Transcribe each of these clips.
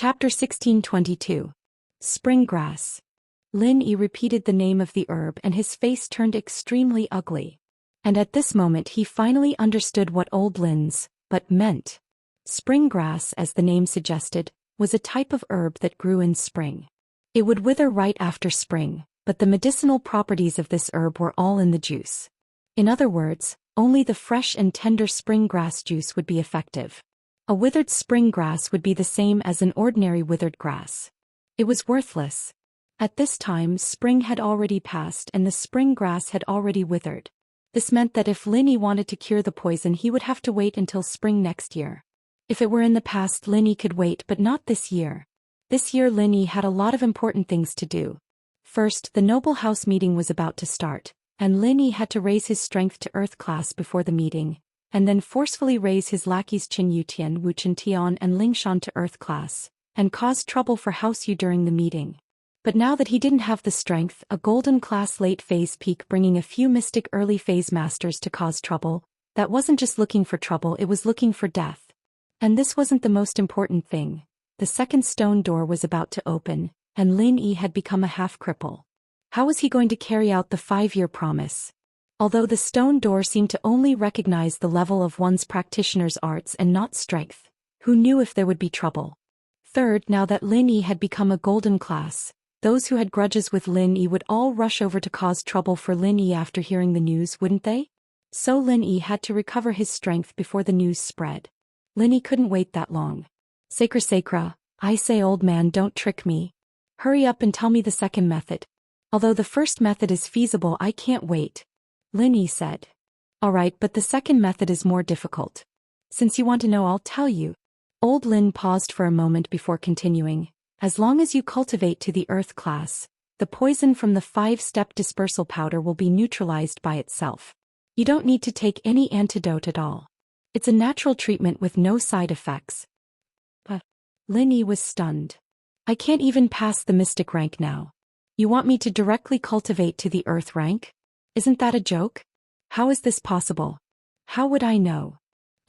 Chapter 1622. Spring Grass. Lin Yi repeated the name of the herb and his face turned extremely ugly. And at this moment he finally understood what old Lin's but meant. Spring grass, as the name suggested, was a type of herb that grew in spring. It would wither right after spring, but the medicinal properties of this herb were all in the juice. In other words, only the fresh and tender spring grass juice would be effective. A withered spring grass would be the same as an ordinary withered grass. It was worthless. At this time spring had already passed and the spring grass had already withered. This meant that if Lin Yi wanted to cure the poison he would have to wait until spring next year. If it were in the past Lin Yi could wait, but not this year. This year Lin Yi had a lot of important things to do. First, the noble house meeting was about to start, and Lin Yi had to raise his strength to earth class before the meeting, and then forcefully raise his lackeys Qin Yutian, Wu Chintian and Ling Shan to earth class, and cause trouble for House Yu during the meeting. But now that he didn't have the strength, a golden class late phase peak bringing a few mystic early phase masters to cause trouble, that wasn't just looking for trouble, it was looking for death. And this wasn't the most important thing. The second stone door was about to open, and Lin Yi had become a half-cripple. How was he going to carry out the 5-year promise? Although the stone door seemed to only recognize the level of one's practitioner's arts and not strength, who knew if there would be trouble? Third, now that Lin Yi had become a golden class, those who had grudges with Lin Yi would all rush over to cause trouble for Lin Yi after hearing the news, wouldn't they? So Lin Yi had to recover his strength before the news spread. Lin Yi couldn't wait that long. Sacra, I say old man, don't trick me. Hurry up and tell me the second method. Although the first method is feasible, I can't wait. Lin Yi said. Alright, but the second method is more difficult. Since you want to know, I'll tell you. Old Lin paused for a moment before continuing. As long as you cultivate to the earth class, the poison from the 5-step dispersal powder will be neutralized by itself. You don't need to take any antidote at all. It's a natural treatment with no side effects. Lin Yi was stunned. I can't even pass the mystic rank now. You want me to directly cultivate to the earth rank? Isn't that a joke? How is this possible? How would I know?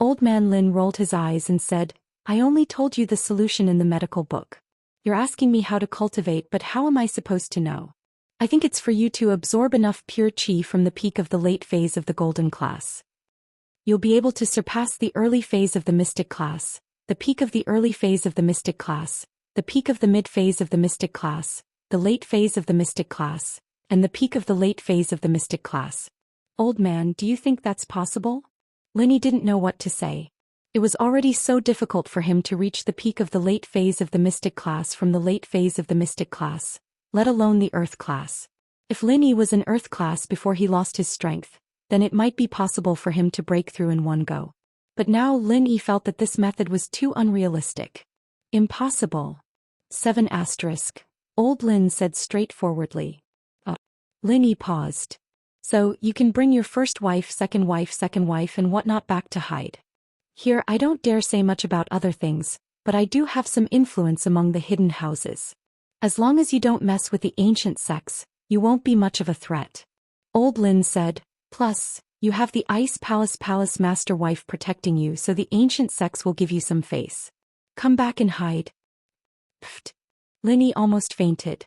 Old man Lin rolled his eyes and said, I only told you the solution in the medical book. You're asking me how to cultivate, but how am I supposed to know? I think it's for you to absorb enough pure qi from the peak of the late phase of the golden class. You'll be able to surpass the early phase of the mystic class, the peak of the early phase of the mystic class, the peak of the mid phase of the mystic class, the late phase of the mystic class, and the peak of the late phase of the mystic class. Old man, do you think that's possible? Lin Yi didn't know what to say. It was already so difficult for him to reach the peak of the late phase of the mystic class from the late phase of the mystic class, let alone the earth class. If Lin Yi was an earth class before he lost his strength, then it might be possible for him to break through in one go. But now Lin Yi felt that this method was too unrealistic. Impossible. 7 asterisk. Old Lin said straightforwardly. Lin Yi paused. So, you can bring your first wife, second wife, and whatnot back to hide. Here, I don't dare say much about other things, but I do have some influence among the hidden houses. As long as you don't mess with the ancient sects, you won't be much of a threat. Old Lin said. Plus, you have the Ice Palace master wife protecting you, so the ancient sects will give you some face. Come back and hide. Pfft. Lin Yi almost fainted.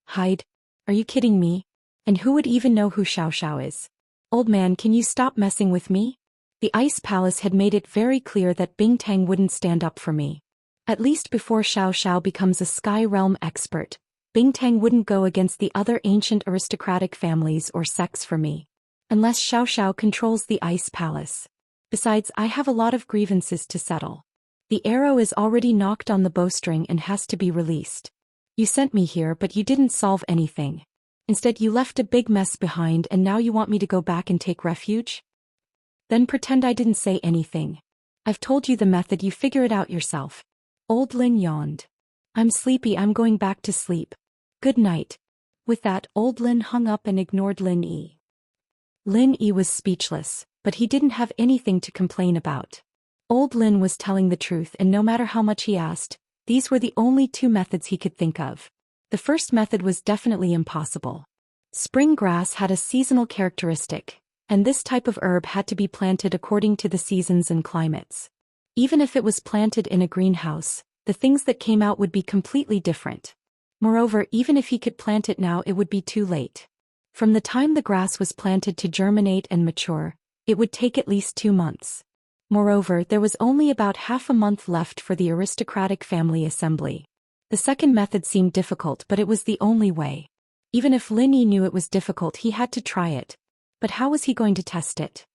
Hide? Are you kidding me? And who would even know who Xiao Xiao is? Old man, can you stop messing with me? The Ice Palace had made it very clear that Bingtang wouldn't stand up for me. At least before Xiao Xiao becomes a Sky Realm expert, Bingtang wouldn't go against the other ancient aristocratic families or sects for me. Unless Xiao Xiao controls the Ice Palace. Besides, I have a lot of grievances to settle. The arrow is already knocked on the bowstring and has to be released. You sent me here, but you didn't solve anything. Instead, you left a big mess behind, and now you want me to go back and take refuge? Then pretend I didn't say anything. I've told you the method, you figure it out yourself. Old Lin yawned. I'm sleepy, I'm going back to sleep. Good night. With that, Old Lin hung up and ignored Lin Yi. Lin Yi was speechless, but he didn't have anything to complain about. Old Lin was telling the truth, and no matter how much he asked, these were the only 2 methods he could think of. The first method was definitely impossible. Spring grass had a seasonal characteristic, and this type of herb had to be planted according to the seasons and climates. Even if it was planted in a greenhouse, the things that came out would be completely different. Moreover, even if he could plant it now, it would be too late. From the time the grass was planted to germinate and mature, it would take at least 2 months. Moreover, there was only about half a month left for the aristocratic family assembly. The second method seemed difficult, but it was the only way. Even if Lin Yi knew it was difficult, he had to try it. But how was he going to test it?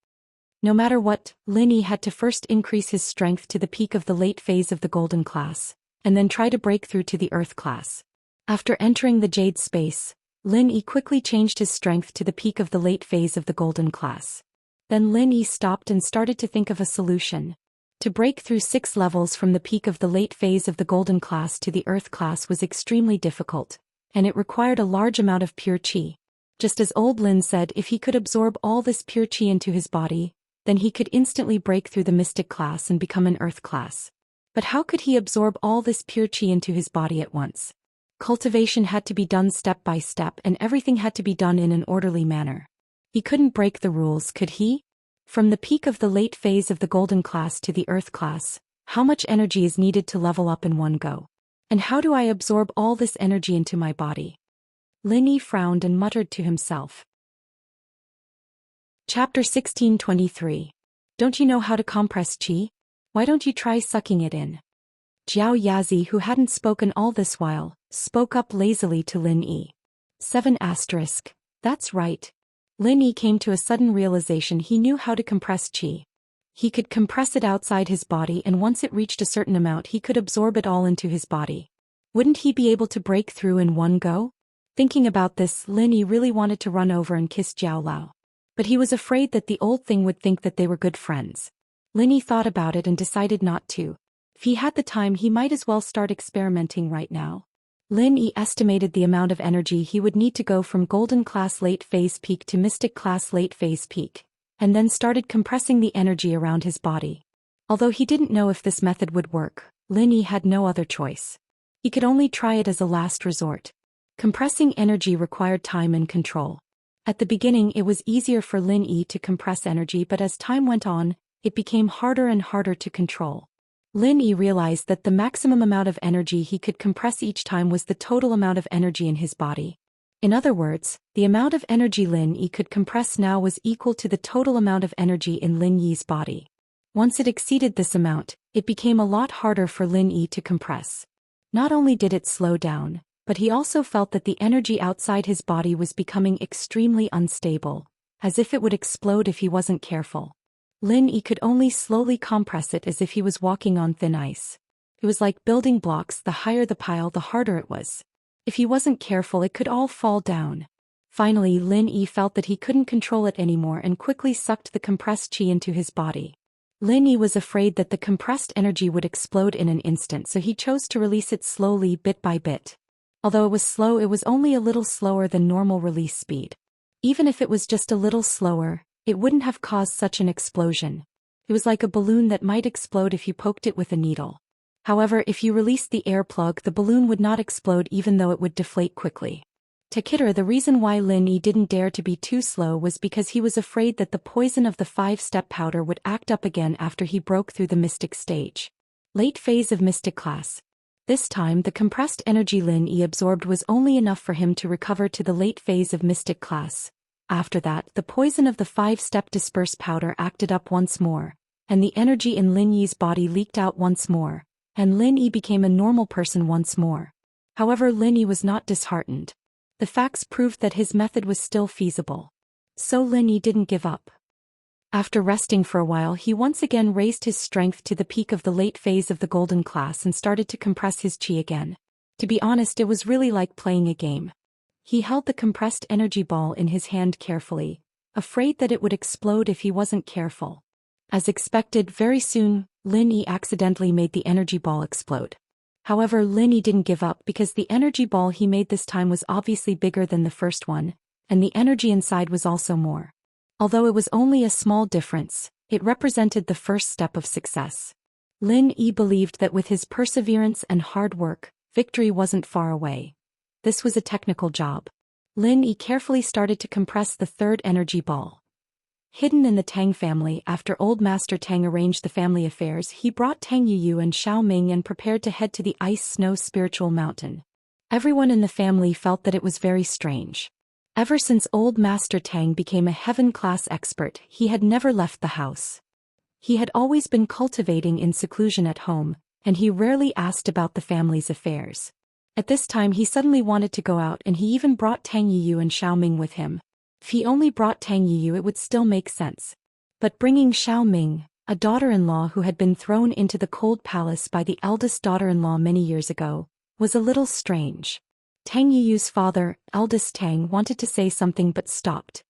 No matter what, Lin Yi had to first increase his strength to the peak of the late phase of the golden class, and then try to break through to the earth class. After entering the jade space, Lin Yi quickly changed his strength to the peak of the late phase of the golden class. Then Lin Yi stopped and started to think of a solution. To break through 6 levels from the peak of the late phase of the golden class to the earth class was extremely difficult, and it required a large amount of pure qi. Just as old Lin said, if he could absorb all this pure qi into his body, then he could instantly break through the mystic class and become an earth class. But how could he absorb all this pure qi into his body at once? Cultivation had to be done step by step, and everything had to be done in an orderly manner. He couldn't break the rules, could he? From the peak of the late phase of the golden class to the earth class, how much energy is needed to level up in one go? And how do I absorb all this energy into my body? Lin Yi frowned and muttered to himself. Chapter 1623. Don't you know how to compress qi? Why don't you try sucking it in? Jiao Yazi, who hadn't spoken all this while, spoke up lazily to Lin Yi. 7 asterisk. That's right. Lin Yi came to a sudden realization. He knew how to compress qi. He could compress it outside his body, and once it reached a certain amount he could absorb it all into his body. Wouldn't he be able to break through in one go? Thinking about this, Lin Yi really wanted to run over and kiss Jiao Lao. But he was afraid that the old thing would think that they were good friends. Lin Yi thought about it and decided not to. If he had the time, he might as well start experimenting right now. Lin Yi estimated the amount of energy he would need to go from golden class late phase peak to mystic class late phase peak, and then started compressing the energy around his body. Although he didn't know if this method would work, Lin Yi had no other choice. He could only try it as a last resort. Compressing energy required time and control. At the beginning it was easier for Lin Yi to compress energy, but as time went on, it became harder and harder to control. Lin Yi realized that the maximum amount of energy he could compress each time was the total amount of energy in his body. In other words, the amount of energy Lin Yi could compress now was equal to the total amount of energy in Lin Yi's body. Once it exceeded this amount, it became a lot harder for Lin Yi to compress. Not only did it slow down, but he also felt that the energy outside his body was becoming extremely unstable, as if it would explode if he wasn't careful. Lin Yi could only slowly compress it as if he was walking on thin ice. It was like building blocks. The higher the pile, the harder it was. If he wasn't careful, it could all fall down. Finally, Lin Yi felt that he couldn't control it anymore and quickly sucked the compressed qi into his body. Lin Yi was afraid that the compressed energy would explode in an instant, so he chose to release it slowly, bit by bit. Although it was slow, it was only a little slower than normal release speed. Even if it was just a little slower, it wouldn't have caused such an explosion. It was like a balloon that might explode if you poked it with a needle. However, if you released the air plug, the balloon would not explode, even though it would deflate quickly. To Kidder, the reason why Lin Yi didn't dare to be too slow was because he was afraid that the poison of the 5-step powder would act up again after he broke through the mystic stage. Late phase of mystic class. This time, the compressed energy Lin Yi absorbed was only enough for him to recover to the late phase of mystic class. After that, the poison of the 5-step dispersed powder acted up once more, and the energy in Lin Yi's body leaked out once more, and Lin Yi became a normal person once more. However, Lin Yi was not disheartened. The facts proved that his method was still feasible. So Lin Yi didn't give up. After resting for a while, he once again raised his strength to the peak of the late phase of the golden class and started to compress his qi again. To be honest, it was really like playing a game. He held the compressed energy ball in his hand carefully, afraid that it would explode if he wasn't careful. As expected, very soon, Lin Yi accidentally made the energy ball explode. However, Lin Yi didn't give up because the energy ball he made this time was obviously bigger than the first one, and the energy inside was also more. Although it was only a small difference, it represented the first step of success. Lin Yi believed that with his perseverance and hard work, victory wasn't far away. This was a technical job. Lin Yi carefully started to compress the third energy ball. Hidden in the Tang family. After Old Master Tang arranged the family affairs, he brought Tang Yuyu and Xiao Ming and prepared to head to the Ice Snow Spiritual Mountain. Everyone in the family felt that it was very strange. Ever since Old Master Tang became a heaven-class expert, he had never left the house. He had always been cultivating in seclusion at home, and he rarely asked about the family's affairs. At this time he suddenly wanted to go out, and he even brought Tang Yuyu and Xiao Ming with him. If he only brought Tang Yuyu it would still make sense. But bringing Xiao Ming, a daughter-in-law who had been thrown into the cold palace by the eldest daughter-in-law many years ago, was a little strange. Tang Yuyu's father, eldest Tang, wanted to say something but stopped.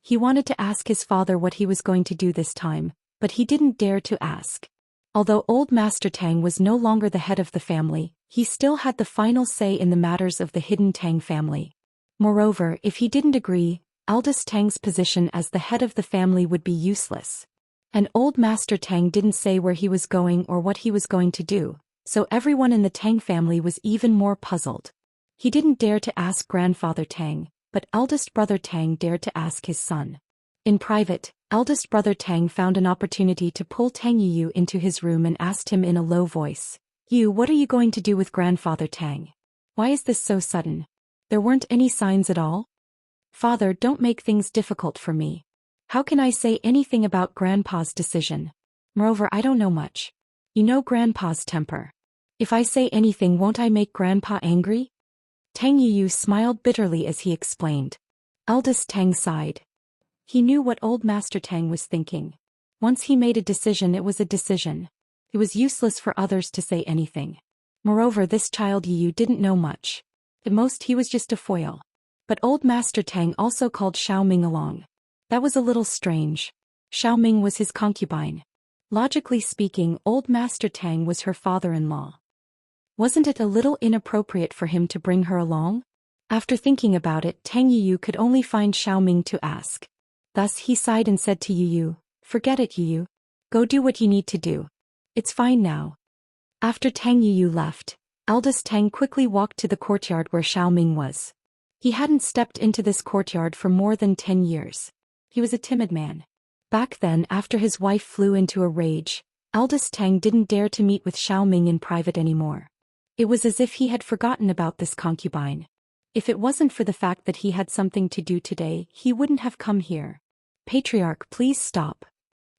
He wanted to ask his father what he was going to do this time, but he didn't dare to ask. Although Old Master Tang was no longer the head of the family, he still had the final say in the matters of the hidden Tang family. Moreover, if he didn't agree, eldest Tang's position as the head of the family would be useless. And Old Master Tang didn't say where he was going or what he was going to do, so everyone in the Tang family was even more puzzled. He didn't dare to ask Grandfather Tang, but eldest brother Tang dared to ask his son. In private, eldest brother Tang found an opportunity to pull Tang Yuyu into his room and asked him in a low voice, "You, what are you going to do with Grandfather Tang? Why is this so sudden? There weren't any signs at all?" "Father, don't make things difficult for me. How can I say anything about Grandpa's decision? Moreover, I don't know much. You know Grandpa's temper. If I say anything, won't I make Grandpa angry?" Tang Yuyu smiled bitterly as he explained. Eldest Tang sighed. He knew what Old Master Tang was thinking. Once he made a decision, it was a decision. It was useless for others to say anything. Moreover, this child Yuyu didn't know much. At most he was just a foil. But Old Master Tang also called Xiao Ming along. That was a little strange. Xiao Ming was his concubine. Logically speaking, Old Master Tang was her father-in-law. Wasn't it a little inappropriate for him to bring her along? After thinking about it, Tang Yuyu could only find Xiao Ming to ask. Thus he sighed and said to Yuyu, "Forget it, Yuyu. Go do what you need to do. It's fine now." After Tang Yuyu left, eldest Tang quickly walked to the courtyard where Xiao Ming was. He hadn't stepped into this courtyard for more than 10 years. He was a timid man. Back then, after his wife flew into a rage, eldest Tang didn't dare to meet with Xiao Ming in private anymore. It was as if he had forgotten about this concubine. If it wasn't for the fact that he had something to do today, he wouldn't have come here. "Patriarch, please stop."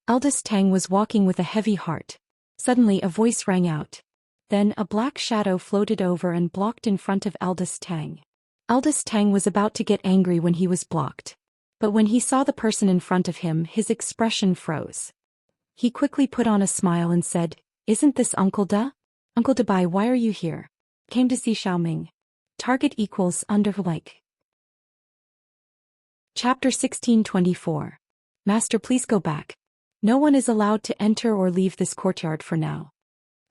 Eldest Tang was walking with a heavy heart. Suddenly a voice rang out. Then a black shadow floated over and blocked in front of eldest Tang. Eldest Tang was about to get angry when he was blocked. But when he saw the person in front of him, his expression froze. He quickly put on a smile and said, "Isn't this Uncle Da? Uncle Dabai, why are you here?" "Came to see Xiao Ming." Target equals under like. Chapter 1624. Master, please go back. No one is allowed to enter or leave this courtyard for now.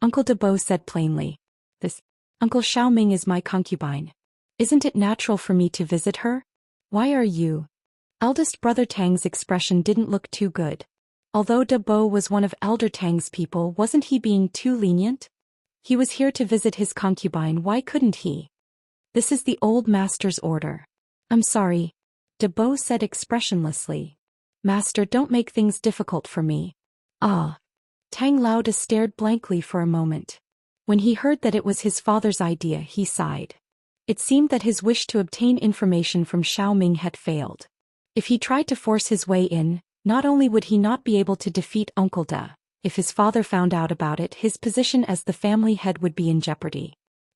Uncle Dabo said plainly. "This Uncle Xiao Ming is my concubine. Isn't it natural for me to visit her? Why are you?" Eldest brother Tang's expression didn't look too good. Although Dabo was one of Elder Tang's people, wasn't he being too lenient? He was here to visit his concubine, why couldn't he? "This is the old master's order." "I'm sorry," Dabo said expressionlessly. "Master, don't make things difficult for me." "Ah." Tang Lauda stared blankly for a moment. When he heard that it was his father's idea, he sighed. It seemed that his wish to obtain information from Xiao Ming had failed. If he tried to force his way in, not only would he not be able to defeat Uncle Da, if his father found out about it, his position as the family head would be in jeopardy.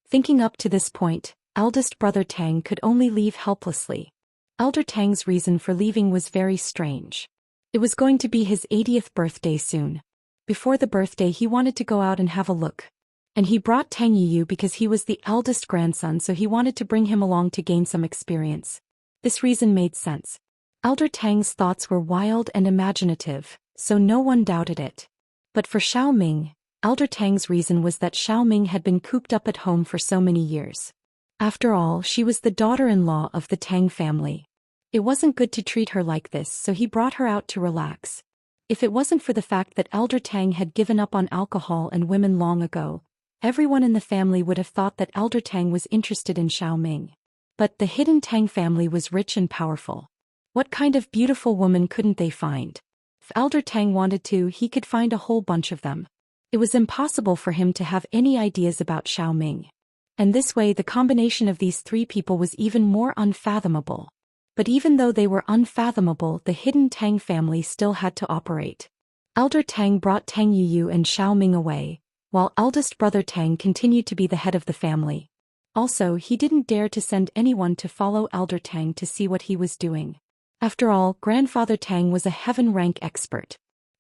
Thinking up to this point, eldest brother Tang could only leave helplessly. Elder Tang's reason for leaving was very strange. It was going to be his 80th birthday soon. Before the birthday, he wanted to go out and have a look. And he brought Tang Yuyu because he was the eldest grandson, so he wanted to bring him along to gain some experience. This reason made sense. Elder Tang's thoughts were wild and imaginative, so no one doubted it. But for Xiao Ming, Elder Tang's reason was that Xiao Ming had been cooped up at home for so many years. After all, she was the daughter-in-law of the Tang family. It wasn't good to treat her like this, so he brought her out to relax. If it wasn't for the fact that Elder Tang had given up on alcohol and women long ago, everyone in the family would have thought that Elder Tang was interested in Xiao Ming. But the hidden Tang family was rich and powerful. What kind of beautiful woman couldn't they find? If Elder Tang wanted to, he could find a whole bunch of them. It was impossible for him to have any ideas about Xiao Ming. And this way the combination of these three people was even more unfathomable. But even though they were unfathomable, the hidden Tang family still had to operate. Elder Tang brought Tang Yuyu and Xiao Ming away, while eldest brother Tang continued to be the head of the family. Also, he didn't dare to send anyone to follow Elder Tang to see what he was doing. After all, Grandfather Tang was a heaven-rank expert.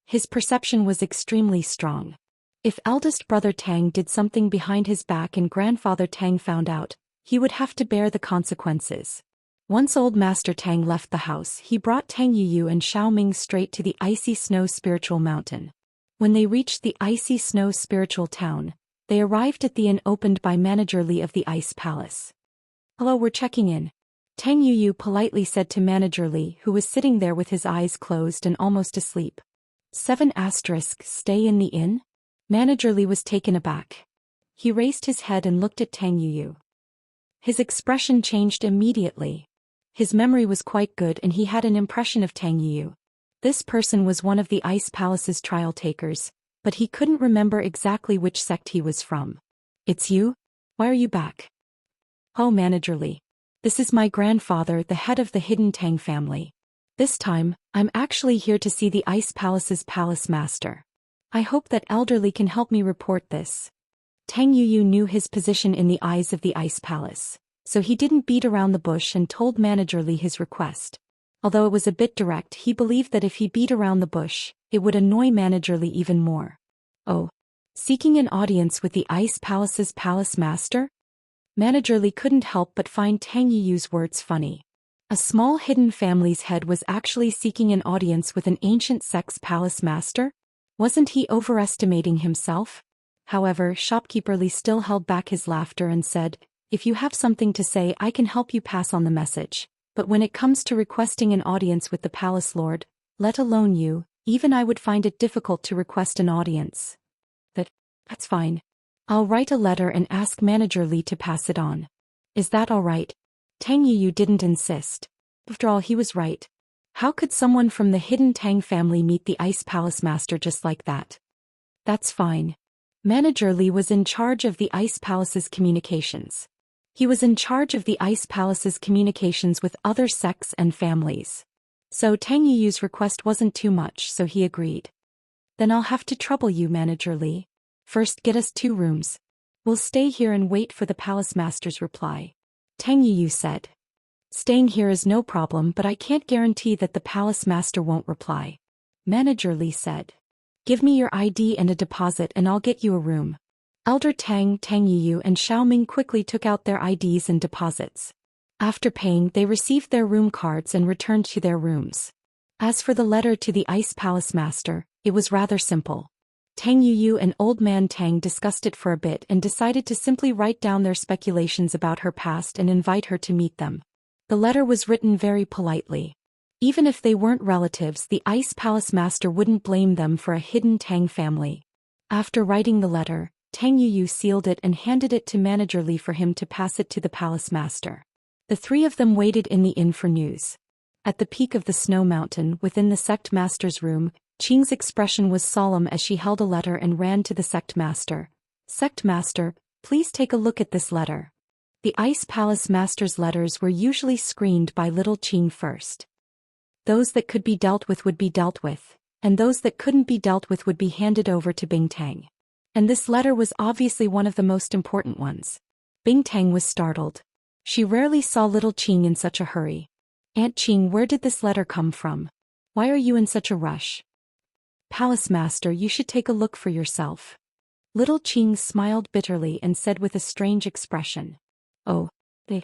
His perception was extremely strong. If eldest brother Tang did something behind his back and Grandfather Tang found out, he would have to bear the consequences. Once old Master Tang left the house, he brought Tang Yuyu and Xiao Ming straight to the icy snow spiritual mountain. When they reached the icy snow spiritual town, they arrived at the inn opened by Manager Li of the Ice Palace. "Hello, we're checking in," Tang Yuyu politely said to Manager Li, who was sitting there with his eyes closed and almost asleep. 7*, stay in the inn? Manager Li was taken aback. He raised his head and looked at Tang Yuyu. His expression changed immediately. His memory was quite good and he had an impression of Tang Yuyu. This person was one of the Ice Palace's trial takers, but he couldn't remember exactly which sect he was from. "It's you? Why are you back?" "Oh, Manager Li. This is my grandfather, the head of the hidden Tang family. This time, I'm actually here to see the Ice Palace's palace master. I hope that Elder Li can help me report this." Tang Yuyu knew his position in the eyes of the Ice Palace, so he didn't beat around the bush and told Manager Li his request. Although it was a bit direct, he believed that if he beat around the bush, it would annoy Manager Li even more. "Oh, seeking an audience with the Ice Palace's palace master?" Manager Li couldn't help but find Tang Yuyu's words funny. A small hidden family's head was actually seeking an audience with an ancient sect's palace master? Wasn't he overestimating himself? However, shopkeeper Li still held back his laughter and said, "If you have something to say, I can help you pass on the message. But when it comes to requesting an audience with the palace lord, let alone you, even I would find it difficult to request an audience." That's fine. I'll write a letter and ask Manager Li to pass it on. Is that all right?" Tang Yuyu didn't insist. After all, he was right. How could someone from the hidden Tang family meet the Ice Palace master just like that? "That's fine." Manager Li was in charge of the Ice Palace's communications. He was in charge of the Ice Palace's communications with other sects and families. So Tang Yuyu's request wasn't too much, so he agreed. "Then I'll have to trouble you, Manager Li. First, get us 2 rooms. We'll stay here and wait for the palace master's reply," Tang Yuyu said. "Staying here is no problem, but I can't guarantee that the palace master won't reply," Manager Li said. "Give me your ID and a deposit and I'll get you a room." Elder Tang, Tang Yuyu and Xiao Ming quickly took out their IDs and deposits. After paying, they received their room cards and returned to their rooms. As for the letter to the Ice Palace master, it was rather simple. Tang Yuyu and Old Man Tang discussed it for a bit and decided to simply write down their speculations about her past and invite her to meet them. The letter was written very politely. Even if they weren't relatives, the Ice Palace master wouldn't blame them for a hidden Tang family. After writing the letter, Tang Yuyu sealed it and handed it to Manager Li for him to pass it to the palace master. The 3 of them waited in the inn for news. At the peak of the snow mountain, within the sect master's room, Qing's expression was solemn as she held a letter and ran to the sect master. "Sect master, please take a look at this letter." The Ice Palace master's letters were usually screened by little Qing first. Those that could be dealt with would be dealt with, and those that couldn't be dealt with would be handed over to Bing Tang. And this letter was obviously one of the most important ones. Bing Tang was startled. She rarely saw little Qing in such a hurry. "Aunt Qing, where did this letter come from? Why are you in such a rush?" "Palace master, you should take a look for yourself." Little Qing smiled bitterly and said with a strange expression, "Oh, they..."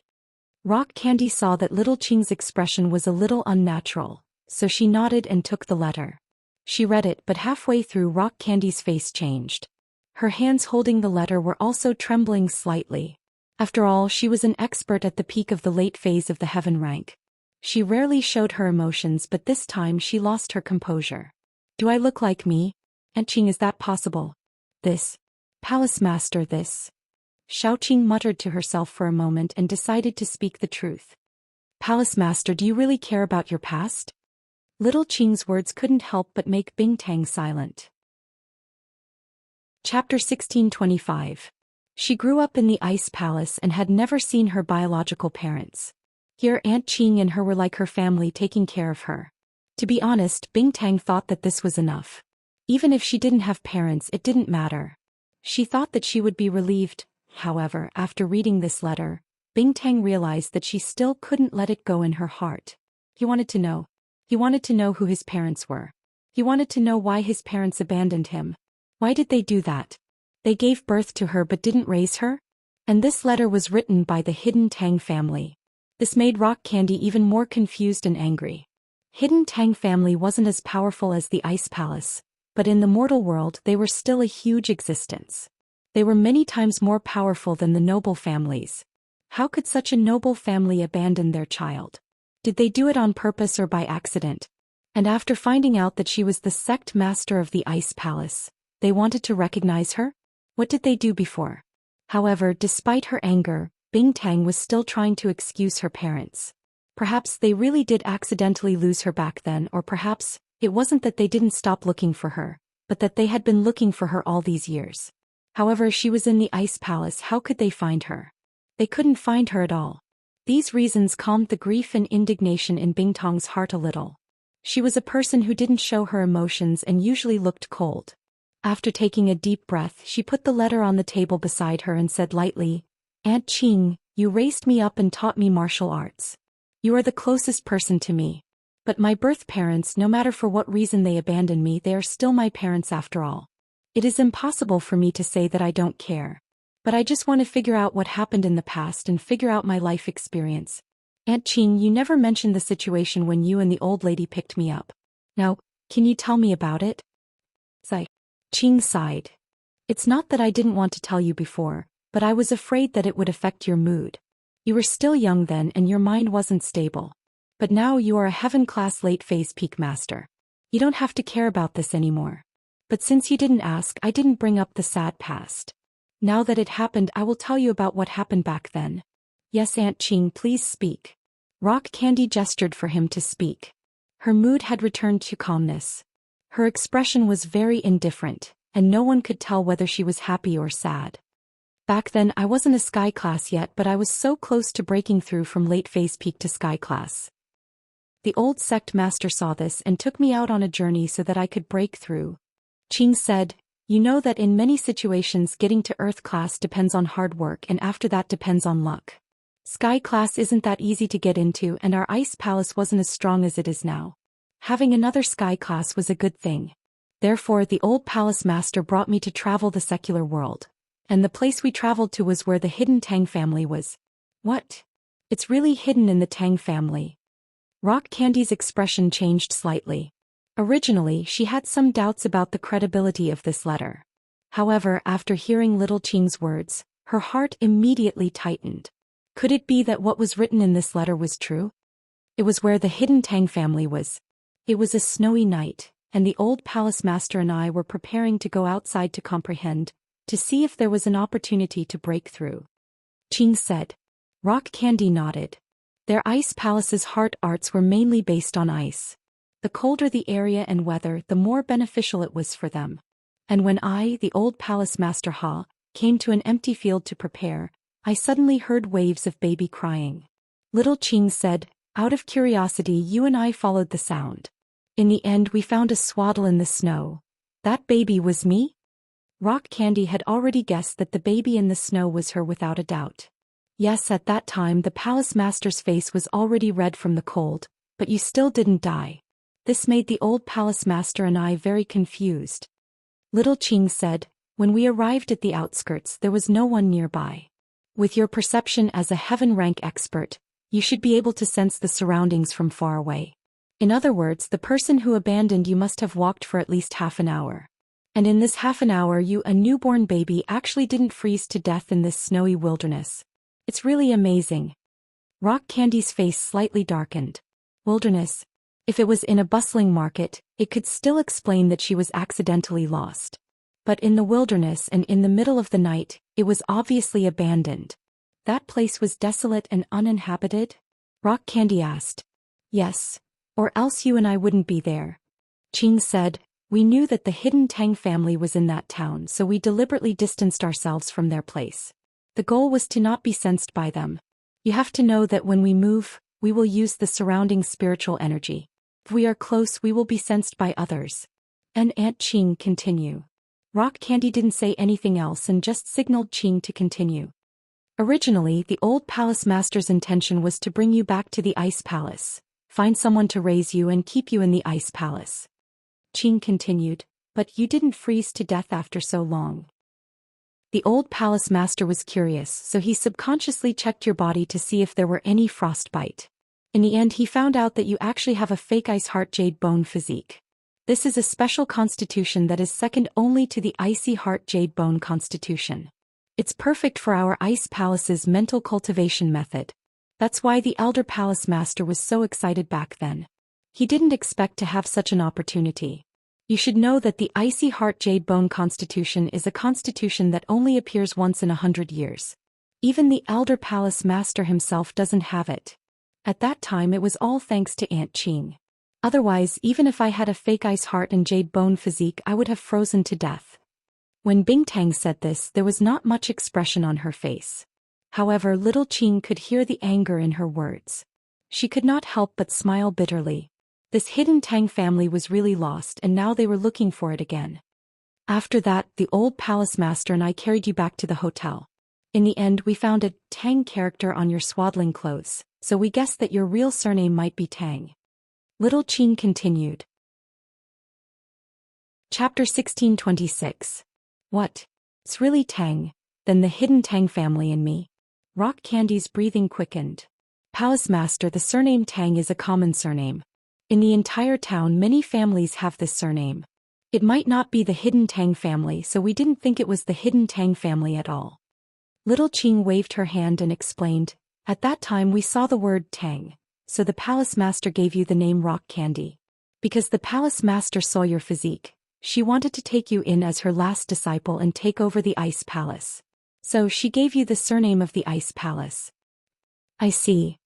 Rock Candy saw that little Qing's expression was a little unnatural, so she nodded and took the letter. She read it, but halfway through Rock Candy's face changed. Her hands holding the letter were also trembling slightly. After all, she was an expert at the peak of the late phase of the heaven rank. She rarely showed her emotions, but this time she lost her composure. "Do I look like me? Aunt Qing, is that possible? This. Palace master, this." Xiao Qing muttered to herself for a moment and decided to speak the truth. "Palace master, do you really care about your past?" Little Qing's words couldn't help but make Bingtang silent. Chapter 1625. She grew up in the Ice Palace and had never seen her biological parents. Here Aunt Qing and her were like her family, taking care of her. To be honest, Bingtang thought that this was enough. Even if she didn't have parents, it didn't matter. She thought that she would be relieved. However, after reading this letter, Bingtang realized that she still couldn't let it go in her heart. He wanted to know. He wanted to know who his parents were. He wanted to know why his parents abandoned him. Why did they do that? They gave birth to her but didn't raise her? And this letter was written by the Hidden Tang family. This made Rock Candy even more confused and angry. Hidden Tang family wasn't as powerful as the Ice Palace, but in the mortal world they were still a huge existence. They were many times more powerful than the noble families. How could such a noble family abandon their child? Did they do it on purpose or by accident? And after finding out that she was the sect master of the Ice Palace, they wanted to recognize her? What did they do before? However, despite her anger, Bingtang was still trying to excuse her parents. Perhaps they really did accidentally lose her back then, or perhaps it wasn't that they didn't stop looking for her, but that they had been looking for her all these years. However, she was in the Ice Palace. How could they find her? They couldn't find her at all. These reasons calmed the grief and indignation in Bingtang's heart a little. She was a person who didn't show her emotions and usually looked cold. After taking a deep breath, she put the letter on the table beside her and said lightly, "Aunt Qing, you raised me up and taught me martial arts. You are the closest person to me. But my birth parents, no matter for what reason they abandoned me, they are still my parents after all. It is impossible for me to say that I don't care. But I just want to figure out what happened in the past and figure out my life experience. Aunt Qing, you never mentioned the situation when you and the old lady picked me up. Now, can you tell me about it?" Qing sighed. "It's not that I didn't want to tell you before, but I was afraid that it would affect your mood. You were still young then and your mind wasn't stable. But now you are a heaven-class late-phase peak master. You don't have to care about this anymore. But since you didn't ask, I didn't bring up the sad past. Now that it happened, I will tell you about what happened back then." "Yes, Aunt Qing, please speak." Rock Candy gestured for him to speak. Her mood had returned to calmness. Her expression was very indifferent, and no one could tell whether she was happy or sad. "Back then I wasn't a sky class yet, but I was so close to breaking through from late phase peak to sky class. The old sect master saw this and took me out on a journey so that I could break through." Qing said, "You know that in many situations getting to Earth class depends on hard work and after that depends on luck. Sky class isn't that easy to get into and our Ice Palace wasn't as strong as it is now. Having another sky class was a good thing. Therefore the old palace master brought me to travel the secular world. And the place we traveled to was where the hidden Tang family was." "What? It's really hidden in the Tang family?" Rock Candy's expression changed slightly. Originally, she had some doubts about the credibility of this letter. However, after hearing Little Qing's words, her heart immediately tightened. Could it be that what was written in this letter was true? It was where the hidden Tang family was. It was a snowy night, and the old palace master and I were preparing to go outside to comprehend, to see if there was an opportunity to break through. Qing said. Rock Candy nodded. Their ice palace's heart arts were mainly based on ice. The colder the area and weather, the more beneficial it was for them. And when I, the old palace master Ha, came to an empty field to prepare, I suddenly heard waves of baby crying. Little Qing said, "Out of curiosity you and I followed the sound. In the end we found a swaddle in the snow. That baby was me?" Rock Candy had already guessed that the baby in the snow was her without a doubt. "Yes, at that time the palace master's face was already red from the cold, but you still didn't die." This made the old palace master and I very confused. Little Qing said, "When we arrived at the outskirts there was no one nearby. With your perception as a heaven rank expert, you should be able to sense the surroundings from far away. In other words, the person who abandoned you must have walked for at least half an hour. And in this half an hour you, a newborn baby, actually didn't freeze to death in this snowy wilderness. It's really amazing." Rock Candy's face slightly darkened. Wilderness. If it was in a bustling market, it could still explain that she was accidentally lost. But in the wilderness and in the middle of the night, it was obviously abandoned. That place was desolate and uninhabited? Rock Candy asked. "Yes. Or else you and I wouldn't be there. Qing said, we knew that the hidden Tang family was in that town, so we deliberately distanced ourselves from their place. The goal was to not be sensed by them. You have to know that when we move, we will use the surrounding spiritual energy. If we are close, we will be sensed by others. And Aunt Qing continue. Rock Candy didn't say anything else and just signaled Qing to continue. Originally, the old palace master's intention was to bring you back to the ice palace, find someone to raise you and keep you in the ice palace. Qing continued, but you didn't freeze to death after so long. The old palace master was curious, so he subconsciously checked your body to see if there were any frostbite. In the end, he found out that you actually have a fake ice heart jade bone physique. This is a special constitution that is second only to the icy heart jade bone constitution. It's perfect for our ice palace's mental cultivation method. That's why the elder palace master was so excited back then. He didn't expect to have such an opportunity. You should know that the icy heart jade bone constitution is a constitution that only appears once in 100 years. Even the elder palace master himself doesn't have it. At that time it was all thanks to Aunt Qing. Otherwise, even if I had a fake ice heart and jade bone physique, I would have frozen to death. When Bingtang said this, there was not much expression on her face. However, little Qing could hear the anger in her words. She could not help but smile bitterly. This hidden Tang family was really lost, and now they were looking for it again. After that, the old palace master and I carried you back to the hotel. In the end, we found a Tang character on your swaddling clothes, so we guessed that your real surname might be Tang. Little Qing continued. Chapter 1626. What? It's really Tang, then the hidden Tang family and me. Rock Candy's breathing quickened. Palace Master, the surname Tang is a common surname. In the entire town, many families have this surname. It might not be the hidden Tang family, so we didn't think it was the hidden Tang family at all. Little Qing waved her hand and explained, at that time we saw the word Tang, so the Palace Master gave you the name Rock Candy. Because the Palace Master saw your physique, she wanted to take you in as her last disciple and take over the Ice Palace. So she gave you the surname of the Ice Palace. I see.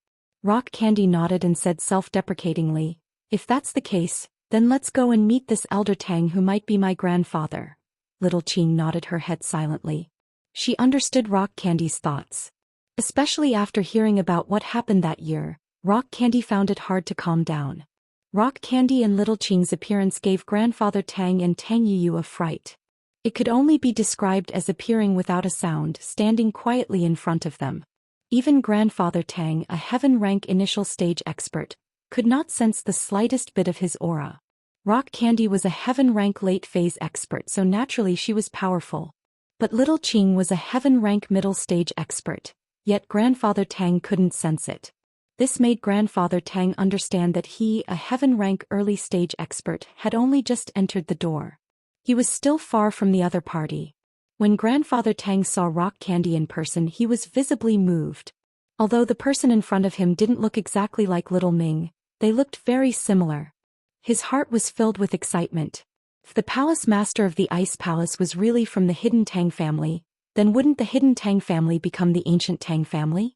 Rock Candy nodded and said self-deprecatingly, if that's the case, then let's go and meet this elder Tang who might be my grandfather. Little Qing nodded her head silently. She understood Rock Candy's thoughts. Especially after hearing about what happened that year, Rock Candy found it hard to calm down. Rock Candy and Little Qing's appearance gave Grandfather Tang and Tang Yu a fright. It could only be described as appearing without a sound, standing quietly in front of them. Even Grandfather Tang, a heaven-rank initial stage expert, could not sense the slightest bit of his aura. Rock Candy was a heaven-rank late-phase expert, so naturally she was powerful. But Little Qing was a heaven-rank middle-stage expert, yet Grandfather Tang couldn't sense it. This made Grandfather Tang understand that he, a heaven-rank early-stage expert, had only just entered the door. He was still far from the other party. When Grandfather Tang saw Rock Candy in person, he was visibly moved. Although the person in front of him didn't look exactly like Little Ming, they looked very similar. His heart was filled with excitement. If the Palace Master of the Ice Palace was really from the Hidden Tang family, then wouldn't the Hidden Tang family become the Ancient Tang family?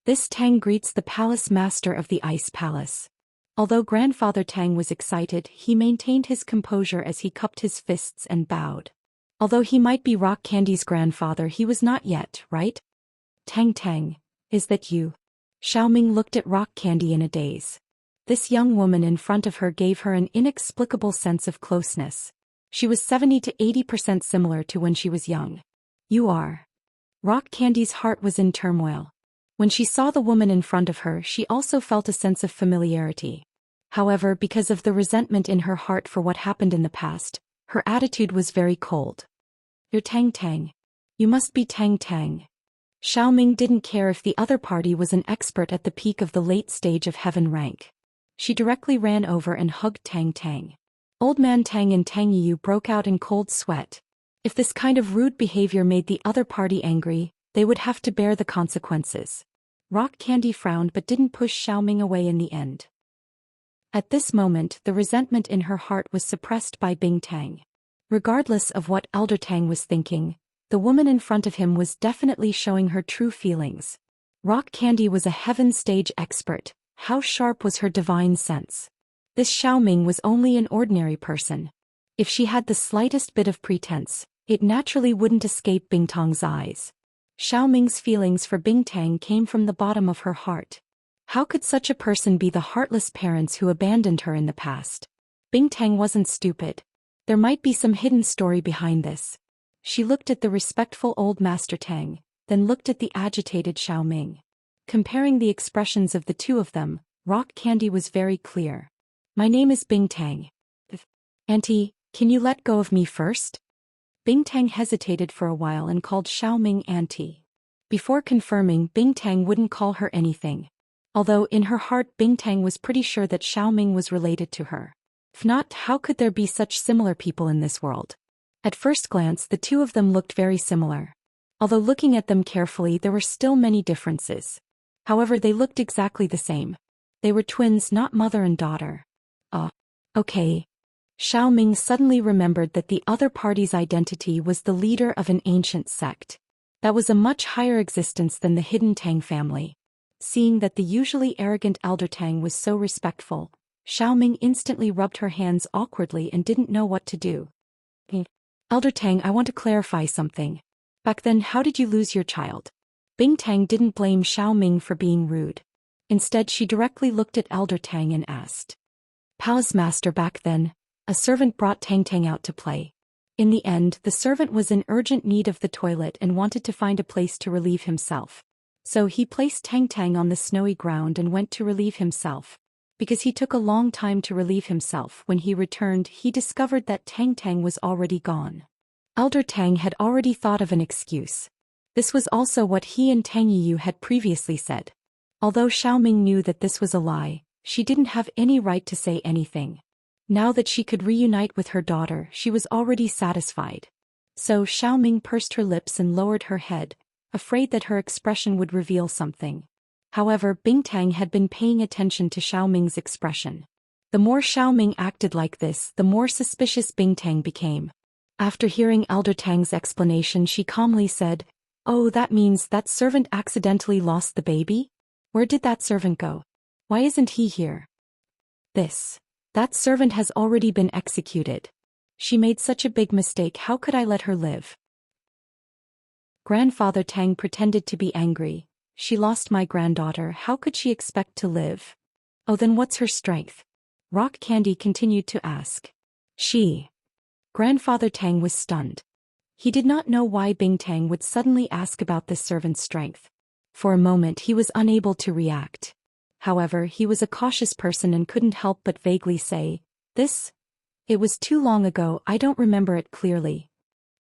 This Tang greets the Palace Master of the Ice Palace. Although Grandfather Tang was excited, he maintained his composure as he cupped his fists and bowed. Although he might be Rock Candy's grandfather, he was not yet, right? Tang, is that you? Xiaoming looked at Rock Candy in a daze. This young woman in front of her gave her an inexplicable sense of closeness. She was 70 to 80% similar to when she was young. You are. Rock Candy's heart was in turmoil. When she saw the woman in front of her, she also felt a sense of familiarity. However, because of the resentment in her heart for what happened in the past, her attitude was very cold. You're Tang. You must be Tang. Xiaoming didn't care if the other party was an expert at the peak of the late stage of heaven rank. She directly ran over and hugged Tang. Old Man Tang and Tang Yu broke out in cold sweat. If this kind of rude behavior made the other party angry, they would have to bear the consequences. Rock Candy frowned but didn't push Xiaoming away in the end. At this moment, the resentment in her heart was suppressed by Bing Tang. Regardless of what Elder Tang was thinking, the woman in front of him was definitely showing her true feelings. Rock Candy was a heaven stage expert. How sharp was her divine sense? This Xiaoming was only an ordinary person. If she had the slightest bit of pretense, it naturally wouldn't escape Bingtang's eyes. Xiaoming's feelings for Bingtang came from the bottom of her heart. How could such a person be the heartless parents who abandoned her in the past? Bingtang wasn't stupid. There might be some hidden story behind this. She looked at the respectful old Master Tang, then looked at the agitated Xiaoming. Comparing the expressions of the two of them, Rock Candy was very clear. My name is Bingtang. Auntie, can you let go of me first? Bingtang hesitated for a while and called Xiaoming Auntie. Before confirming, Bingtang wouldn't call her anything. Although in her heart Bingtang was pretty sure that Xiaoming was related to her. If not, how could there be such similar people in this world? At first glance the two of them looked very similar. Although looking at them carefully there were still many differences. However, they looked exactly the same. They were twins, not mother and daughter. Okay. Xiaoming suddenly remembered that the other party's identity was the leader of an ancient sect. That was a much higher existence than the hidden Tang family. Seeing that the usually arrogant elder Tang was so respectful, Xiaoming instantly rubbed her hands awkwardly and didn't know what to do. Elder Tang, I want to clarify something. Back then, how did you lose your child? Bingtang didn't blame Xiaoming for being rude. Instead, she directly looked at Elder Tang and asked. Palace Master, back then, a servant brought Tang out to play. In the end, the servant was in urgent need of the toilet and wanted to find a place to relieve himself. So he placed Tang on the snowy ground and went to relieve himself. Because he took a long time to relieve himself, when he returned he discovered that Tang was already gone. Elder Tang had already thought of an excuse. This was also what he and Tang Yu had previously said. Although Xiaoming knew that this was a lie, she didn't have any right to say anything. Now that she could reunite with her daughter, she was already satisfied. So Xiaoming pursed her lips and lowered her head, afraid that her expression would reveal something. However, Bingtang had been paying attention to Xiaoming's expression. The more Xiaoming acted like this, the more suspicious Bingtang became. After hearing Elder Tang's explanation, she calmly said, Oh, that means that servant accidentally lost the baby? Where did that servant go? Why isn't he here? That servant has already been executed. She made such a big mistake, how could I let her live? Grandfather Tang pretended to be angry. She lost my granddaughter, how could she expect to live? Oh, then what's her strength? Rock Candy continued to ask. Grandfather Tang was stunned. He did not know why Bingtang would suddenly ask about this servant's strength. For a moment he was unable to react. However, he was a cautious person and couldn't help but vaguely say, It was too long ago, I don't remember it clearly.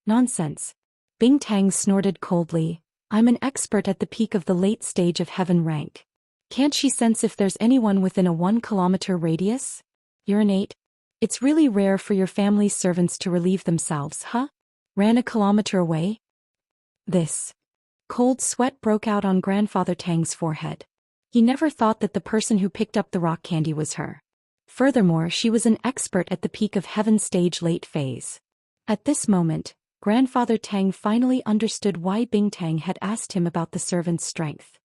Nonsense. Bingtang snorted coldly. I'm an expert at the peak of the late stage of heaven rank. Can't she sense if there's anyone within a 1-kilometer radius? Urinate. It's really rare for your family's servants to relieve themselves, huh? Ran a kilometer away? Cold sweat broke out on Grandfather Tang's forehead. He never thought that the person who picked up the rock candy was her. Furthermore, she was an expert at the peak of heaven stage late phase. At this moment, Grandfather Tang finally understood why Bingtang had asked him about the servant's strength.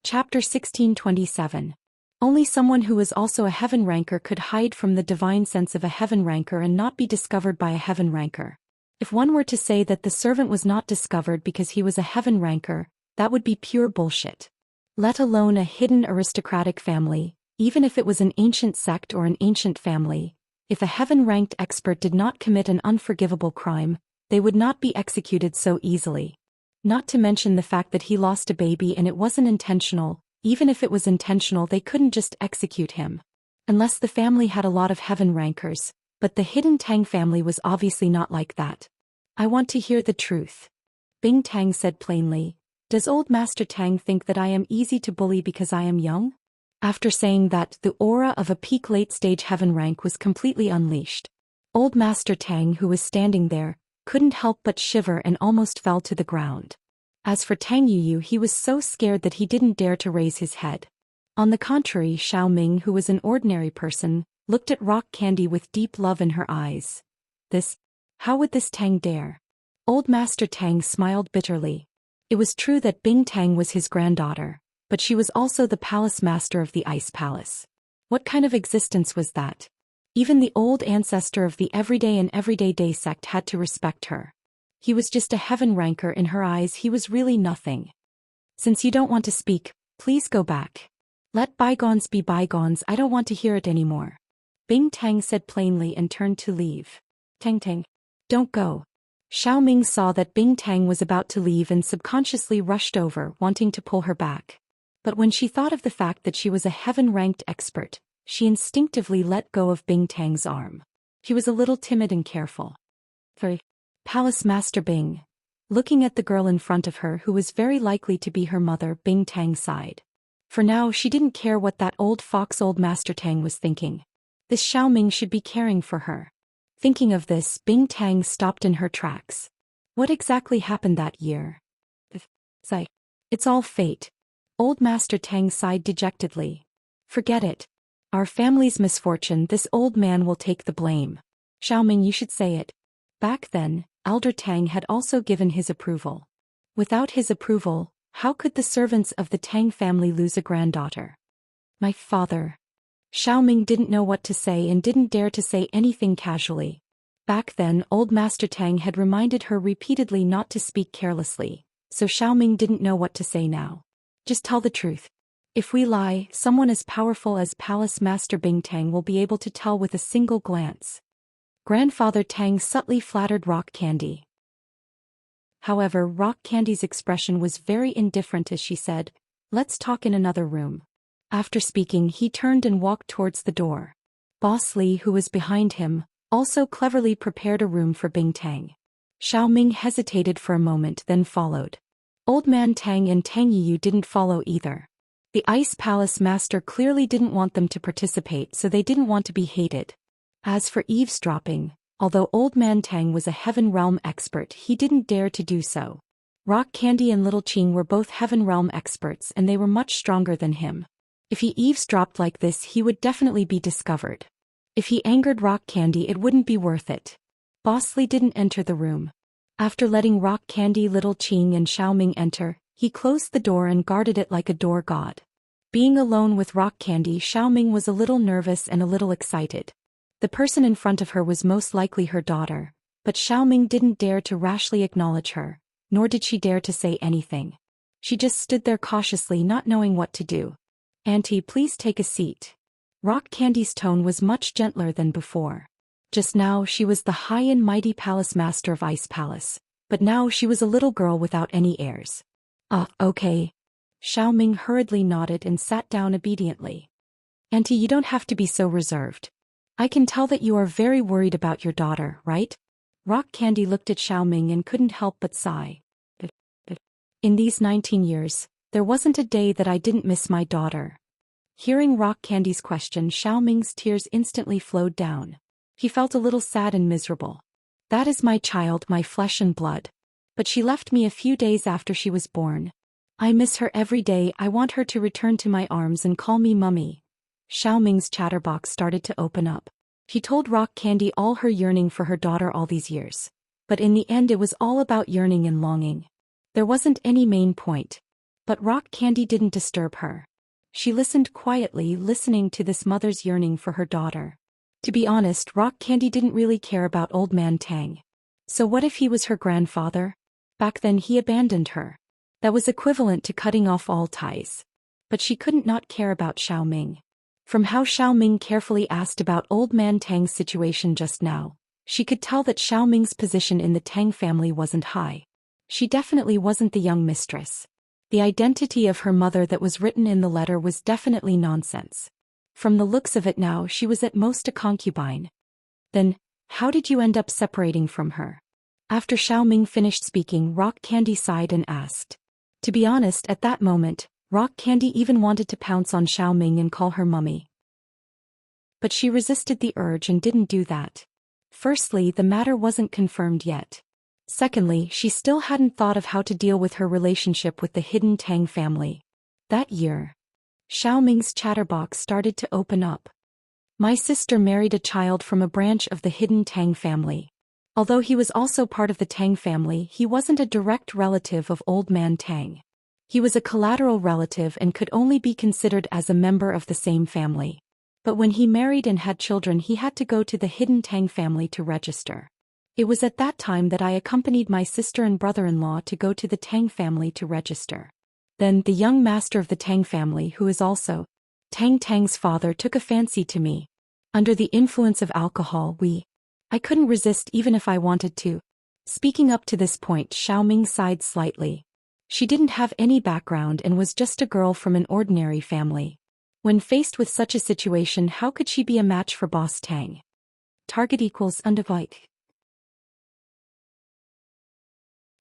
Chapter 1627. Only someone who is also a heaven ranker could hide from the divine sense of a heaven ranker and not be discovered by a heaven ranker. If one were to say that the servant was not discovered because he was a heaven ranker, that would be pure bullshit. Let alone a hidden aristocratic family, even if it was an ancient sect or an ancient family, if a heaven-ranked expert did not commit an unforgivable crime, they would not be executed so easily. Not to mention the fact that he lost a baby and it wasn't intentional. Even if it was intentional, they couldn't just execute him. Unless the family had a lot of heaven rankers, but the hidden Tang family was obviously not like that. I want to hear the truth. Bingtang said plainly. Does old Master Tang think that I am easy to bully because I am young? After saying that, the aura of a peak late-stage heaven rank was completely unleashed. Old Master Tang, who was standing there, couldn't help but shiver and almost fell to the ground. As for Tang Yu, he was so scared that he didn't dare to raise his head. On the contrary, Xiaoming, who was an ordinary person, looked at Rock Candy with deep love in her eyes. How would this Tang dare? Old Master Tang smiled bitterly. It was true that Bingtang was his granddaughter, but she was also the palace master of the Ice Palace. What kind of existence was that? Even the old ancestor of the Everyday and Everyday Day sect had to respect her. He was just a heaven ranker in her eyes. He was really nothing. Since you don't want to speak, please go back. Let bygones be bygones. I don't want to hear it anymore. Bing Tang said plainly and turned to leave. Tang Tang. Don't go. Xiao Ming saw that Bing Tang was about to leave and subconsciously rushed over, wanting to pull her back. But when she thought of the fact that she was a heaven-ranked expert, she instinctively let go of Bing Tang's arm. He was a little timid and careful. 3. Palace Master Bing. Looking at the girl in front of her who was very likely to be her mother, Bing Tang sighed. For now she didn't care what that old fox old Master Tang was thinking. This Xiao Ming should be caring for her. Thinking of this, Bing Tang stopped in her tracks. What exactly happened that year? It's all fate. Old Master Tang sighed dejectedly. Forget it. Our family's misfortune. This old man will take the blame. Xiao Ming, you should say it. Back then, Elder Tang had also given his approval. Without his approval, how could the servants of the Tang family lose a granddaughter? My father. Xiao Ming didn't know what to say and didn't dare to say anything casually. Back then, old Master Tang had reminded her repeatedly not to speak carelessly, so Xiao Ming didn't know what to say now. Just tell the truth. If we lie, someone as powerful as Palace Master Bing Tang will be able to tell with a single glance. Grandfather Tang subtly flattered Rock Candy. However, Rock Candy's expression was very indifferent as she said, "Let's talk in another room." After speaking, he turned and walked towards the door. Boss Li, who was behind him, also cleverly prepared a room for Bing Tang. Xiao Ming hesitated for a moment, then followed. Old Man Tang and Tang Yu didn't follow either. The Ice Palace Master clearly didn't want them to participate, so they didn't want to be hated. As for eavesdropping, although Old Man Tang was a Heaven Realm expert, he didn't dare to do so. Rock Candy and Little Qing were both Heaven Realm experts and they were much stronger than him. If he eavesdropped like this, he would definitely be discovered. If he angered Rock Candy, it wouldn't be worth it. Boss Li didn't enter the room. After letting Rock Candy, Little Qing and Xiao Ming enter, he closed the door and guarded it like a door god. Being alone with Rock Candy, Xiao Ming was a little nervous and a little excited. The person in front of her was most likely her daughter, but Xiao Ming didn't dare to rashly acknowledge her, nor did she dare to say anything. She just stood there cautiously, not knowing what to do. "Auntie, please take a seat." Rock Candy's tone was much gentler than before. Just now she was the high and mighty palace master of Ice Palace, but now she was a little girl without any airs. Okay. Xiao Ming hurriedly nodded and sat down obediently. "Auntie, you don't have to be so reserved. I can tell that you are very worried about your daughter, right?" Rock Candy looked at Xiao Ming and couldn't help but sigh. In these 19 years, there wasn't a day that I didn't miss my daughter. Hearing Rock Candy's question, Xiao Ming's tears instantly flowed down. He felt a little sad and miserable. "That is my child, my flesh and blood. But she left me a few days after she was born. I miss her every day. I want her to return to my arms and call me Mummy." Xiao Ming's chatterbox started to open up. He told Rock Candy all her yearning for her daughter all these years. But in the end it was all about yearning and longing. There wasn't any main point. But Rock Candy didn't disturb her. She listened quietly, listening to this mother's yearning for her daughter. To be honest, Rock Candy didn't really care about Old Man Tang. So what if he was her grandfather? Back then he abandoned her. That was equivalent to cutting off all ties. But she couldn't not care about Xiao Ming. From how Xiao Ming carefully asked about Old Man Tang's situation just now, she could tell that Xiao Ming's position in the Tang family wasn't high. She definitely wasn't the young mistress. The identity of her mother that was written in the letter was definitely nonsense. From the looks of it now, she was at most a concubine. Then, how did you end up separating from her? After Xiao Ming finished speaking, Rock Candy sighed and asked. To be honest, at that moment, Rock Candy even wanted to pounce on Xiao Ming and call her Mummy. But she resisted the urge and didn't do that. Firstly, the matter wasn't confirmed yet. Secondly, she still hadn't thought of how to deal with her relationship with the hidden Tang family. That year, Xiao Ming's chatterbox started to open up. My sister married a child from a branch of the hidden Tang family. Although he was also part of the Tang family, he wasn't a direct relative of Old Man Tang. He was a collateral relative and could only be considered as a member of the same family. But when he married and had children, he had to go to the hidden Tang family to register. It was at that time that I accompanied my sister and brother-in-law to go to the Tang family to register. Then, the young master of the Tang family, who is also Tang's father, took a fancy to me. Under the influence of alcohol, I couldn't resist even if I wanted to. Speaking up to this point, Xiaoming sighed slightly. She didn't have any background and was just a girl from an ordinary family. When faced with such a situation, how could she be a match for Boss Tang? Target equals undivide.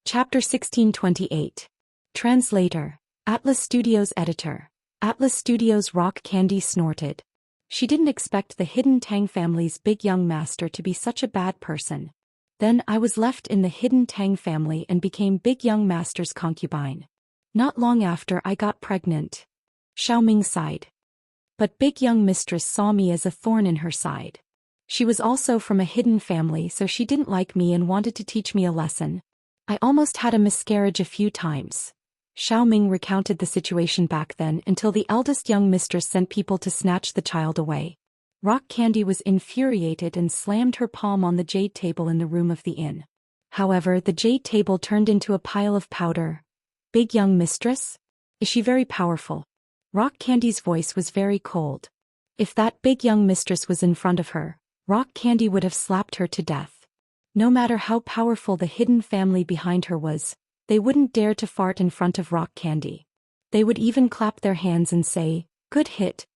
Chapter 1628. Translator. Atlas Studios Editor. Atlas Studios. Rock Candy snorted. She didn't expect the hidden Tang family's big young master to be such a bad person. Then I was left in the hidden Tang family and became big young master's concubine. Not long after I got pregnant. Xiaoming sighed. But big young mistress saw me as a thorn in her side. She was also from a hidden family, so she didn't like me and wanted to teach me a lesson. I almost had a miscarriage a few times. Xiaoming recounted the situation back then until the eldest young mistress sent people to snatch the child away. Rock Candy was infuriated and slammed her palm on the jade table in the room of the inn. However, the jade table turned into a pile of powder. Big young mistress? Is she very powerful? Rock Candy's voice was very cold. If that big young mistress was in front of her, Rock Candy would have slapped her to death. No matter how powerful the hidden family behind her was, they wouldn't dare to fart in front of Rock Candy. They would even clap their hands and say, "Good hit."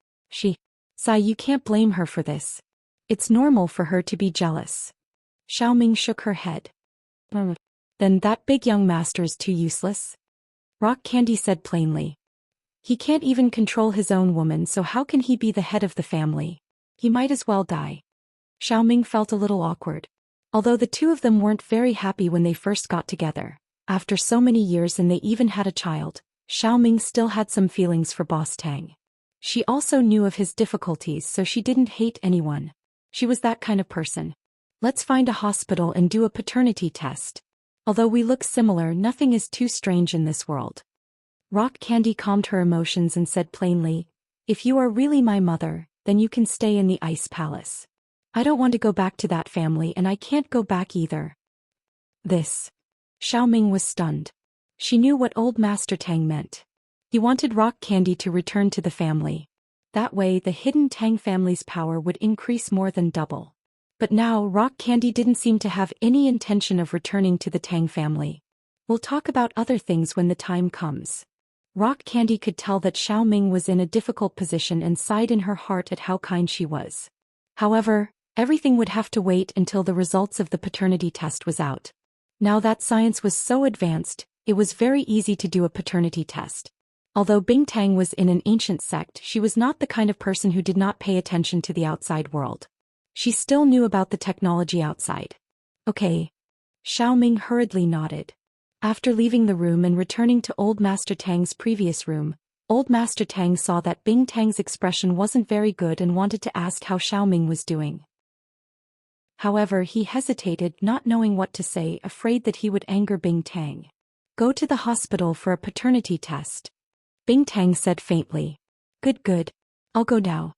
Sai, you can't blame her for this. It's normal for her to be jealous. Xiaoming shook her head. Then that big young master is too useless? Rock Candy said plainly. He can't even control his own woman, so how can he be the head of the family? He might as well die. Xiaoming felt a little awkward. Although the two of them weren't very happy when they first got together, after so many years and they even had a child, Xiaoming still had some feelings for Boss Tang. She also knew of his difficulties, so she didn't hate anyone. She was that kind of person. Let's find a hospital and do a paternity test. Although we look similar, nothing is too strange in this world. Rock Candy calmed her emotions and said plainly, "If you are really my mother, then you can stay in the Ice Palace. I don't want to go back to that family and I can't go back either." Xiaoming was stunned. She knew what old Master Tang meant. He wanted Rock Candy to return to the family. That way the hidden Tang family's power would increase more than double. But now Rock Candy didn't seem to have any intention of returning to the Tang family. We'll talk about other things when the time comes. Rock Candy could tell that Xiaoming was in a difficult position and sighed in her heart at how kind she was. However, everything would have to wait until the results of the paternity test was out. Now that science was so advanced, it was very easy to do a paternity test. Although Bing Tang was in an ancient sect, she was not the kind of person who did not pay attention to the outside world. She still knew about the technology outside. Okay. Xiaoming hurriedly nodded. After leaving the room and returning to Old Master Tang's previous room, Old Master Tang saw that Bing Tang's expression wasn't very good and wanted to ask how Xiaoming was doing. However, he hesitated, not knowing what to say, afraid that he would anger Bing Tang. "Go to the hospital for a paternity test." Bing Tang said faintly. Good. I'll go now."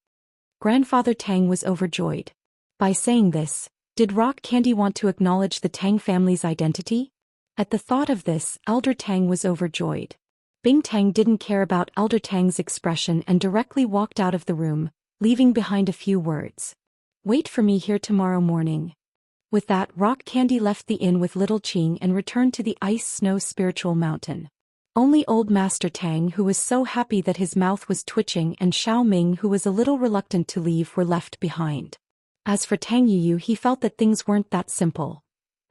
Grandfather Tang was overjoyed. By saying this, did Rock Candy want to acknowledge the Tang family's identity? At the thought of this, Elder Tang was overjoyed. Bing Tang didn't care about Elder Tang's expression and directly walked out of the room, leaving behind a few words. "Wait for me here tomorrow morning." With that, Rock Candy left the inn with Little Qing and returned to the Ice Snow Spiritual Mountain. Only Old Master Tang, who was so happy that his mouth was twitching, and Xiaoming, who was a little reluctant to leave, were left behind. As for Tang Yuyu, he felt that things weren't that simple.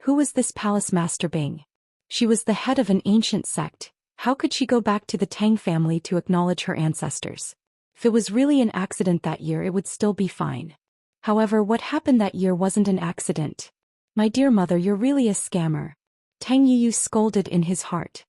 Who was this Palace Master Bing? She was the head of an ancient sect. How could she go back to the Tang family to acknowledge her ancestors? If it was really an accident that year, it would still be fine. However, what happened that year wasn't an accident. "My dear mother, you're really a scammer." Tang Yuyu scolded in his heart.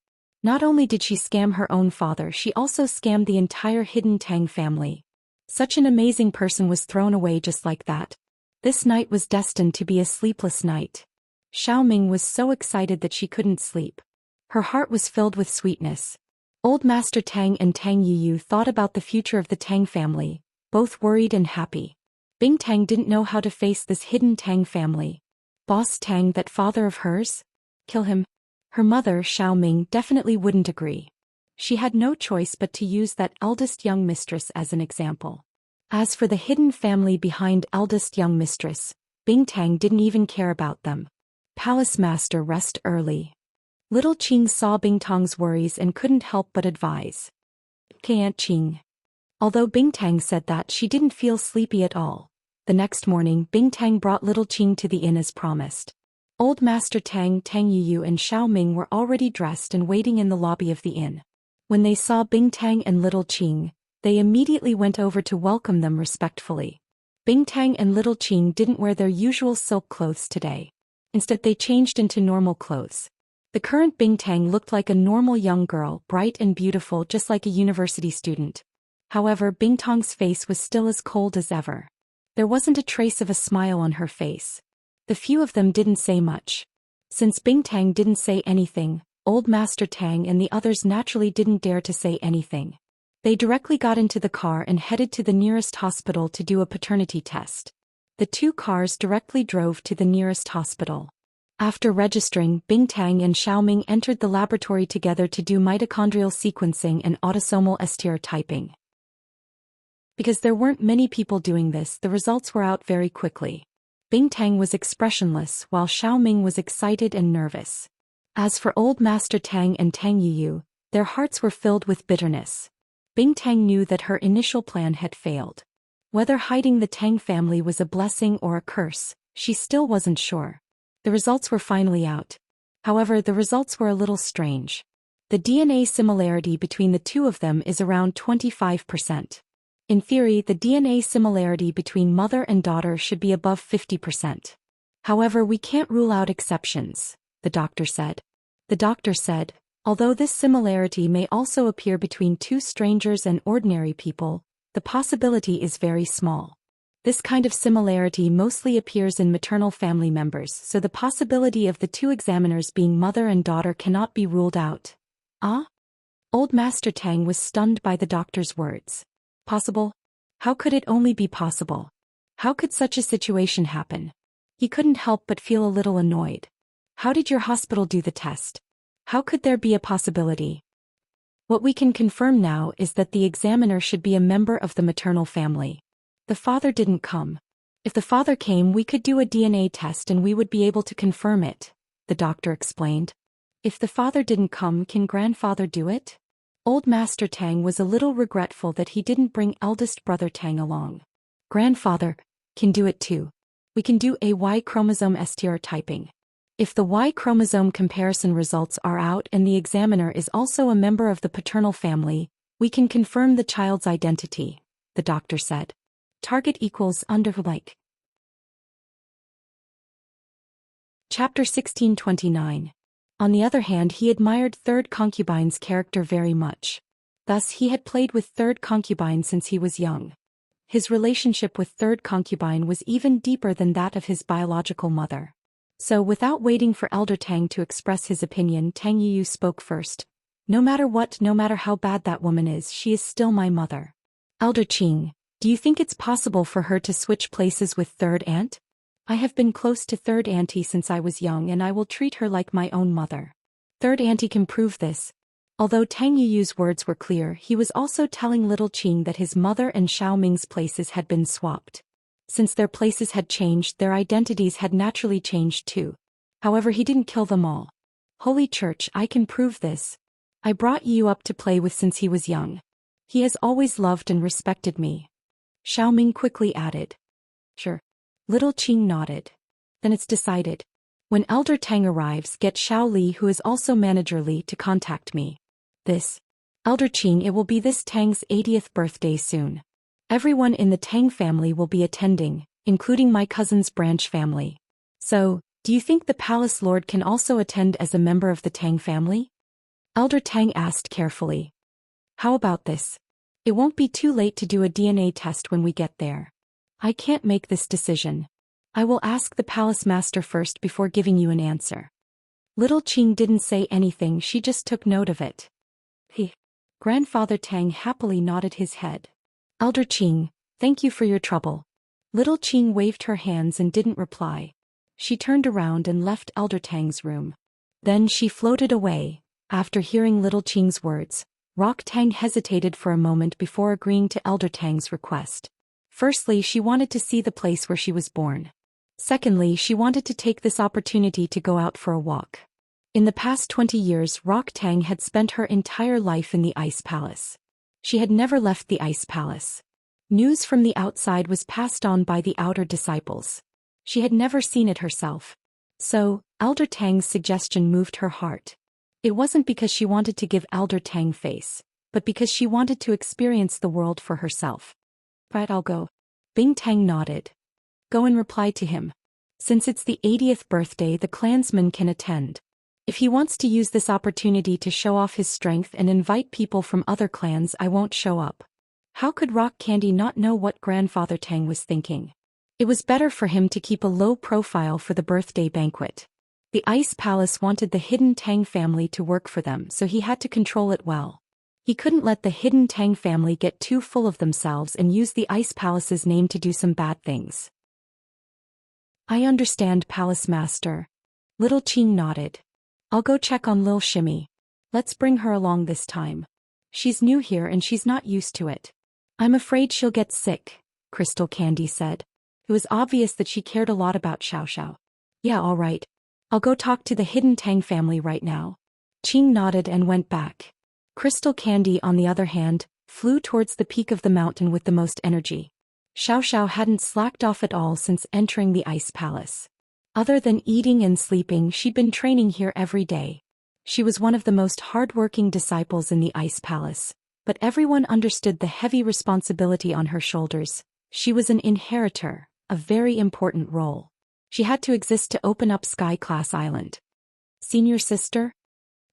Not only did she scam her own father, she also scammed the entire hidden Tang family. Such an amazing person was thrown away just like that. This night was destined to be a sleepless night. Xiaoming was so excited that she couldn't sleep. Her heart was filled with sweetness. Old Master Tang and Tang Yuyu thought about the future of the Tang family, both worried and happy. Bing Tang didn't know how to face this hidden Tang family. Boss Tang, that father of hers? Kill him? Her mother, Xiao Ming, definitely wouldn't agree. She had no choice but to use that eldest young mistress as an example. As for the hidden family behind eldest young mistress, Bing Tang didn't even care about them. Palace Master, rest early. Little Qing saw Bing Tang's worries and couldn't help but advise. Okay, Aunt Qing. Although Bing Tang said that, she didn't feel sleepy at all. The next morning, Bing Tang brought Little Qing to the inn as promised. Old Master Tang, Tang Yuyu and Xiao Ming were already dressed and waiting in the lobby of the inn. When they saw Bing Tang and Little Qing, they immediately went over to welcome them respectfully. Bing Tang and Little Qing didn't wear their usual silk clothes today. Instead, they changed into normal clothes. The current Bing Tang looked like a normal young girl, bright and beautiful, just like a university student. However, Bing Tang's face was still as cold as ever. There wasn't a trace of a smile on her face. The few of them didn't say much. Since Bing Tang didn't say anything, Old Master Tang and the others naturally didn't dare to say anything. They directly got into the car and headed to the nearest hospital to do a paternity test. The two cars directly drove to the nearest hospital. After registering, Bing Tang and Xiao Ming entered the laboratory together to do mitochondrial sequencing and autosomal stereotyping. Because there weren't many people doing this, the results were out very quickly. Bing Tang was expressionless while Xiao Ming was excited and nervous. As for Old Master Tang and Tang Yuyu, their hearts were filled with bitterness. Bing Tang knew that her initial plan had failed. Whether hiding the Tang family was a blessing or a curse, she still wasn't sure. The results were finally out. However, the results were a little strange. The DNA similarity between the two of them is around 25%. In theory, the DNA similarity between mother and daughter should be above 50%. However, we can't rule out exceptions, the doctor said. The doctor said, although this similarity may also appear between two strangers and ordinary people, the possibility is very small. This kind of similarity mostly appears in maternal family members, so the possibility of the two examiners being mother and daughter cannot be ruled out. Ah? Old Master Tang was stunned by the doctor's words. Possible? How could it only be possible? How could such a situation happen? He couldn't help but feel a little annoyed. How did your hospital do the test? How could there be a possibility? What we can confirm now is that the examiner should be a member of the maternal family. The father didn't come. If the father came, we could do a DNA test and we would be able to confirm it, the doctor explained. If the father didn't come, can grandfather do it? Old Master Tang was a little regretful that he didn't bring eldest brother Tang along. Grandfather can do it too. We can do a Y chromosome stereotyping. If the Y chromosome comparison results are out and the examiner is also a member of the paternal family, we can confirm the child's identity, the doctor said. Target equals like. Chapter 1629. On the other hand, he admired Third Concubine's character very much. Thus, he had played with Third Concubine since he was young. His relationship with Third Concubine was even deeper than that of his biological mother. So, without waiting for Elder Tang to express his opinion, Tang Yuyu spoke first. No matter what, no matter how bad that woman is, she is still my mother. Elder Qing, do you think it's possible for her to switch places with Third Aunt? I have been close to Third Auntie since I was young and I will treat her like my own mother. Third Auntie can prove this. Although Tang Yuyu's words were clear, he was also telling Little Qing that his mother and Xiao Ming's places had been swapped. Since their places had changed, their identities had naturally changed too. However, he didn't kill them all. Holy Church, I can prove this. I brought Yu up to play with since he was young. He has always loved and respected me. Xiao Ming quickly added. Sure. Little Qing nodded. Then it's decided. When Elder Tang arrives, get Xiao Li, who is also Manager Li, to contact me. This. Elder Qing, it will be this Tang's 80th birthday soon. Everyone in the Tang family will be attending, including my cousin's branch family. So, do you think the Palace Lord can also attend as a member of the Tang family? Elder Tang asked carefully. How about this? It won't be too late to do a DNA test when we get there. I can't make this decision. I will ask the Palace Master first before giving you an answer. Little Qing didn't say anything, she just took note of it. Grandfather Tang happily nodded his head. Elder Qing, thank you for your trouble. Little Qing waved her hands and didn't reply. She turned around and left Elder Tang's room. Then she floated away. After hearing Little Qing's words, Rock Tang hesitated for a moment before agreeing to Elder Tang's request. Firstly, she wanted to see the place where she was born. Secondly, she wanted to take this opportunity to go out for a walk. In the past 20 years, Rock Tang had spent her entire life in the Ice Palace. She had never left the Ice Palace. News from the outside was passed on by the outer disciples. She had never seen it herself. So, Elder Tang's suggestion moved her heart. It wasn't because she wanted to give Elder Tang face, but because she wanted to experience the world for herself. Right, I'll go. Bing Tang nodded. Go and reply to him. Since it's the 80th birthday, the clansman can attend. If he wants to use this opportunity to show off his strength and invite people from other clans, I won't show up. How could Rock Candy not know what Grandfather Tang was thinking? It was better for him to keep a low profile for the birthday banquet. The Ice Palace wanted the Hidden Tang family to work for them, so he had to control it well. He couldn't let the Hidden Tang family get too full of themselves and use the Ice Palace's name to do some bad things. I understand, Palace Master. Little Qing nodded. I'll go check on Lil Shimmy. Let's bring her along this time. She's new here and she's not used to it. I'm afraid she'll get sick, Crystal Candy said. It was obvious that she cared a lot about Xiao Xiao. Yeah, all right. I'll go talk to the Hidden Tang family right now. Qing nodded and went back. Crystal Candy, on the other hand, flew towards the peak of the mountain with the most energy. Xiao Xiao hadn't slacked off at all since entering the Ice Palace. Other than eating and sleeping, she'd been training here every day. She was one of the most hard-working disciples in the Ice Palace, but everyone understood the heavy responsibility on her shoulders. She was an inheritor, a very important role. She had to exist to open up Sky Class Island. Senior sister?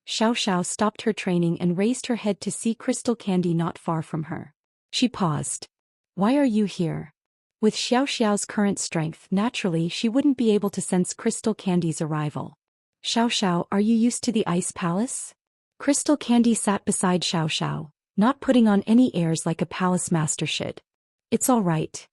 Xiao Xiao stopped her training and raised her head to see Crystal Candy not far from her. She paused. Why are you here? With Xiao Xiao's current strength, naturally she wouldn't be able to sense Crystal Candy's arrival. Xiao Xiao, are you used to the Ice Palace? Crystal Candy sat beside Xiao Xiao, not putting on any airs like a palace master should. It's all right.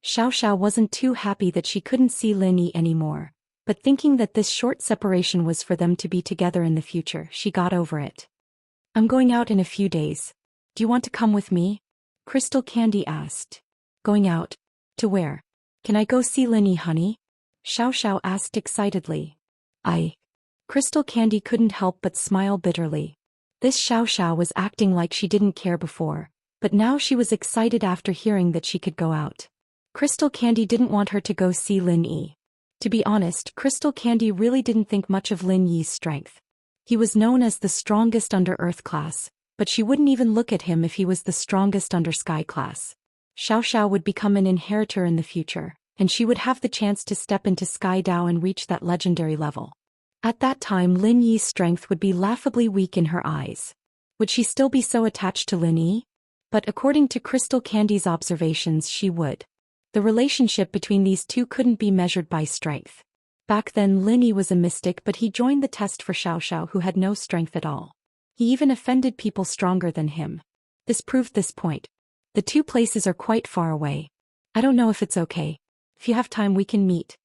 Xiao Xiao wasn't too happy that she couldn't see Lin Yi anymore, but thinking that this short separation was for them to be together in the future, she got over it. I'm going out in a few days. Do you want to come with me? Crystal Candy asked. Going out? To where? Can I go see Lin Yi, honey? Xiao Xiao asked excitedly. Crystal Candy couldn't help but smile bitterly. This Xiao Xiao was acting like she didn't care before, but now she was excited after hearing that she could go out. Crystal Candy didn't want her to go see Lin Yi. To be honest, Crystal Candy really didn't think much of Lin Yi's strength. He was known as the strongest under Earth class, but she wouldn't even look at him if he was the strongest under Sky class. Xiao Xiao would become an inheritor in the future, and she would have the chance to step into Sky Dao and reach that legendary level. At that time, Lin Yi's strength would be laughably weak in her eyes. Would she still be so attached to Lin Yi? But according to Crystal Candy's observations, she would. The relationship between these two couldn't be measured by strength. Back then, Lin Yi was a mystic, but he joined the test for Xiao Xiao, who had no strength at all. He even offended people stronger than him. This proved this point. The two places are quite far away. I don't know if it's okay. If you have time, we can meet.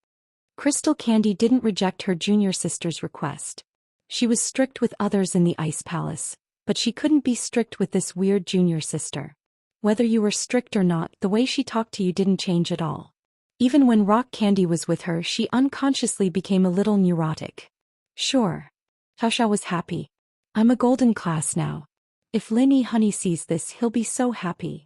Crystal Candy didn't reject her junior sister's request. She was strict with others in the Ice Palace, but she couldn't be strict with this weird junior sister. Whether you were strict or not, the way she talked to you didn't change at all. Even when Rock Candy was with her, she unconsciously became a little neurotic. Sure. Xiao Xiao was happy. I'm a golden class now. If Lin Yi honey sees this, he'll be so happy.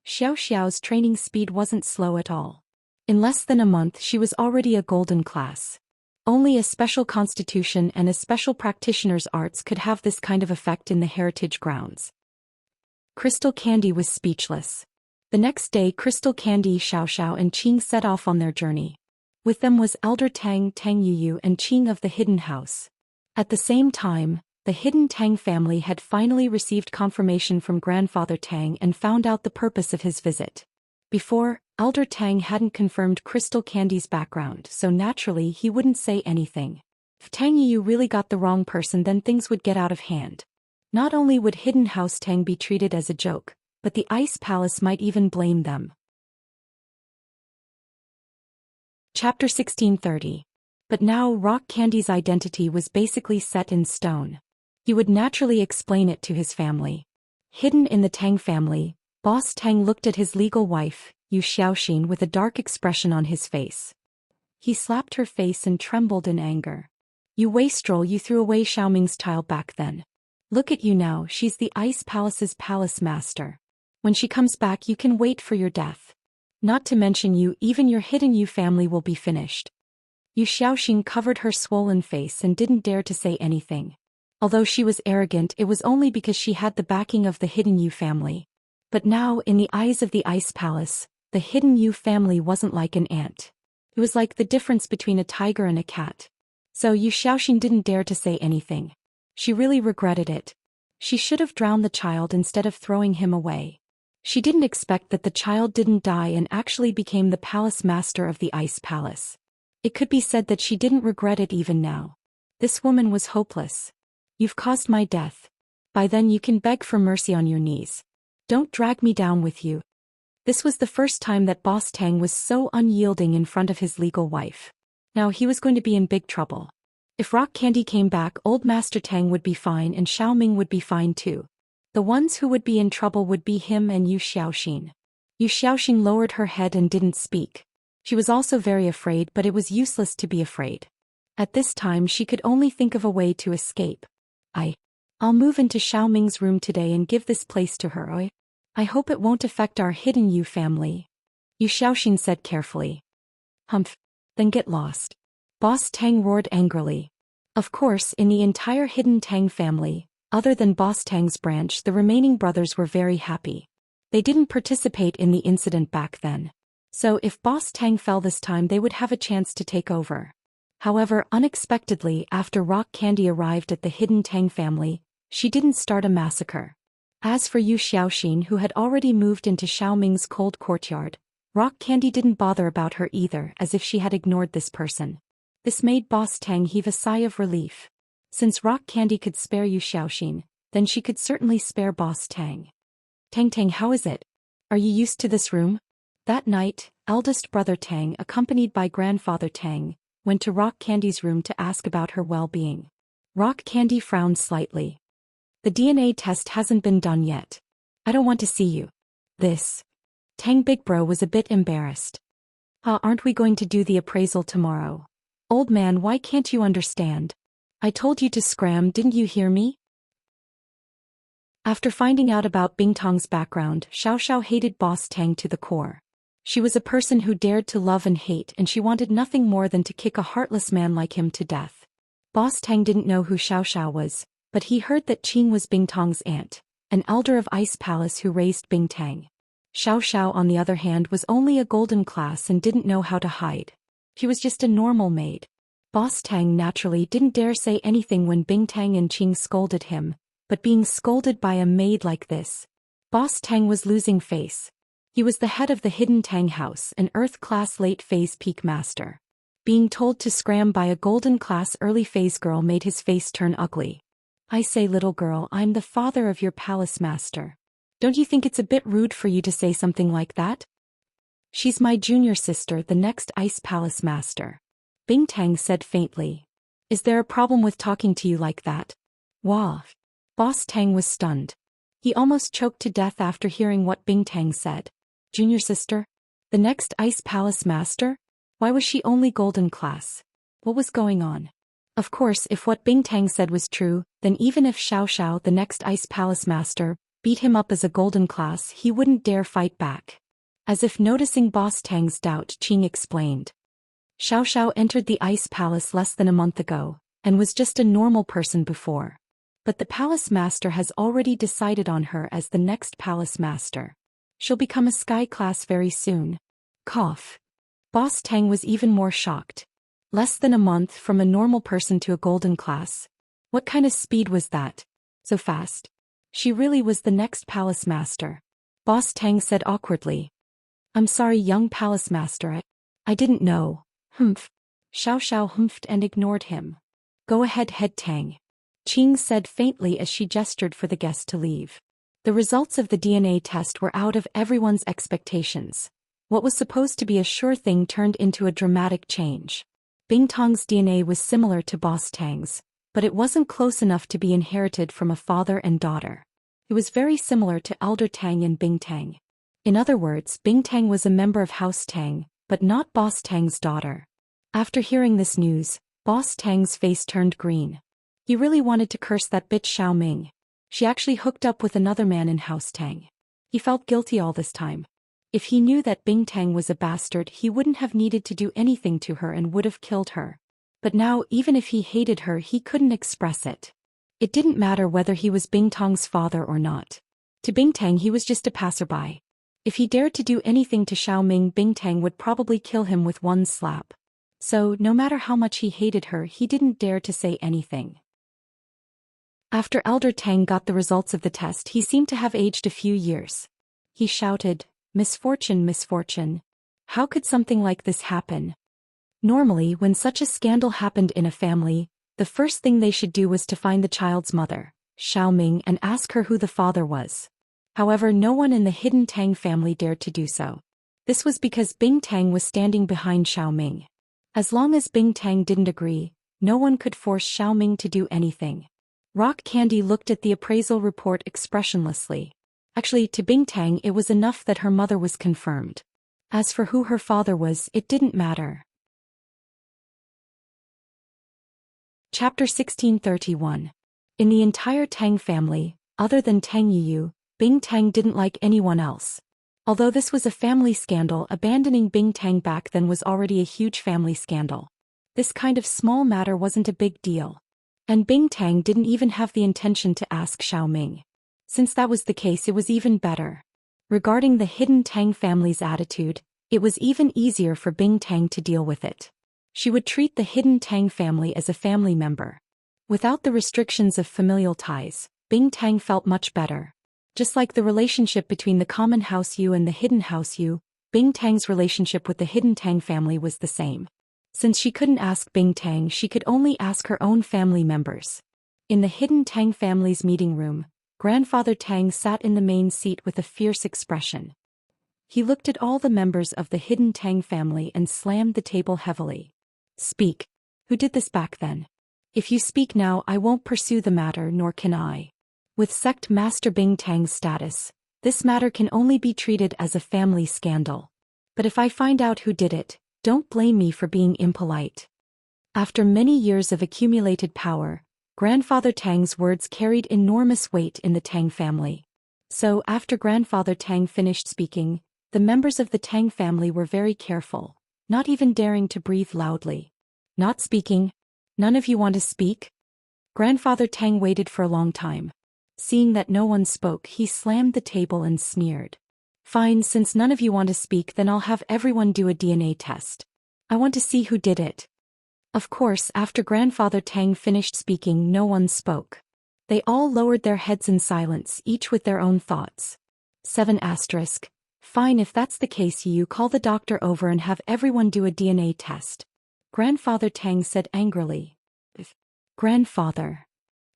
Xiao Xiao's training speed wasn't slow at all. In less than a month, she was already a golden class. Only a special constitution and a special practitioner's arts could have this kind of effect in the heritage grounds. Crystal Candy was speechless. The next day, Crystal Candy, Xiao Xiao and Qing set off on their journey. With them was Elder Tang, Tang Yuyu and Qing of the Hidden House. At the same time, the Hidden Tang family had finally received confirmation from Grandfather Tang and found out the purpose of his visit. Before, Elder Tang hadn't confirmed Crystal Candy's background, so naturally he wouldn't say anything. If Tang Yuyu really got the wrong person, then things would get out of hand. Not only would Hidden House Tang be treated as a joke, but the Ice Palace might even blame them. Chapter 1630. But now Rock Candy's identity was basically set in stone. He would naturally explain it to his family. Hidden in the Tang family, Boss Tang looked at his legal wife, Yu Xiaoxin, with a dark expression on his face. He slapped her face and trembled in anger. You wastrel, you threw away Xiaoming's child back then. Look at you now, she's the Ice Palace's palace master. When she comes back you can wait for your death. Not to mention you, even your Hidden Yu family will be finished. Yu Xiaoxin covered her swollen face and didn't dare to say anything. Although she was arrogant, it was only because she had the backing of the Hidden Yu family. But now, in the eyes of the Ice Palace, the Hidden Yu family wasn't like an ant. It was like the difference between a tiger and a cat. So Yu Xiaoxin didn't dare to say anything. She really regretted it. She should have drowned the child instead of throwing him away. She didn't expect that the child didn't die and actually became the palace master of the Ice Palace. It could be said that she didn't regret it even now. This woman was hopeless. You've caused my death. By then you can beg for mercy on your knees. Don't drag me down with you. This was the first time that Boss Tang was so unyielding in front of his legal wife. Now he was going to be in big trouble. If Rock Candy came back, old Master Tang would be fine and Xiaoming would be fine too. The ones who would be in trouble would be him and Yu Xiaoxin. Yu Xiaoxin lowered her head and didn't speak. She was also very afraid, but it was useless to be afraid. At this time she could only think of a way to escape. I'll move into Xiaoming's room today and give this place to her. I hope it won't affect our Hidden Yu family. Yu Xiaoxin said carefully. Humph. Then get lost. Boss Tang roared angrily. Of course, in the entire Hidden Tang family, other than Boss Tang's branch, the remaining brothers were very happy. They didn't participate in the incident back then. So if Boss Tang fell this time they would have a chance to take over. However, unexpectedly, after Rock Candy arrived at the Hidden Tang family, she didn't start a massacre. As for Yu Xiaoxin, who had already moved into Xiaoming's cold courtyard, Rock Candy didn't bother about her either, as if she had ignored this person. This made Boss Tang heave a sigh of relief. Since Rock Candy could spare Yu Xiaoxin, then she could certainly spare Boss Tang. Tang, how is it? Are you used to this room? That night, eldest brother Tang, accompanied by grandfather Tang, went to Rock Candy's room to ask about her well-being. Rock Candy frowned slightly. The DNA test hasn't been done yet. I don't want to see you. Tang Big Bro was a bit embarrassed. Aren't we going to do the appraisal tomorrow? Old man, why can't you understand? I told you to scram, didn't you hear me? After finding out about Bingtong's background, Xiao Xiao hated Boss Tang to the core. She was a person who dared to love and hate, and she wanted nothing more than to kick a heartless man like him to death. Boss Tang didn't know who Xiao Xiao was, but he heard that Qing was Bingtong's aunt, an elder of Ice Palace who raised Bingtang. Xiao Xiao, on the other hand, was only a golden class and didn't know how to hide. She was just a normal maid. Boss Tang naturally didn't dare say anything when Bingtang and Qing scolded him, but being scolded by a maid like this, Boss Tang was losing face. He was the head of the Hidden Tang House, an Earth-class late-phase peak master. Being told to scram by a golden-class early-phase girl made his face turn ugly. I say, little girl, I'm the father of your palace master. Don't you think it's a bit rude for you to say something like that? She's my junior sister, the next Ice Palace master. Bingtang said faintly. Is there a problem with talking to you like that? Wah. Boss Tang was stunned. He almost choked to death after hearing what Bingtang said. Junior sister? The next Ice Palace master? Why was she only golden class? What was going on? Of course, if what Bingtang said was true, then even if Xiao Xiao, the next Ice Palace master, beat him up as a golden class, he wouldn't dare fight back. As if noticing Boss Tang's doubt, Qing explained. Xiao Xiao entered the Ice Palace less than a month ago, and was just a normal person before. But the palace master has already decided on her as the next palace master. She'll become a sky class very soon. Cough. Boss Tang was even more shocked. Less than a month from a normal person to a golden class. What kind of speed was that? So fast. She really was the next palace master. Boss Tang said awkwardly. I'm sorry, young palace master, I didn't know. Humph. Xiao Xiao humphed and ignored him. Go ahead, head Tang. Qing said faintly as she gestured for the guest to leave. The results of the DNA test were out of everyone's expectations. What was supposed to be a sure thing turned into a dramatic change. Bingtang's DNA was similar to Boss Tang's, but it wasn't close enough to be inherited from a father and daughter. It was very similar to Elder Tang and Bingtang. In other words, Bingtang was a member of House Tang, but not Boss Tang's daughter. After hearing this news, Boss Tang's face turned green. He really wanted to curse that bitch Xiao Ming. She actually hooked up with another man in House Tang. He felt guilty all this time. If he knew that Bingtang was a bastard, he wouldn't have needed to do anything to her and would have killed her. But now, even if he hated her, he couldn't express it. It didn't matter whether he was Bingtang's father or not. To Bingtang, he was just a passerby. If he dared to do anything to Xiao Ming, Bingtang would probably kill him with one slap. So, no matter how much he hated her, he didn't dare to say anything. After Elder Tang got the results of the test, he seemed to have aged a few years. He shouted, "Misfortune, misfortune. How could something like this happen?" Normally, when such a scandal happened in a family, the first thing they should do was to find the child's mother, Xiao Ming, and ask her who the father was. However, no one in the hidden Tang family dared to do so. This was because Bingtang was standing behind Xiao Ming. As long as Bingtang didn't agree, no one could force Xiao Ming to do anything. Rock Candy looked at the appraisal report expressionlessly. Actually, to Bingtang it was enough that her mother was confirmed. As for who her father was, it didn't matter. Chapter 1631. In the entire Tang family, other than Tang Yiyu, Bingtang didn't like anyone else. Although this was a family scandal, abandoning Bingtang back then was already a huge family scandal. This kind of small matter wasn't a big deal. And Bingtang didn't even have the intention to ask Xiao Ming. Since that was the case, it was even better. Regarding the hidden Tang family's attitude, it was even easier for Bingtang to deal with it. She would treat the hidden Tang family as a family member. Without the restrictions of familial ties, Bingtang felt much better. Just like the relationship between the common House Yu and the hidden House Yu, Bingtang's relationship with the hidden Tang family was the same. Since she couldn't ask Bingtang, she could only ask her own family members. In the hidden Tang family's meeting room, Grandfather Tang sat in the main seat with a fierce expression. He looked at all the members of the hidden Tang family and slammed the table heavily. "Speak. Who did this back then? If you speak now, I won't pursue the matter, nor can I. With Sect Master Bingtang's status, this matter can only be treated as a family scandal. But if I find out who did it, don't blame me for being impolite." After many years of accumulated power, Grandfather Tang's words carried enormous weight in the Tang family. So, after Grandfather Tang finished speaking, the members of the Tang family were very careful, not even daring to breathe loudly. "Not speaking? None of you want to speak?" Grandfather Tang waited for a long time. Seeing that no one spoke, he slammed the table and sneered. "Fine, since none of you want to speak, then I'll have everyone do a DNA test. I want to see who did it." Of course, after Grandfather Tang finished speaking, no one spoke. They all lowered their heads in silence, each with their own thoughts. 7 asterisk. "Fine, if that's the case, you call the doctor over and have everyone do a DNA test," Grandfather Tang said angrily. "Grandfather."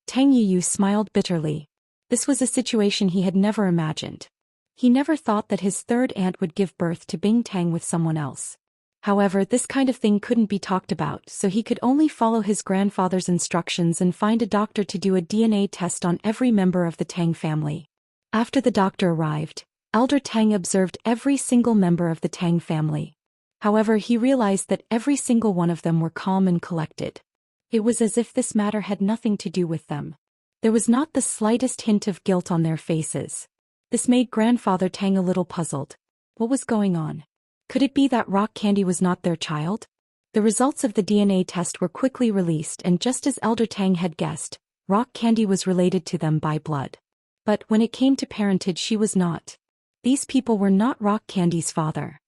Tang Yiyu smiled bitterly. This was a situation he had never imagined. He never thought that his third aunt would give birth to Bingtang with someone else. However, this kind of thing couldn't be talked about, so he could only follow his grandfather's instructions and find a doctor to do a DNA test on every member of the Tang family. After the doctor arrived, Elder Tang observed every single member of the Tang family. However, he realized that every single one of them were calm and collected. It was as if this matter had nothing to do with them. There was not the slightest hint of guilt on their faces. This made Grandfather Tang a little puzzled. What was going on? Could it be that Rock Candy was not their child? The results of the DNA test were quickly released, and just as Elder Tang had guessed, Rock Candy was related to them by blood. But when it came to parentage, she was not. These people were not Rock Candy's father.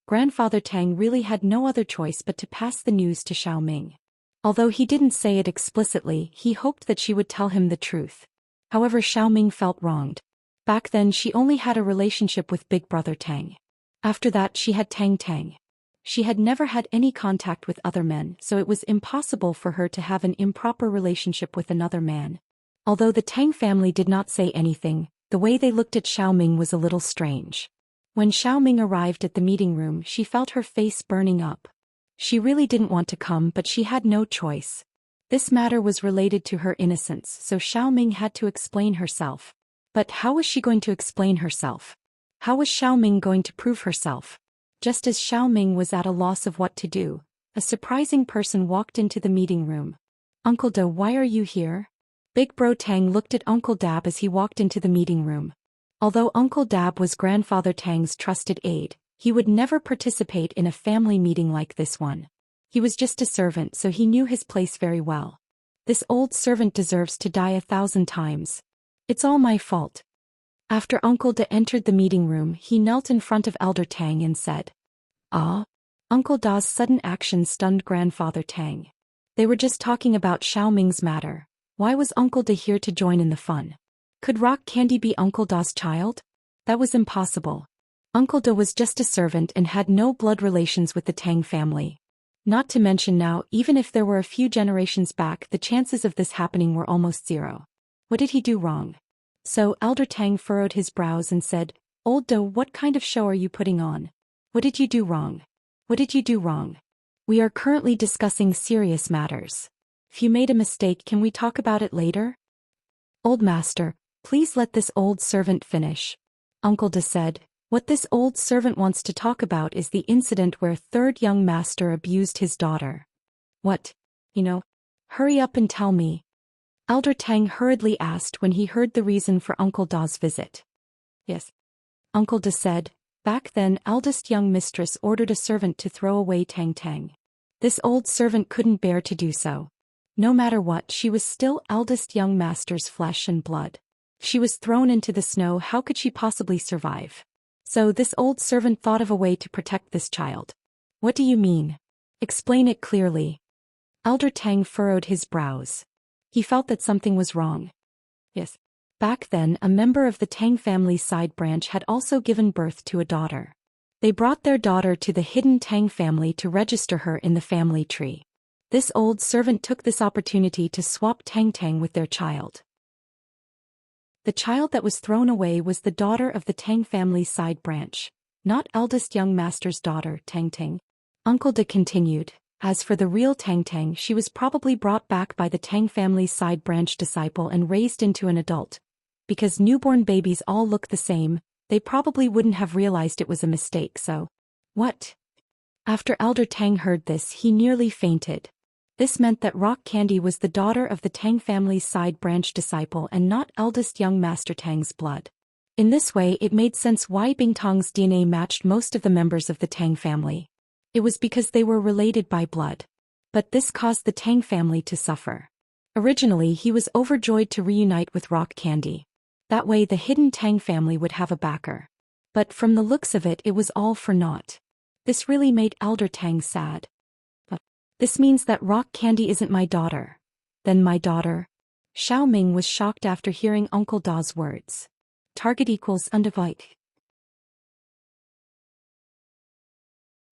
Grandfather Tang really had no other choice but to pass the news to Xiao Ming. Although he didn't say it explicitly, he hoped that she would tell him the truth. However, Xiao Ming felt wronged. Back then she only had a relationship with Big Brother Tang. After that she had Tang Tang. She had never had any contact with other men, so it was impossible for her to have an improper relationship with another man. Although the Tang family did not say anything, the way they looked at Xiaoming was a little strange. When Xiaoming arrived at the meeting room, she felt her face burning up. She really didn't want to come, but she had no choice. This matter was related to her innocence, so Xiaoming had to explain herself. But how was she going to explain herself? How was Xiaoming going to prove herself? Just as Xiaoming was at a loss of what to do, a surprising person walked into the meeting room. "Uncle Da, why are you here?" Big Bro Tang looked at Uncle Dab as he walked into the meeting room. Although Uncle Dab was Grandfather Tang's trusted aide, he would never participate in a family meeting like this one. He was just a servant, so he knew his place very well. This old servant deserves to die 1,000 times. It's all my fault. After Uncle Da entered the meeting room, he knelt in front of Elder Tang and said, "Ah?" Uncle Da's sudden action stunned Grandfather Tang. They were just talking about Xiaoming's matter. Why was Uncle Da here to join in the fun? Could Rock Candy be Uncle Da's child? That was impossible. Uncle Da was just a servant and had no blood relations with the Tang family. Not to mention now, even if there were a few generations back, the chances of this happening were almost zero. What did he do wrong? So Elder Tang furrowed his brows and said, "Old Da, what kind of show are you putting on? What did you do wrong? What did you do wrong? We are currently discussing serious matters. If you made a mistake, can we talk about it later?" "Old Master, please let this old servant finish," Uncle Da said. What this old servant wants to talk about is the incident where third young master abused his daughter. "What? Hurry up and tell me," Elder Tang hurriedly asked when he heard the reason for Uncle Da's visit. "Yes," Uncle Da said. Back then, eldest young mistress ordered a servant to throw away Tang Tang. This old servant couldn't bear to do so. No matter what, she was still eldest young master's flesh and blood. If she was thrown into the snow, how could she possibly survive? So this old servant thought of a way to protect this child. "What do you mean? Explain it clearly." Elder Tang furrowed his brows. He felt that something was wrong. Yes. Back then, a member of the Tang family side branch had also given birth to a daughter. They brought their daughter to the hidden Tang family to register her in the family tree. This old servant took this opportunity to swap Tang Tang with their child. The child that was thrown away was the daughter of the Tang family's side branch, not eldest young master's daughter, Tang Tang. Uncle Da continued, as for the real Tang Tang, she was probably brought back by the Tang family's side branch disciple and raised into an adult. Because newborn babies all look the same, they probably wouldn't have realized it was a mistake, so. What? After Elder Tang heard this, he nearly fainted. This meant that Rock Candy was the daughter of the Tang family's side branch disciple and not eldest young Master Tang's blood. In this way, it made sense why Bingtong's DNA matched most of the members of the Tang family. It was because they were related by blood. But this caused the Tang family to suffer. Originally, he was overjoyed to reunite with Rock Candy. That way the hidden Tang family would have a backer. But from the looks of it, it was all for naught. This really made Elder Tang sad. "This means that Rock Candy isn't my daughter. Then my daughter?" Xiaoming was shocked after hearing Uncle Da's words. Target equals undivide.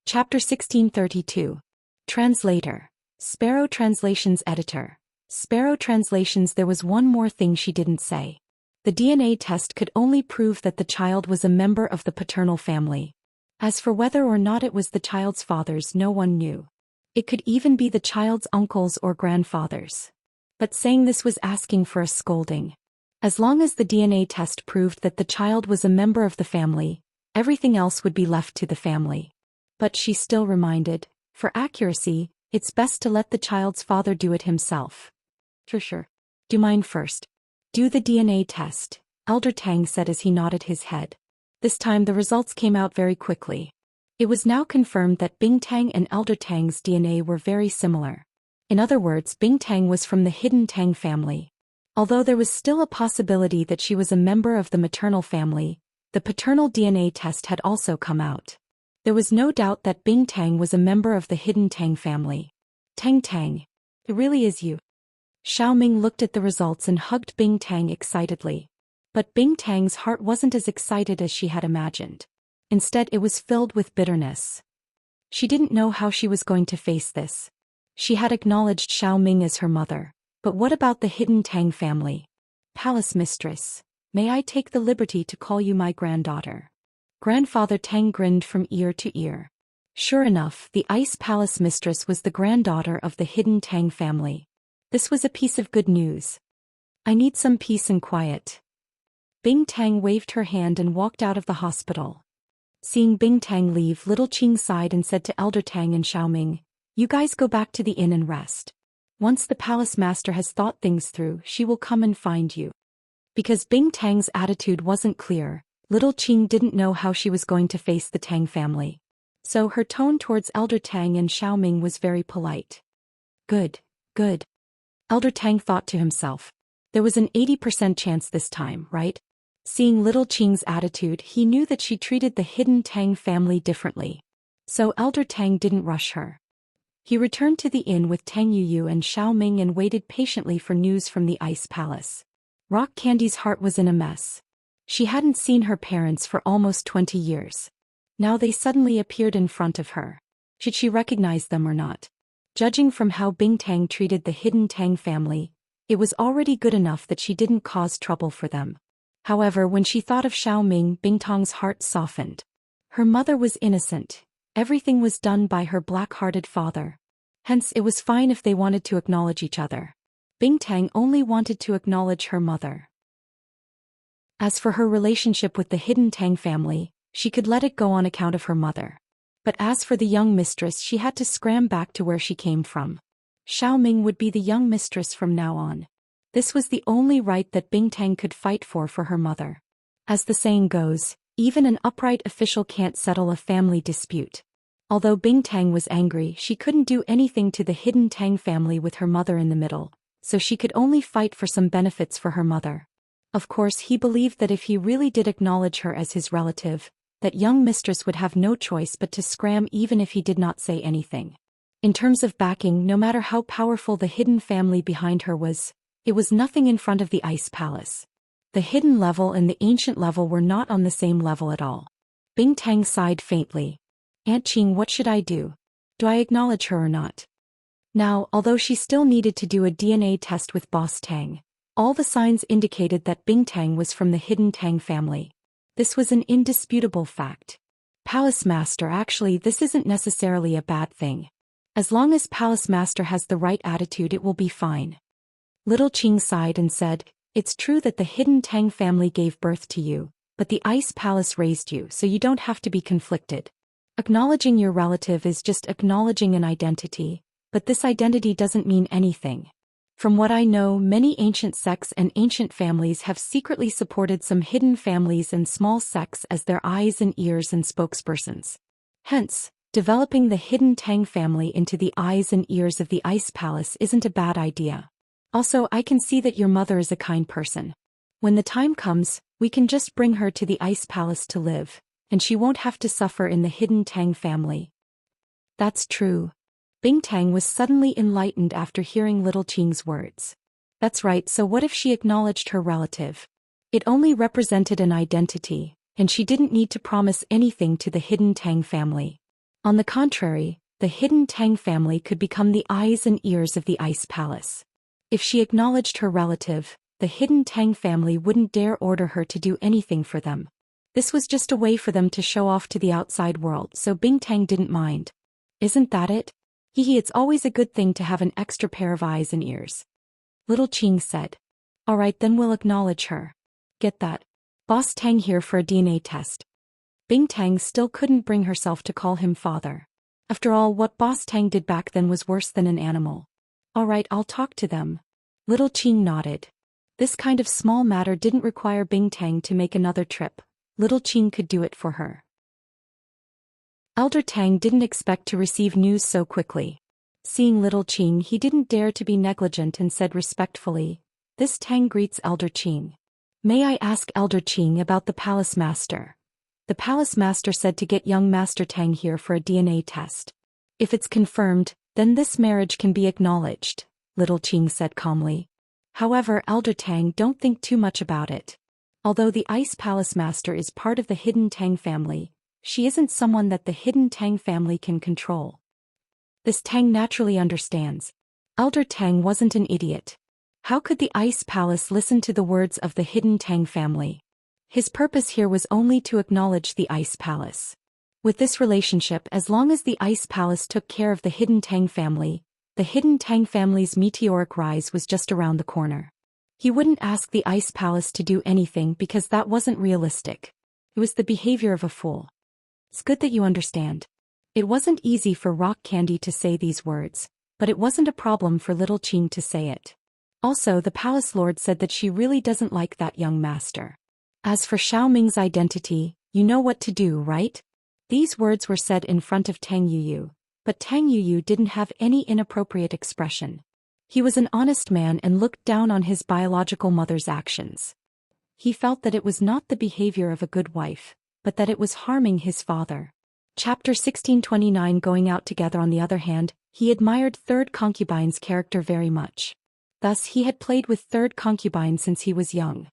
Chapter 1632. Translator. Sparrow Translations Editor. Sparrow Translations. There was one more thing she didn't say. The DNA test could only prove that the child was a member of the paternal family. As for whether or not it was the child's father's, no one knew. It could even be the child's uncles or grandfathers. But saying this was asking for a scolding. As long as the DNA test proved that the child was a member of the family, everything else would be left to the family. But she still reminded, for accuracy, it's best to let the child's father do it himself. Sure. Do mine first. Do the DNA test, Elder Tang said as he nodded his head. This time the results came out very quickly. It was now confirmed that Bing Tang and Elder Tang's DNA were very similar. In other words, Bing Tang was from the hidden Tang family. Although there was still a possibility that she was a member of the maternal family, the paternal DNA test had also come out. There was no doubt that Bing Tang was a member of the hidden Tang family. Tang Tang. It really is you. Xiaoming looked at the results and hugged Bing Tang excitedly. But Bing Tang's heart wasn't as excited as she had imagined. Instead, it was filled with bitterness. She didn't know how she was going to face this. She had acknowledged Xiao Ming as her mother, but what about the hidden Tang family? Palace mistress, may I take the liberty to call you my granddaughter? Grandfather Tang grinned from ear to ear. Sure enough, the Ice Palace mistress was the granddaughter of the hidden Tang family. This was a piece of good news. I need some peace and quiet. Bing Tang waved her hand and walked out of the hospital. Seeing Bing Tang leave, little Qing sighed and said to Elder Tang and Xiaoming, "You guys go back to the inn and rest. Once the palace master has thought things through, she will come and find you." Because Bing Tang's attitude wasn't clear, little Qing didn't know how she was going to face the Tang family. So her tone towards Elder Tang and Xiaoming was very polite. Good, good. Elder Tang thought to himself. There was an 80% chance this time, right? Seeing little Qing's attitude, he knew that she treated the hidden Tang family differently. So Elder Tang didn't rush her. He returned to the inn with Tang Yuyu and Xiaoming and waited patiently for news from the Ice Palace. Rock Candy's heart was in a mess. She hadn't seen her parents for almost 20 years. Now they suddenly appeared in front of her. Should she recognize them or not? Judging from how Bing Tang treated the hidden Tang family, it was already good enough that she didn't cause trouble for them. However, when she thought of Xiaoming, Bing Tang's heart softened. Her mother was innocent. Everything was done by her black-hearted father. Hence, it was fine if they wanted to acknowledge each other. Bing Tang only wanted to acknowledge her mother. As for her relationship with the hidden Tang family, she could let it go on account of her mother. But as for the young mistress, she had to scram back to where she came from. Xiaoming would be the young mistress from now on. This was the only right that Bing Tang could fight for her mother. As the saying goes, even an upright official can't settle a family dispute. Although Bing Tang was angry, she couldn't do anything to the hidden Tang family with her mother in the middle, so she could only fight for some benefits for her mother. Of course, he believed that if he really did acknowledge her as his relative, that young mistress would have no choice but to scram even if he did not say anything. In terms of backing, no matter how powerful the hidden family behind her was, it was nothing in front of the Ice Palace. The hidden level and the ancient level were not on the same level at all. Bing Tang sighed faintly. Aunt Qing, what should I do? Do I acknowledge her or not? Now, although she still needed to do a DNA test with Boss Tang, all the signs indicated that Bing Tang was from the hidden Tang family. This was an indisputable fact. Palace Master, actually, this isn't necessarily a bad thing. As long as Palace Master has the right attitude, it will be fine. Little Qing sighed and said, "It's true that the hidden Tang family gave birth to you, but the Ice Palace raised you, so you don't have to be conflicted. Acknowledging your relative is just acknowledging an identity, but this identity doesn't mean anything. From what I know, many ancient sects and ancient families have secretly supported some hidden families and small sects as their eyes and ears and spokespersons. Hence, developing the hidden Tang family into the eyes and ears of the Ice Palace isn't a bad idea. Also, I can see that your mother is a kind person. When the time comes, we can just bring her to the Ice Palace to live, and she won't have to suffer in the hidden Tang family." That's true. Bing Tang was suddenly enlightened after hearing little Qing's words. That's right, so what if she acknowledged her relative? It only represented an identity, and she didn't need to promise anything to the hidden Tang family. On the contrary, the hidden Tang family could become the eyes and ears of the Ice Palace. If she acknowledged her relative, the hidden Tang family wouldn't dare order her to do anything for them. This was just a way for them to show off to the outside world, so Bing Tang didn't mind. Isn't that it? Hehe, it's always a good thing to have an extra pair of eyes and ears. Little Qing said. Alright, then we'll acknowledge her. Get that. Boss Tang here for a DNA test. Bing Tang still couldn't bring herself to call him father. After all, what Boss Tang did back then was worse than an animal. Alright, I'll talk to them. Little Qing nodded. This kind of small matter didn't require Bing Tang to make another trip. Little Qing could do it for her. Elder Tang didn't expect to receive news so quickly. Seeing little Qing, he didn't dare to be negligent and said respectfully, "This Tang greets Elder Qing. May I ask Elder Qing about the Palace Master?" The Palace Master said to get young Master Tang here for a DNA test. If it's confirmed, then this marriage can be acknowledged, little Qing said calmly. However, Elder Tang, don't think too much about it. Although the Ice Palace Master is part of the hidden Tang family, She isn't someone that the hidden Tang family can control. This Tang naturally understands. Elder Tang wasn't an idiot. How could the Ice Palace listen to the words of the hidden Tang family? His purpose here was only to acknowledge the Ice Palace. With this relationship, as long as the Ice Palace took care of the hidden Tang family, the hidden Tang family's meteoric rise was just around the corner. He wouldn't ask the Ice Palace to do anything because that wasn't realistic. It was the behavior of a fool. It's good that you understand. It wasn't easy for Rock Candy to say these words, but it wasn't a problem for Little Qing to say it. Also, the Palace Lord said that she really doesn't like that young master. As for Xiao Ming's identity, you know what to do, right? These words were said in front of Tang Yuyu, but Tang Yuyu didn't have any inappropriate expression. He was an honest man and looked down on his biological mother's actions. He felt that it was not the behavior of a good wife, but that it was harming his father. Chapter 1629. Going out together. On the other hand, he admired Third Concubine's character very much. Thus he had played with Third Concubine since he was young.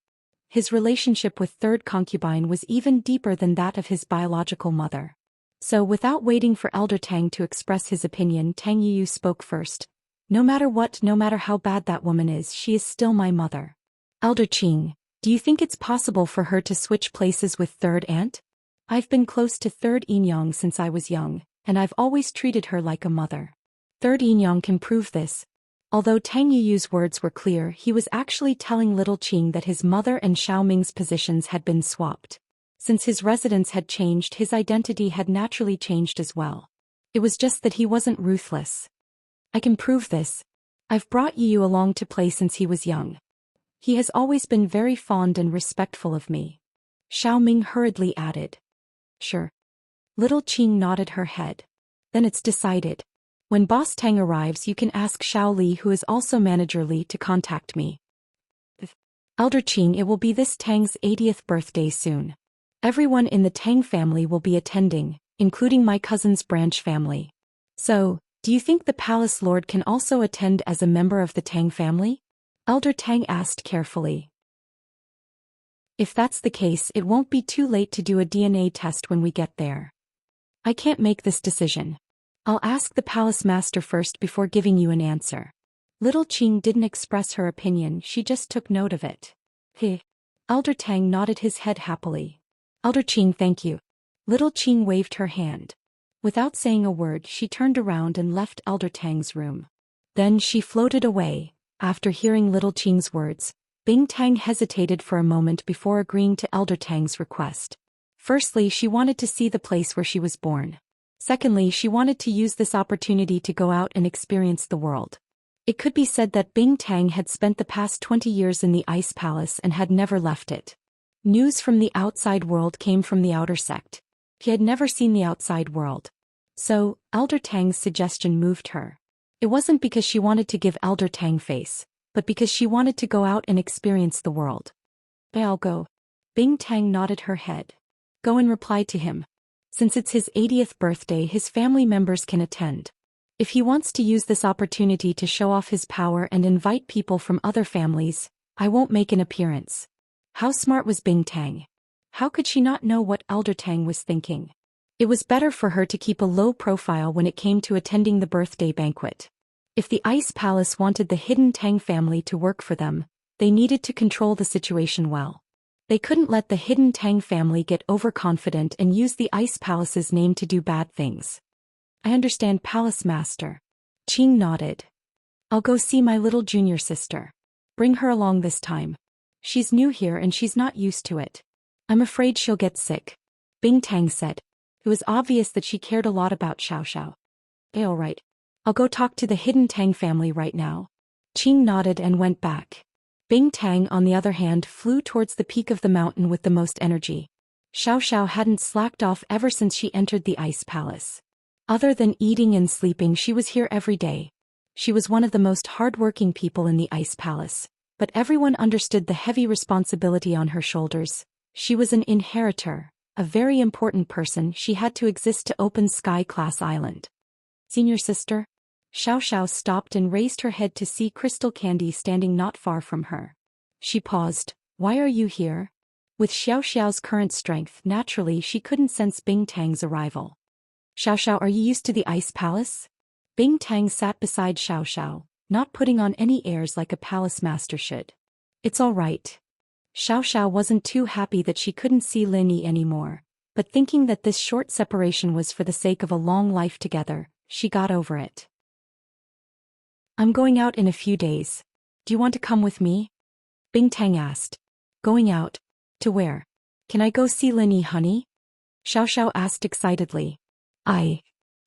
His relationship with Third Concubine was even deeper than that of his biological mother. So without waiting for Elder Tang to express his opinion, Tang Yuyu spoke first. No matter what, no matter how bad that woman is, she is still my mother. Elder Qing, do you think it's possible for her to switch places with Third Aunt? I've been close to Third Enyang since I was young, and I've always treated her like a mother. Third Enyang can prove this. Although Tang Yuyu's words were clear, he was actually telling Little Qing that his mother and Xiao Ming's positions had been swapped. Since his residence had changed, his identity had naturally changed as well. It was just that he wasn't ruthless. I can prove this. I've brought Yuyu along to play since he was young. He has always been very fond and respectful of me. Xiao Ming hurriedly added. Sure. Little Qing nodded her head. Then it's decided. When Boss Tang arrives, you can ask Xiao Li, who is also Manager Li, to contact me. Elder Qing, it will be this Tang's 80th birthday soon. Everyone in the Tang family will be attending, including my cousin's branch family. So, do you think the Palace Lord can also attend as a member of the Tang family? Elder Tang asked carefully. If that's the case, it won't be too late to do a DNA test when we get there. I can't make this decision. I'll ask the Palace Master first before giving you an answer. Little Qing didn't express her opinion, she just took note of it. Heh. Elder Tang nodded his head happily. Elder Qing, thank you. Little Qing waved her hand. Without saying a word, she turned around and left Elder Tang's room. Then she floated away. After hearing Little Qing's words, Bing Tang hesitated for a moment before agreeing to Elder Tang's request. Firstly, she wanted to see the place where she was born. Secondly, she wanted to use this opportunity to go out and experience the world. It could be said that Bing Tang had spent the past 20 years in the Ice Palace and had never left it. News from the outside world came from the outer sect. He had never seen the outside world. So, Elder Tang's suggestion moved her. It wasn't because she wanted to give Elder Tang face, but because she wanted to go out and experience the world. I'll go. Bing Tang nodded her head. Go and reply to him. Since it's his 80th birthday, his family members can attend. If he wants to use this opportunity to show off his power and invite people from other families, I won't make an appearance. How smart was Bing Tang? How could she not know what Elder Tang was thinking? It was better for her to keep a low profile when it came to attending the birthday banquet. If the Ice Palace wanted the hidden Tang family to work for them, they needed to control the situation well. They couldn't let the hidden Tang family get overconfident and use the Ice Palace's name to do bad things. I understand, Palace Master. Qing nodded. I'll go see my little junior sister. Bring her along this time. She's new here and she's not used to it. I'm afraid she'll get sick. Bing Tang said. It was obvious that she cared a lot about Xiao Xiao. All right. I'll go talk to the hidden Tang family right now. Qing nodded and went back. Bing Tang, on the other hand, flew towards the peak of the mountain with the most energy. Xiao Xiao hadn't slacked off ever since she entered the Ice Palace. Other than eating and sleeping, she was here every day. She was one of the most hard-working people in the Ice Palace, but everyone understood the heavy responsibility on her shoulders. She was an inheritor, a very important person. She had to exist to open Sky Class Island. Senior sister? Xiao Xiao stopped and raised her head to see Crystal Candy standing not far from her. She paused. Why are you here? With Xiao Xiao's current strength, naturally she couldn't sense Bing Tang's arrival. Xiao Xiao, are you used to the ice palace? Bing Tang sat beside Xiao Xiao, not putting on any airs like a palace master should. It's all right. Xiao Xiao wasn't too happy that she couldn't see Lin Yi anymore, but thinking that this short separation was for the sake of a long life together, she got over it. I'm going out in a few days. Do you want to come with me? Bing Tang asked. Going out? To where? Can I go see Lin Yi, honey? Xiao Xiao asked excitedly.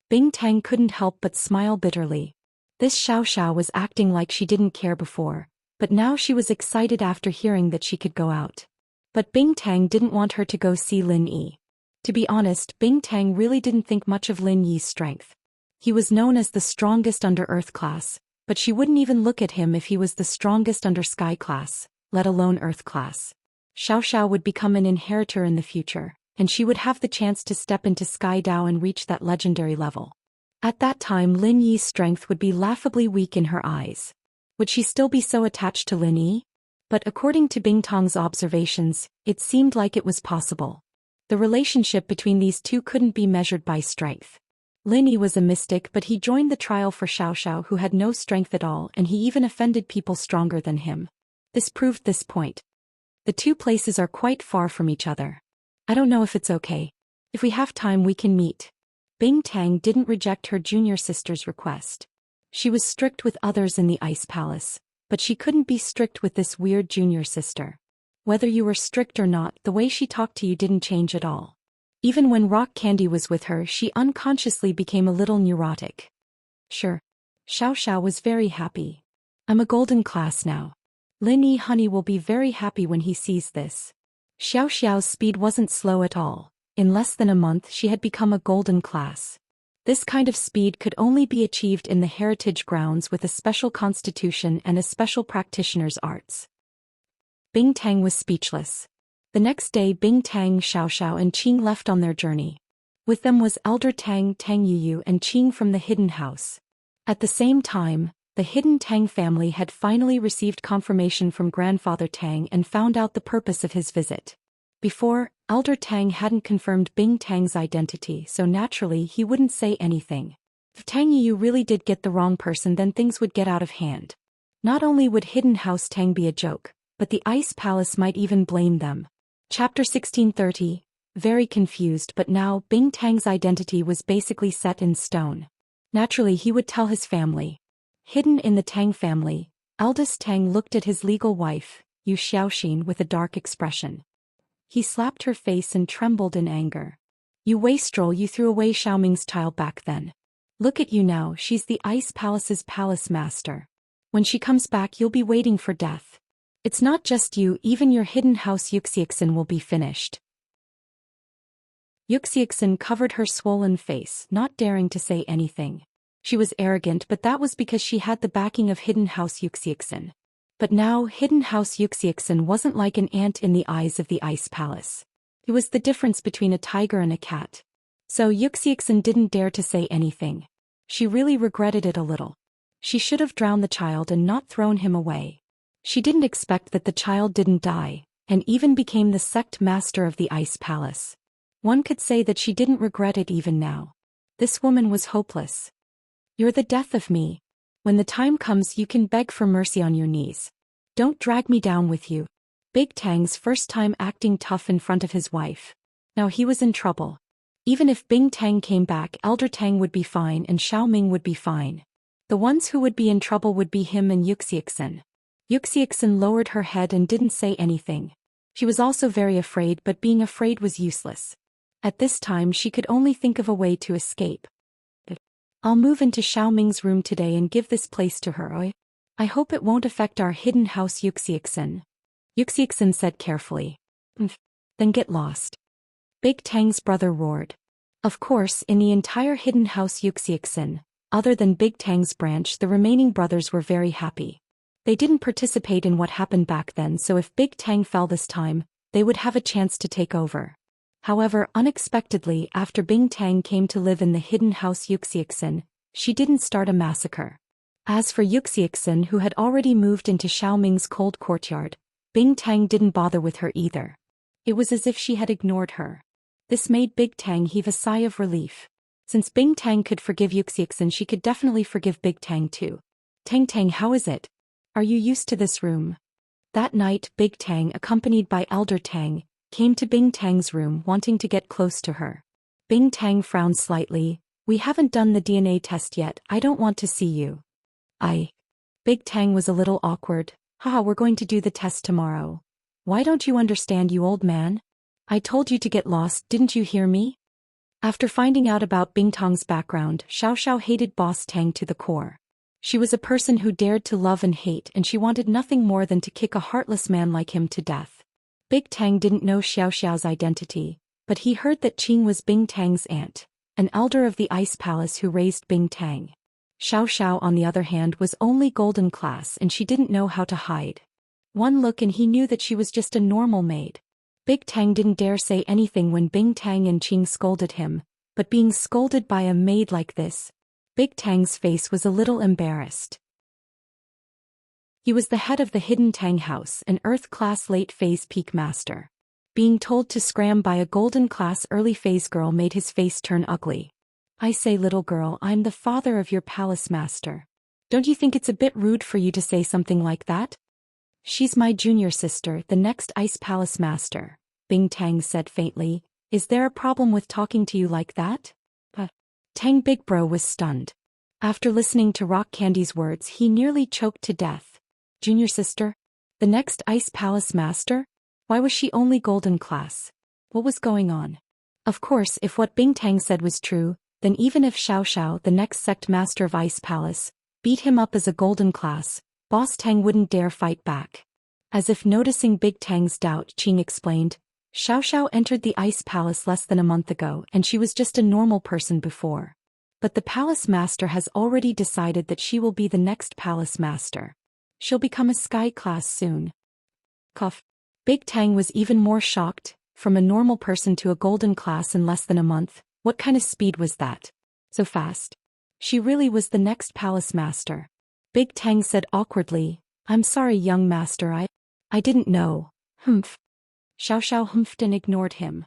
Bing Tang couldn't help but smile bitterly. This Xiao Xiao was acting like she didn't care before, but now she was excited after hearing that she could go out. But Bing Tang didn't want her to go see Lin Yi. To be honest, Bing Tang really didn't think much of Lin Yi's strength. He was known as the strongest under Earth class, but she wouldn't even look at him if he was the strongest under Sky class, let alone Earth class. Xiao Xiao would become an inheritor in the future, and she would have the chance to step into Sky Dao and reach that legendary level. At that time, Lin Yi's strength would be laughably weak in her eyes. Would she still be so attached to Lin Yi? But according to Bing Tang's observations, it seemed like it was possible. The relationship between these two couldn't be measured by strength. Lin Yi was a mystic, but he joined the trial for Xiao Xiao, who had no strength at all, and he even offended people stronger than him. This proved this point. The two places are quite far from each other. I don't know if it's okay. If we have time, we can meet. Bing Tang didn't reject her junior sister's request. She was strict with others in the Ice Palace, but she couldn't be strict with this weird junior sister. Whether you were strict or not, the way she talked to you didn't change at all. Even when Rock Candy was with her, she unconsciously became a little neurotic. Sure. Xiao Xiao was very happy. I'm a golden class now. Lin Yi, honey, will be very happy when he sees this. Xiao Xiao's speed wasn't slow at all. In less than a month she had become a golden class. This kind of speed could only be achieved in the heritage grounds with a special constitution and a special practitioner's arts. Bing Tang was speechless. The next day Bing Tang, Xiao Xiao and Qing left on their journey. With them was Elder Tang, Tang Yuyu and Qing from the Hidden House. At the same time, the Hidden Tang family had finally received confirmation from Grandfather Tang and found out the purpose of his visit. Before, Elder Tang hadn't confirmed Bing Tang's identity, so naturally he wouldn't say anything. If Tang Yuyu really did get the wrong person, then things would get out of hand. Not only would Hidden House Tang be a joke, but the Ice Palace might even blame them. Chapter 1630, very confused, but now Bing Tang's identity was basically set in stone. Naturally he would tell his family. Hidden in the Tang family, eldest Tang looked at his legal wife, Yu Xiaoxin, with a dark expression. He slapped her face and trembled in anger. You wastrel, you threw away Xiaoming's child back then. Look at you now, she's the Ice Palace's palace master. When she comes back you'll be waiting for death. It's not just you, even your Hidden House Yuxiexin will be finished. Yuxiexin covered her swollen face, not daring to say anything. She was arrogant, but that was because she had the backing of Hidden House Yuxiexin. But now Hidden House Yuxiexin wasn't like an ant in the eyes of the Ice Palace. It was the difference between a tiger and a cat. So Yuxiexin didn't dare to say anything. She really regretted it a little. She should have drowned the child and not thrown him away. She didn't expect that the child didn't die, and even became the sect master of the Ice Palace. One could say that she didn't regret it even now. This woman was hopeless. You're the death of me. When the time comes you can beg for mercy on your knees. Don't drag me down with you. Big Tang's first time acting tough in front of his wife. Now he was in trouble. Even if Bing Tang came back, Elder Tang would be fine and Xiaoming would be fine. The ones who would be in trouble would be him and Yuxiexin. Yuxiexin lowered her head and didn't say anything. She was also very afraid, but being afraid was useless. At this time she could only think of a way to escape. I'll move into Xiaoming's room today and give this place to her. I hope it won't affect our Hidden House Yuxiexin. Yuxiexin said carefully. Then get lost. Big Tang's brother roared. Of course, in the entire Hidden House Yuxiexin, other than Big Tang's branch, the remaining brothers were very happy. They didn't participate in what happened back then, so if Big Tang fell this time, they would have a chance to take over. However, unexpectedly, after Bing Tang came to live in the Hidden House Yuxiexin, she didn't start a massacre. As for Yuxiexin, who had already moved into Xiaoming's cold courtyard, Bing Tang didn't bother with her either. It was as if she had ignored her. This made Big Tang heave a sigh of relief. Since Big Tang could forgive Yuxiixin, she could definitely forgive Big Tang too. Tang Tang, how is it? Are you used to this room? That night, Big Tang, accompanied by Elder Tang, came to Bing Tang's room wanting to get close to her. Bing Tang frowned slightly. We haven't done the DNA test yet, I don't want to see you. Big Tang was a little awkward. Haha, we're going to do the test tomorrow. Why don't you understand, you old man? I told you to get lost, didn't you hear me? After finding out about Bing Tang's background, Xiao Xiao hated Boss Tang to the core. She was a person who dared to love and hate, and she wanted nothing more than to kick a heartless man like him to death. Big Tang didn't know Xiao Xiao's identity, but he heard that Qing was Bing Tang's aunt, an elder of the Ice Palace who raised Bing Tang. Xiao Xiao, on the other hand, was only golden class and she didn't know how to hide. One look and he knew that she was just a normal maid. Big Tang didn't dare say anything when Bing Tang and Qing scolded him, but being scolded by a maid like this, Big Tang's face was a little embarrassed. He was the head of the Hidden Tang House, an Earth-class late-phase peak master. Being told to scram by a golden-class early-phase girl made his face turn ugly. I say, little girl, I'm the father of your palace master. Don't you think it's a bit rude for you to say something like that? She's my junior sister, the next Ice Palace master, Bing Tang said faintly. Is there a problem with talking to you like that? Tang Big Bro was stunned. After listening to Rock Candy's words, he nearly choked to death. Junior sister? The next Ice Palace master? Why was she only golden class? What was going on? Of course, if what Bing Tang said was true, then even if Xiao Xiao, the next sect master of Ice Palace, beat him up as a golden class, Boss Tang wouldn't dare fight back. As if noticing Big Tang's doubt, Qing explained, Xiao Xiao entered the Ice Palace less than a month ago and she was just a normal person before. But the Palace Master has already decided that she will be the next Palace Master. She'll become a Sky class soon. Cough. Big Tang was even more shocked. From a normal person to a golden class in less than a month, what kind of speed was that? So fast. She really was the next Palace Master. Big Tang said awkwardly, I'm sorry, young master, I didn't know. Humph. Xiao Xiao humphed and ignored him.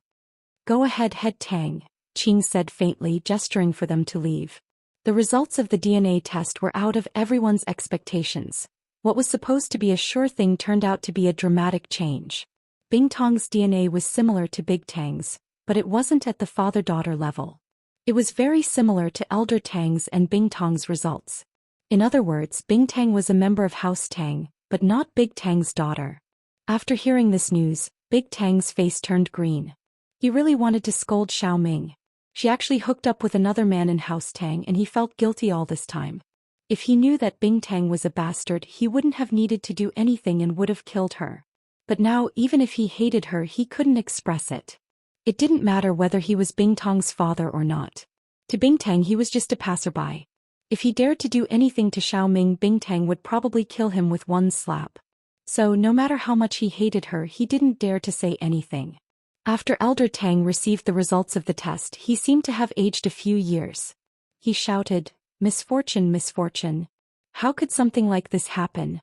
Go ahead, Head Tang, Qing said faintly, gesturing for them to leave. The results of the DNA test were out of everyone's expectations. What was supposed to be a sure thing turned out to be a dramatic change. Bing Tang's DNA was similar to Big Tang's, but it wasn't at the father-daughter level. It was very similar to Elder Tang's and Bing Tang's results. In other words, Bing Tang was a member of House Tang, but not Big Tang's daughter. After hearing this news, Big Tang's face turned green. He really wanted to scold Xiao Ming. She actually hooked up with another man in House Tang and he felt guilty all this time. If he knew that Bing Tang was a bastard, he wouldn't have needed to do anything and would have killed her. But now, even if he hated her, he couldn't express it. It didn't matter whether he was Bing Tang's father or not. To Bing Tang, he was just a passerby. If he dared to do anything to Xiao Ming, Bing Tang would probably kill him with one slap. So, no matter how much he hated her, he didn't dare to say anything. After Elder Tang received the results of the test, he seemed to have aged a few years. He shouted, Misfortune, misfortune. How could something like this happen?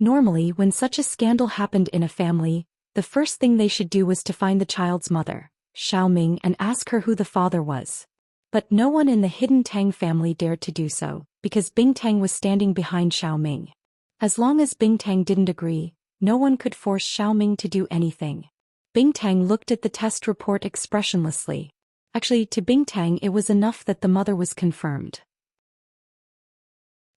Normally, when such a scandal happened in a family, the first thing they should do was to find the child's mother, Xiao Ming, and ask her who the father was. But no one in the Hidden Tang family dared to do so, because Bing Tang was standing behind Xiao Ming. As long as Bing Tang didn't agree, no one could force Xiao Ming to do anything. Bing Tang looked at the test report expressionlessly. Actually, to Bing Tang it was enough that the mother was confirmed.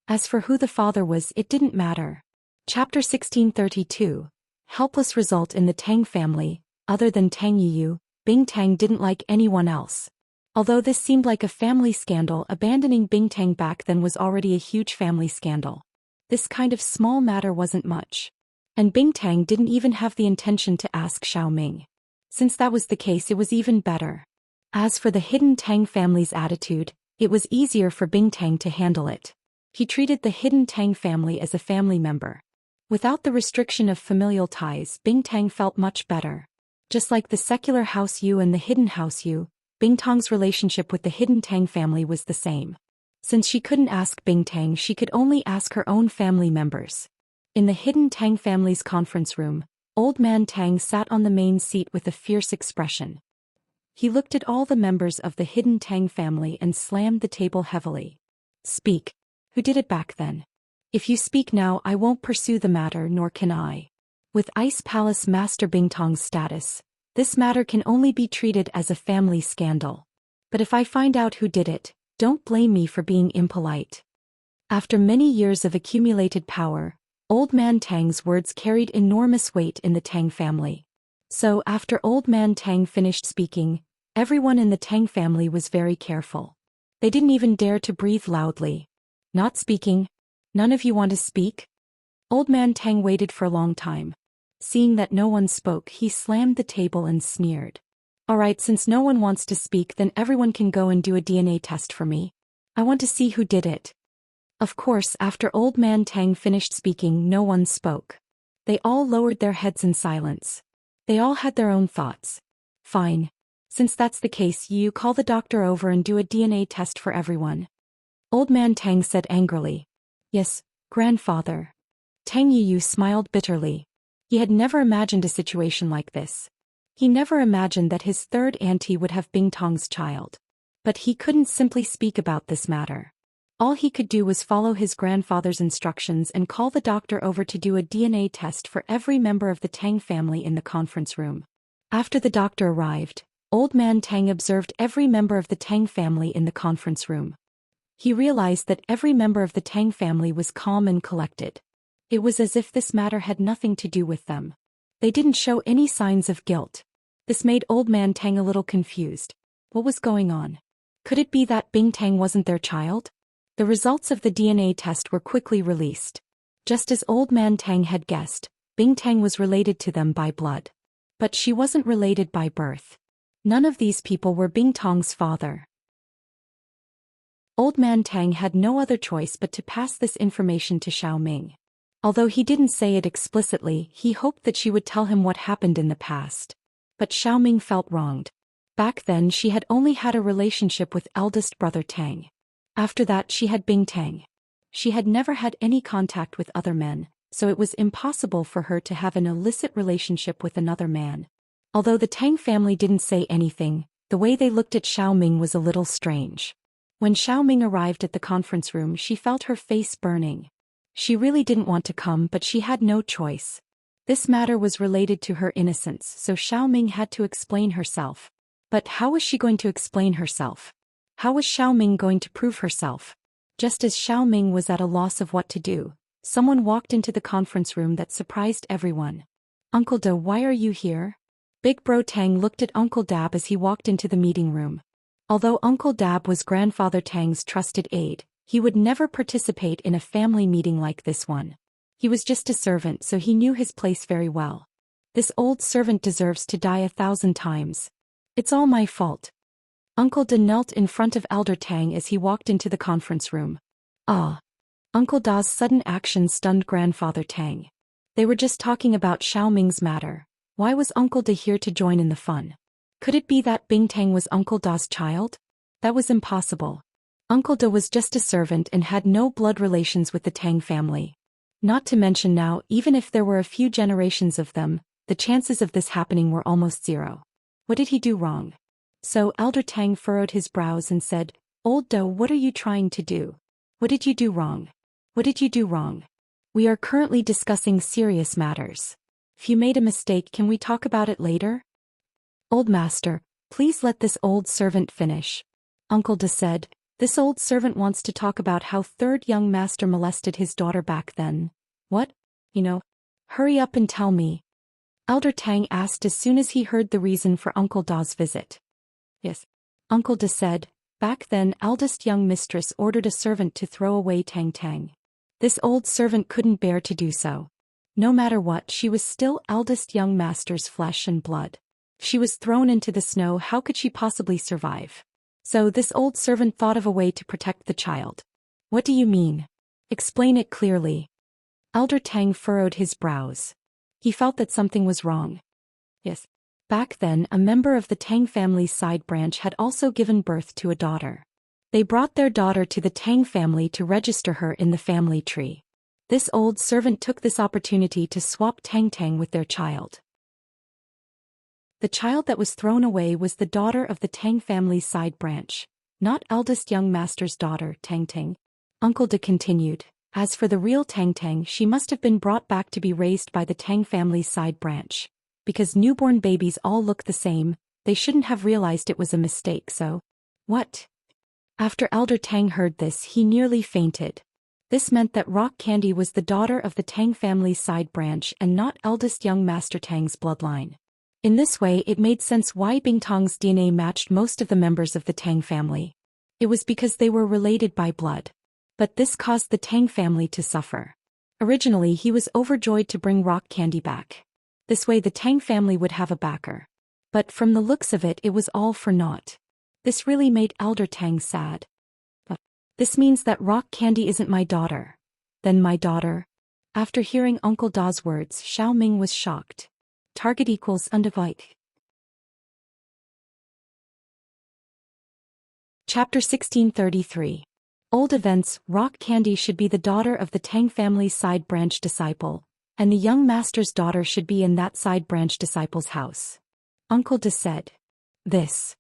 As for who the father was, it didn't matter. Chapter 1632. Helpless result in the Tang family. Other than Tang Yiyu, Bing Tang didn't like anyone else. Although this seemed like a family scandal, abandoning Bing Tang back then was already a huge family scandal. This kind of small matter wasn't much. And Bing Tang didn't even have the intention to ask Xiao Ming. Since that was the case, it was even better. As for the Hidden Tang family's attitude, it was easier for Bing Tang to handle it. He treated the Hidden Tang family as a family member. Without the restriction of familial ties, Bing Tang felt much better. Just like the secular House Yu and the Hidden House Yu, Bing Tang's relationship with the Hidden Tang family was the same. Since she couldn't ask Bing Tang, she could only ask her own family members. In the Hidden Tang family's conference room, Old Man Tang sat on the main seat with a fierce expression. He looked at all the members of the hidden Tang family and slammed the table heavily. Speak. Who did it back then? If you speak now, I won't pursue the matter, nor can I. With Ice Palace Master Bingtong's status, this matter can only be treated as a family scandal. But if I find out who did it, don't blame me for being impolite. After many years of accumulated power, Old Man Tang's words carried enormous weight in the Tang family. So after Old Man Tang finished speaking, everyone in the Tang family was very careful. They didn't even dare to breathe loudly. Not speaking? None of you want to speak? Old Man Tang waited for a long time. Seeing that no one spoke, he slammed the table and sneered. Alright, since no one wants to speak, then everyone can go and do a DNA test for me. I want to see who did it. Of course, after Old Man Tang finished speaking, no one spoke. They all lowered their heads in silence. They all had their own thoughts. Fine. Since that's the case, you call the doctor over and do a DNA test for everyone. Old Man Tang said angrily. Yes, grandfather. Tang Yu smiled bitterly. He had never imagined a situation like this. He never imagined that his third auntie would have Bingtong's child. But he couldn't simply speak about this matter. All he could do was follow his grandfather's instructions and call the doctor over to do a DNA test for every member of the Tang family in the conference room. After the doctor arrived, Old Man Tang observed every member of the Tang family in the conference room. He realized that every member of the Tang family was calm and collected. It was as if this matter had nothing to do with them. They didn't show any signs of guilt. This made Old Man Tang a little confused. What was going on? Could it be that Bingtang wasn't their child? The results of the DNA test were quickly released. Just as Old Man Tang had guessed, Bingtang was related to them by blood. But she wasn't related by birth. None of these people were Bingtong's father. Old Man Tang had no other choice but to pass this information to Xiaoming. Although he didn't say it explicitly, he hoped that she would tell him what happened in the past. But Xiaoming felt wronged. Back then she had only had a relationship with eldest brother Tang. After that she had Bingtang. She had never had any contact with other men, so it was impossible for her to have an illicit relationship with another man. Although the Tang family didn't say anything, the way they looked at Xiaoming was a little strange. When Xiaoming arrived at the conference room, she felt her face burning. She really didn't want to come, but she had no choice. This matter was related to her innocence, so Xiaoming had to explain herself. But how was she going to explain herself? How was Xiaoming going to prove herself? Just as Xiaoming was at a loss of what to do, someone walked into the conference room that surprised everyone. Uncle Da, why are you here? Big Bro Tang looked at Uncle Dab as he walked into the meeting room. Although Uncle Dab was Grandfather Tang's trusted aide, he would never participate in a family meeting like this one. He was just a servant, so he knew his place very well. This old servant deserves to die 1,000 times. It's all my fault. Uncle Da knelt in front of Elder Tang as he walked into the conference room. Ah! Uncle Da's sudden action stunned Grandfather Tang. They were just talking about Xiaoming's matter. Why was Uncle Da here to join in the fun? Could it be that Bingtang was Uncle Da's child? That was impossible. Uncle Da was just a servant and had no blood relations with the Tang family. Not to mention now, even if there were a few generations of them, the chances of this happening were almost zero. What did he do wrong? So Elder Tang furrowed his brows and said, Old Da, what are you trying to do? What did you do wrong? What did you do wrong? We are currently discussing serious matters. If you made a mistake, can we talk about it later? Old Master, please let this old servant finish. Uncle Da said, this old servant wants to talk about how third young master molested his daughter back then. What? Hurry up and tell me. Elder Tang asked as soon as he heard the reason for Uncle Da's visit. Yes. Uncle Da said, back then eldest young mistress ordered a servant to throw away Tang Tang. This old servant couldn't bear to do so. No matter what, she was still eldest young master's flesh and blood. If she was thrown into the snow, how could she possibly survive? So this old servant thought of a way to protect the child. What do you mean? Explain it clearly. Elder Tang furrowed his brows. He felt that something was wrong. Yes. Back then, a member of the Tang family's side branch had also given birth to a daughter. They brought their daughter to the Tang family to register her in the family tree. This old servant took this opportunity to swap Tang Tang with their child. The child that was thrown away was the daughter of the Tang family's side branch, not eldest young master's daughter, Tang Tang. Uncle De continued. As for the real Tang Tang, she must have been brought back to be raised by the Tang family's side branch. Because newborn babies all look the same, they shouldn't have realized it was a mistake, so... What? After Elder Tang heard this, he nearly fainted. This meant that Rock Candy was the daughter of the Tang family's side branch and not eldest young Master Tang's bloodline. In this way, it made sense why Bingtong's DNA matched most of the members of the Tang family. It was because they were related by blood. But this caused the Tang family to suffer. Originally, he was overjoyed to bring Rock Candy back. This way the Tang family would have a backer. But from the looks of it, it was all for naught. This really made Elder Tang sad. This means that Rock Candy isn't my daughter. Then my daughter? After hearing Uncle Da's words, Xiao Ming was shocked. Target equals undivided. Chapter 1633. Old events. Rock Candy should be the daughter of the Tang family's side branch disciple, and the young master's daughter should be in that side branch disciple's house. Uncle De said. This.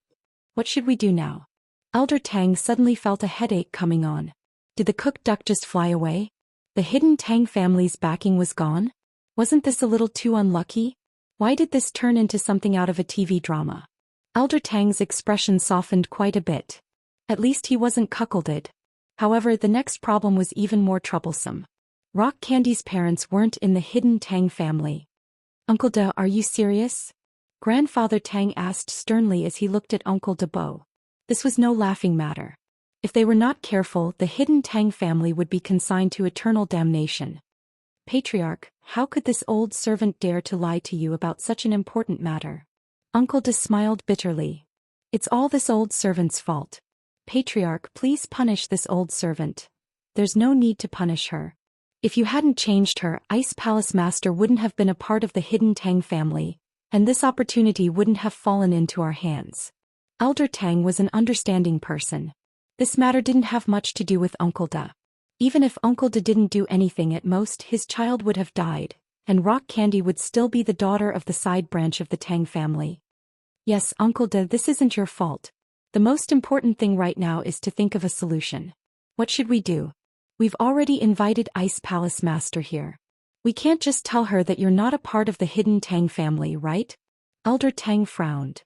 What should we do now? Elder Tang suddenly felt a headache coming on. Did the cooked duck just fly away? The hidden Tang family's backing was gone? Wasn't this a little too unlucky? Why did this turn into something out of a TV drama? Elder Tang's expression softened quite a bit. At least he wasn't cuckolded. However, the next problem was even more troublesome. Rock Candy's parents weren't in the hidden Tang family. Uncle De, are you serious? Grandfather Tang asked sternly as he looked at Uncle De Bo. This was no laughing matter. If they were not careful, the hidden Tang family would be consigned to eternal damnation. Patriarch, how could this old servant dare to lie to you about such an important matter? Uncle De smiled bitterly. It's all this old servant's fault. Patriarch, please punish this old servant. There's no need to punish her. If you hadn't changed her, Ice Palace Master wouldn't have been a part of the hidden Tang family, and this opportunity wouldn't have fallen into our hands. Elder Tang was an understanding person. This matter didn't have much to do with Uncle De. Even if Uncle De didn't do anything, at most his child would have died, and Rock Candy would still be the daughter of the side branch of the Tang family. Yes, Uncle De, this isn't your fault. The most important thing right now is to think of a solution. What should we do? We've already invited Ice Palace Master here. We can't just tell her that you're not a part of the hidden Tang family, right? Elder Tang frowned.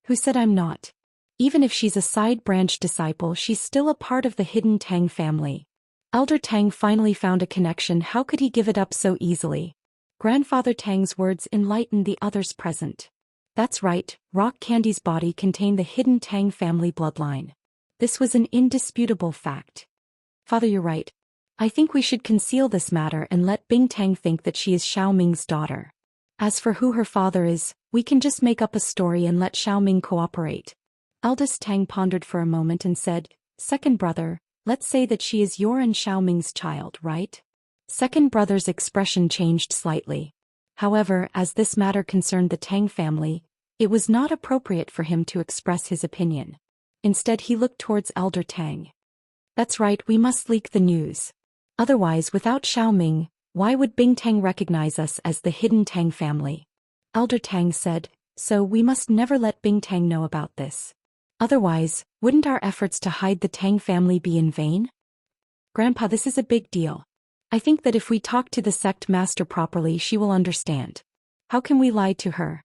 Who said I'm not? Even if she's a side branch disciple, she's still a part of the hidden Tang family. Elder Tang finally found a connection. How could he give it up so easily? Grandfather Tang's words enlightened the others present. That's right, Rock Candy's body contained the hidden Tang family bloodline. This was an indisputable fact. Father, you're right. I think we should conceal this matter and let Bing Tang think that she is Xiao Ming's daughter. As for who her father is, we can just make up a story and let Xiao Ming cooperate. Eldest Tang pondered for a moment and said, Second brother, let's say that she is your and Xiao Ming's child, right? Second brother's expression changed slightly. However, as this matter concerned the Tang family, it was not appropriate for him to express his opinion. Instead, he looked towards Elder Tang. That's right, we must leak the news. Otherwise, without Xiao Ming, why would Bing Tang recognize us as the hidden Tang family? Elder Tang said, so we must never let Bing Tang know about this. Otherwise, wouldn't our efforts to hide the Tang family be in vain? Grandpa, this is a big deal. I think that if we talk to the sect master properly, she will understand. How can we lie to her?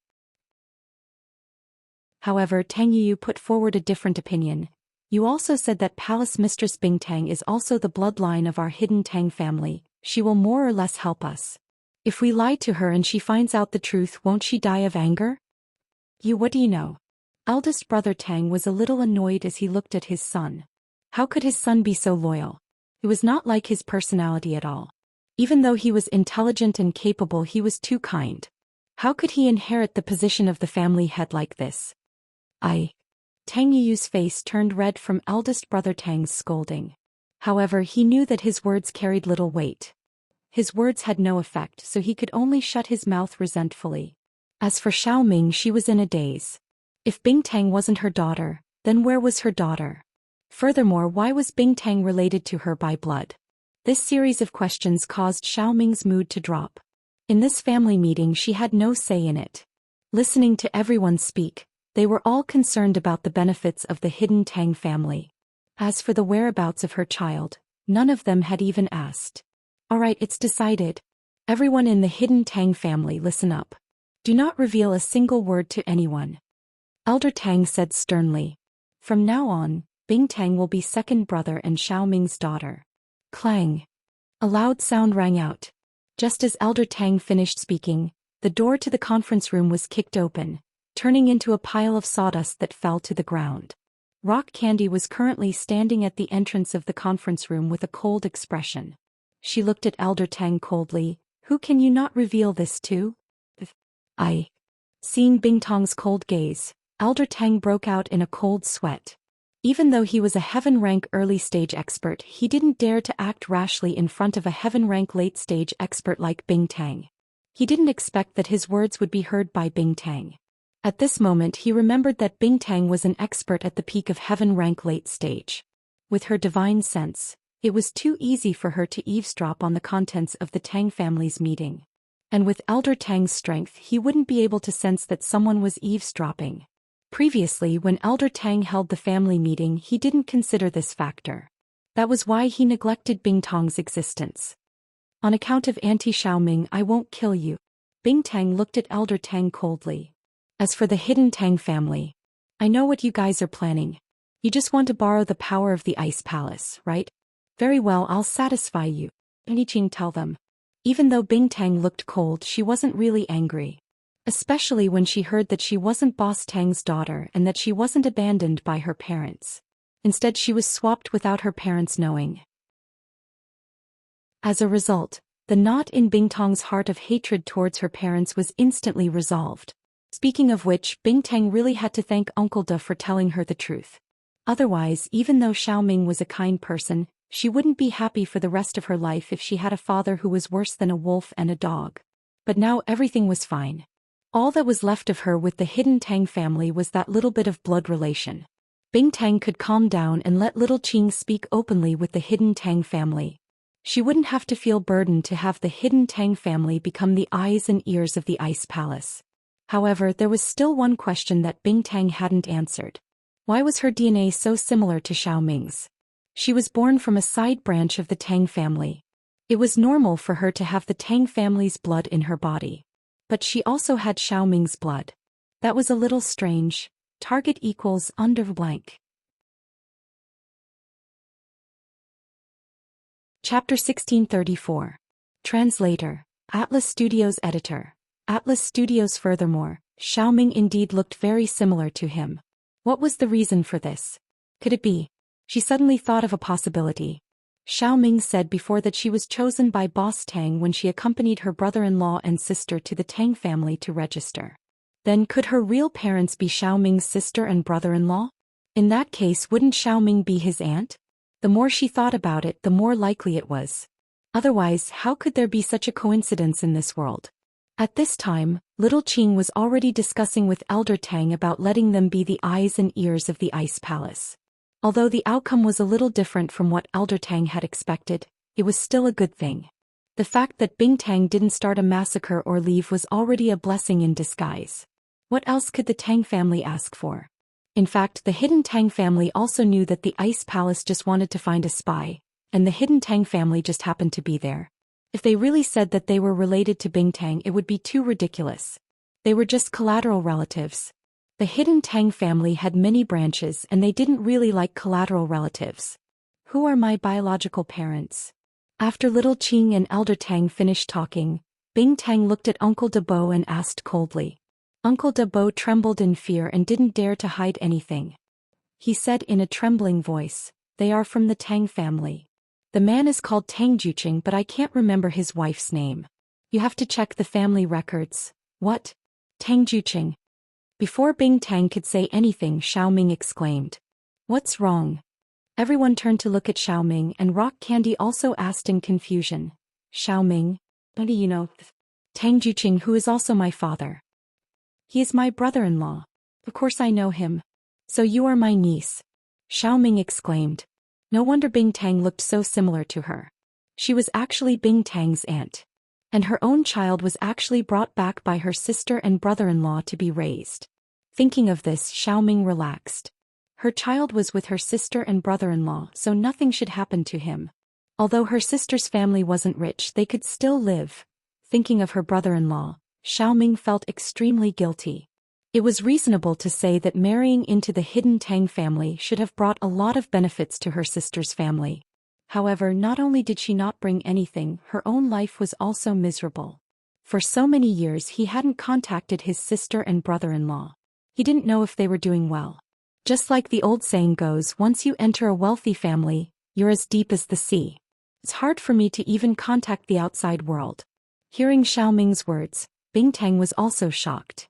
However, Tang Yu put forward a different opinion. You also said that Palace Mistress Bing Tang is also the bloodline of our hidden Tang family. She will more or less help us. If we lie to her and she finds out the truth, won't she die of anger? What do you know? Eldest brother Tang was a little annoyed as he looked at his son. How could his son be so loyal? It was not like his personality at all. Even though he was intelligent and capable, he was too kind. How could he inherit the position of the family head like this? Tang Yu's face turned red from eldest brother Tang's scolding. However, he knew that his words carried little weight. His words had no effect, so he could only shut his mouth resentfully. As for Xiao Ming, she was in a daze. If Bing Tang wasn't her daughter, then where was her daughter? Furthermore, why was Bing Tang related to her by blood? This series of questions caused Xiaoming's mood to drop. In this family meeting she had no say in it. Listening to everyone speak, they were all concerned about the benefits of the hidden Tang family. As for the whereabouts of her child, none of them had even asked. Alright, it's decided. Everyone in the hidden Tang family, listen up. Do not reveal a single word to anyone. Elder Tang said sternly. From now on, Bing Tang will be second brother and Xiaoming's daughter. Clang. A loud sound rang out. Just as Elder Tang finished speaking, the door to the conference room was kicked open, turning into a pile of sawdust that fell to the ground. Rock Candy was currently standing at the entrance of the conference room with a cold expression. She looked at Elder Tang coldly. Who can you not reveal this to? I. Seeing Bing Tang's cold gaze, Elder Tang broke out in a cold sweat. Even though he was a heaven-rank early-stage expert, he didn't dare to act rashly in front of a heaven-rank late-stage expert like Bing Tang. He didn't expect that his words would be heard by Bing Tang. At this moment he remembered that Bing Tang was an expert at the peak of heaven-rank late-stage. With her divine sense, it was too easy for her to eavesdrop on the contents of the Tang family's meeting. And with Elder Tang's strength he wouldn't be able to sense that someone was eavesdropping. Previously, when Elder Tang held the family meeting, he didn't consider this factor. That was why he neglected Bing Tang's existence. On account of Auntie Xiaoming, I won't kill you. Bing Tang looked at Elder Tang coldly. As for the hidden Tang family, I know what you guys are planning. You just want to borrow the power of the Ice Palace, right? Very well, I'll satisfy you. Enrich, tell them. Even though Bing Tang looked cold, she wasn't really angry. Especially when she heard that she wasn't Boss Tang's daughter and that she wasn't abandoned by her parents. Instead she was swapped without her parents knowing. As a result, the knot in Bing Tang's heart of hatred towards her parents was instantly resolved. Speaking of which, Bing Tang really had to thank Uncle Da for telling her the truth. Otherwise, even though Xiaoming was a kind person, she wouldn't be happy for the rest of her life if she had a father who was worse than a wolf and a dog. But now everything was fine. All that was left of her with the hidden Tang family was that little bit of blood relation. Bing Tang could calm down and let little Qing speak openly with the hidden Tang family. She wouldn't have to feel burdened to have the hidden Tang family become the eyes and ears of the Ice Palace. However, there was still one question that Bing Tang hadn't answered. Why was her DNA so similar to Xiaoming's? She was born from a side branch of the Tang family. It was normal for her to have the Tang family's blood in her body. But she also had Xiaoming's blood. That was a little strange. Target equals under blank. Chapter 1634. Translator. Atlas Studios Editor. Atlas Studios. Furthermore, Xiaoming indeed looked very similar to him. What was the reason for this? Could it be? She suddenly thought of a possibility. Xiaoming said before that she was chosen by Boss Tang when she accompanied her brother-in-law and sister to the Tang family to register. Then could her real parents be Xiaoming's sister and brother-in-law? In that case, wouldn't Xiaoming be his aunt? The more she thought about it, the more likely it was. Otherwise, how could there be such a coincidence in this world? At this time, little Qing was already discussing with Elder Tang about letting them be the eyes and ears of the Ice Palace. Although the outcome was a little different from what Elder Tang had expected, it was still a good thing. The fact that Bing Tang didn't start a massacre or leave was already a blessing in disguise. What else could the Tang family ask for? In fact, the hidden Tang family also knew that the Ice Palace just wanted to find a spy, and the hidden Tang family just happened to be there. If they really said that they were related to Bing Tang, it would be too ridiculous. They were just collateral relatives. The hidden Tang family had many branches and they didn't really like collateral relatives. Who are my biological parents? After little Qing and Elder Tang finished talking, Bing Tang looked at Uncle Da Bo and asked coldly. Uncle Da Bo trembled in fear and didn't dare to hide anything. He said in a trembling voice, "They are from the Tang family. The man is called Tang Juqing, but I can't remember his wife's name. You have to check the family records." What? Tang Juqing? Before Bing Tang could say anything, Xiaoming exclaimed. What's wrong? Everyone turned to look at Xiaoming and Rock Candy also asked in confusion. Xiaoming, what do you know? Tang Juqing, who is also my father. He is my brother-in-law. Of course I know him. So you are my niece. Xiaoming exclaimed. No wonder Bing Tang looked so similar to her. She was actually Bing Tang's aunt. And her own child was actually brought back by her sister and brother-in-law to be raised. Thinking of this, Xiaoming relaxed. Her child was with her sister and brother-in-law, so nothing should happen to him. Although her sister's family wasn't rich, they could still live. Thinking of her brother-in-law, Xiaoming felt extremely guilty. It was reasonable to say that marrying into the hidden Tang family should have brought a lot of benefits to her sister's family. However, not only did she not bring anything, her own life was also miserable. For so many years he hadn't contacted his sister and brother-in-law. He didn't know if they were doing well. Just like the old saying goes, once you enter a wealthy family, you're as deep as the sea. It's hard for me to even contact the outside world. Hearing Xiaoming's words, Bing Tang was also shocked.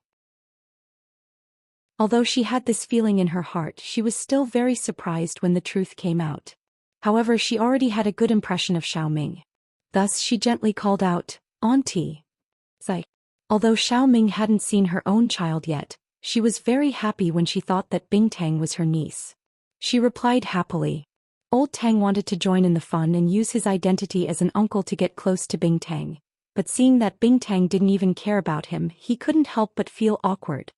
Although she had this feeling in her heart, she was still very surprised when the truth came out. However, she already had a good impression of Xiaoming. Thus she gently called out, "Auntie." Zai. Although Xiaoming hadn't seen her own child yet, she was very happy when she thought that Bing Tang was her niece. She replied happily. Old Tang wanted to join in the fun and use his identity as an uncle to get close to Bing Tang, but seeing that Bing Tang didn't even care about him, he couldn't help but feel awkward.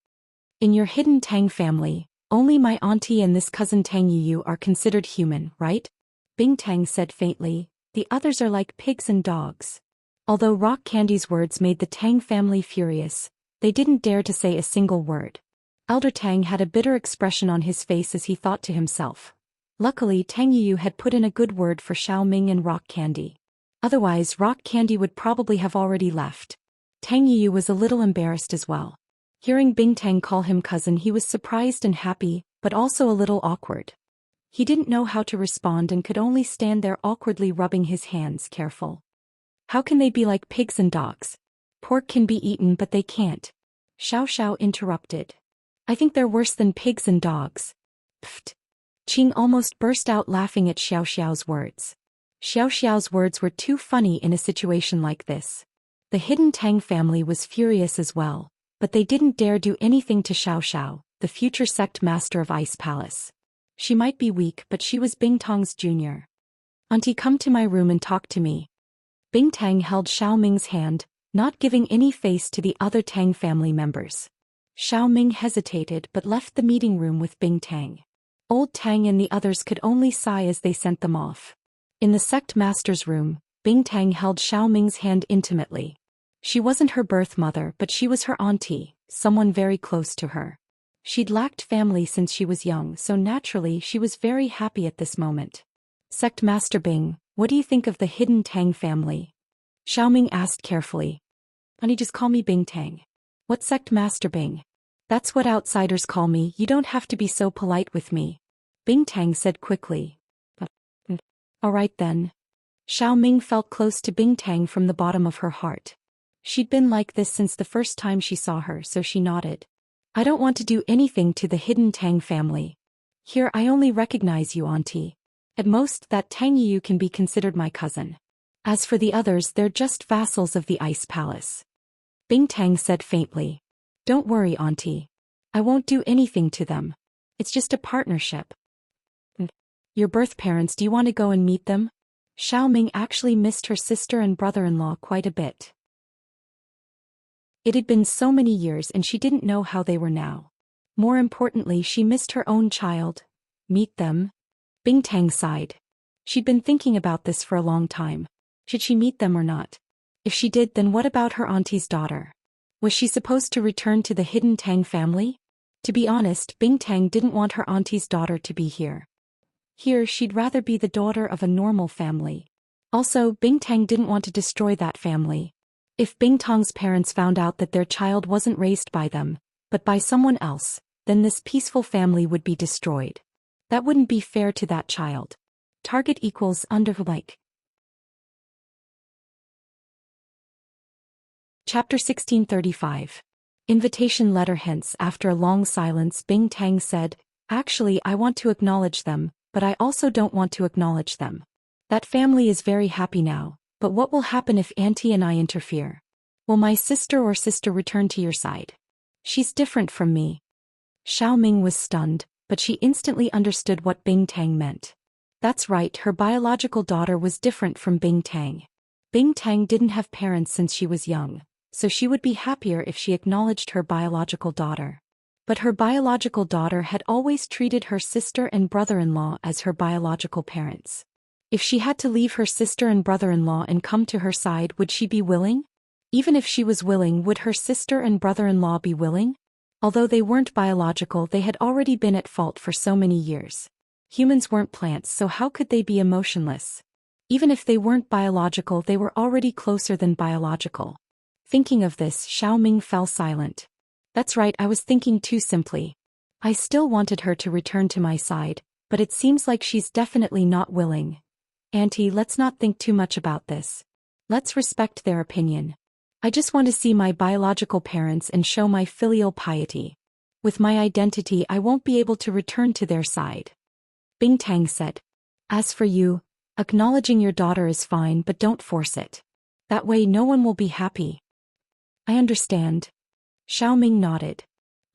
In your hidden Tang family, only my auntie and this cousin Tang Yu are considered human, right? Bing Tang said faintly, the others are like pigs and dogs. Although Rock Candy's words made the Tang family furious, they didn't dare to say a single word. Elder Tang had a bitter expression on his face as he thought to himself. Luckily, Tang Yu had put in a good word for Xiaoming and Rock Candy. Otherwise, Rock Candy would probably have already left. Tang Yu was a little embarrassed as well. Hearing Bing Tang call him cousin, he was surprised and happy, but also a little awkward. He didn't know how to respond and could only stand there awkwardly rubbing his hands, careful. How can they be like pigs and dogs? Pork can be eaten but they can't. Xiao Xiao interrupted. I think they're worse than pigs and dogs. Pfft. Qing almost burst out laughing at Xiao Xiao's words. Xiao Xiao's words were too funny in a situation like this. The hidden Tang family was furious as well, but they didn't dare do anything to Xiao Xiao, the future sect master of Ice Palace. She might be weak, but she was Bing Tang's junior. Auntie, come to my room and talk to me. Bing Tang held Xiaoming's hand, not giving any face to the other Tang family members. Xiaoming hesitated but left the meeting room with Bing Tang. Old Tang and the others could only sigh as they sent them off. In the sect master's room, Bing Tang held Xiaoming's hand intimately. She wasn't her birth mother, but she was her auntie, someone very close to her. She'd lacked family since she was young, so naturally she was very happy at this moment. Sect Master Bing, what do you think of the hidden Tang family? Xiaoming asked carefully. Honey, just call me Bing Tang. What, Sect Master Bing? That's what outsiders call me, you don't have to be so polite with me. Bing Tang said quickly. Alright then. Xiaoming felt close to Bing Tang from the bottom of her heart. She'd been like this since the first time she saw her, so she nodded. I don't want to do anything to the hidden Tang family. Here I only recognize you, auntie. At most, that Tang Yu can be considered my cousin. As for the others, they're just vassals of the Ice Palace. Bing Tang said faintly. Don't worry, auntie. I won't do anything to them. It's just a partnership. Your birth parents, do you want to go and meet them? Xiaoming actually missed her sister and brother-in-law quite a bit. It had been so many years and she didn't know how they were now. More importantly, she missed her own child. Meet them? Bing Tang sighed. She'd been thinking about this for a long time. Should she meet them or not? If she did, then what about her auntie's daughter? Was she supposed to return to the hidden Tang family? To be honest, Bing Tang didn't want her auntie's daughter to be here. Here, she'd rather be the daughter of a normal family. Also, Bing Tang didn't want to destroy that family. If Bing Tang's parents found out that their child wasn't raised by them, but by someone else, then this peaceful family would be destroyed. That wouldn't be fair to that child. Target equals under like. Chapter 1635. Invitation letter. Hence, after a long silence, Bing Tang said, Actually, I want to acknowledge them, but I also don't want to acknowledge them. That family is very happy now. But what will happen if Auntie and I interfere? Will my sister or sister return to your side? She's different from me. Xiaoming was stunned, but she instantly understood what Bing Tang meant. That's right, her biological daughter was different from Bing Tang. Bing Tang didn't have parents since she was young, so she would be happier if she acknowledged her biological daughter. But her biological daughter had always treated her sister and brother-in-law as her biological parents. If she had to leave her sister and brother-in-law and come to her side, would she be willing? Even if she was willing, would her sister and brother-in-law be willing? Although they weren't biological, they had already been at fault for so many years. Humans weren't plants, so how could they be emotionless? Even if they weren't biological, they were already closer than biological. Thinking of this, Xiao Ming fell silent. That's right, I was thinking too simply. I still wanted her to return to my side, but it seems like she's definitely not willing. Auntie, let's not think too much about this. Let's respect their opinion. I just want to see my biological parents and show my filial piety. With my identity, I won't be able to return to their side. Bing Tang said. As for you, acknowledging your daughter is fine, but don't force it. That way no one will be happy. I understand. Xiao Ming nodded.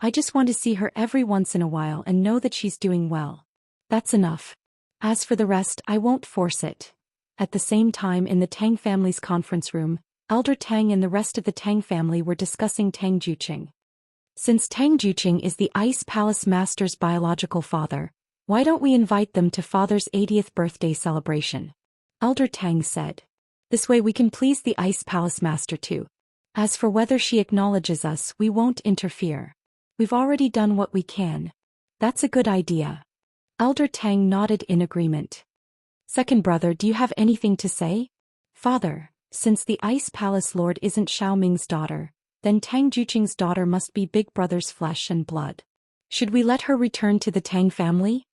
I just want to see her every once in a while and know that she's doing well. That's enough. As for the rest, I won't force it. At the same time, in the Tang family's conference room, Elder Tang and the rest of the Tang family were discussing Tang Juqing. Since Tang Juqing is the Ice Palace Master's biological father, why don't we invite them to Father's 80th birthday celebration? Elder Tang said. This way we can please the Ice Palace Master too. As for whether she acknowledges us, we won't interfere. We've already done what we can. That's a good idea. Elder Tang nodded in agreement. Second brother, do you have anything to say? Father, since the Ice Palace Lord isn't Xiao Ming's daughter, then Tang Juqing's daughter must be Big Brother's flesh and blood. Should we let her return to the Tang family?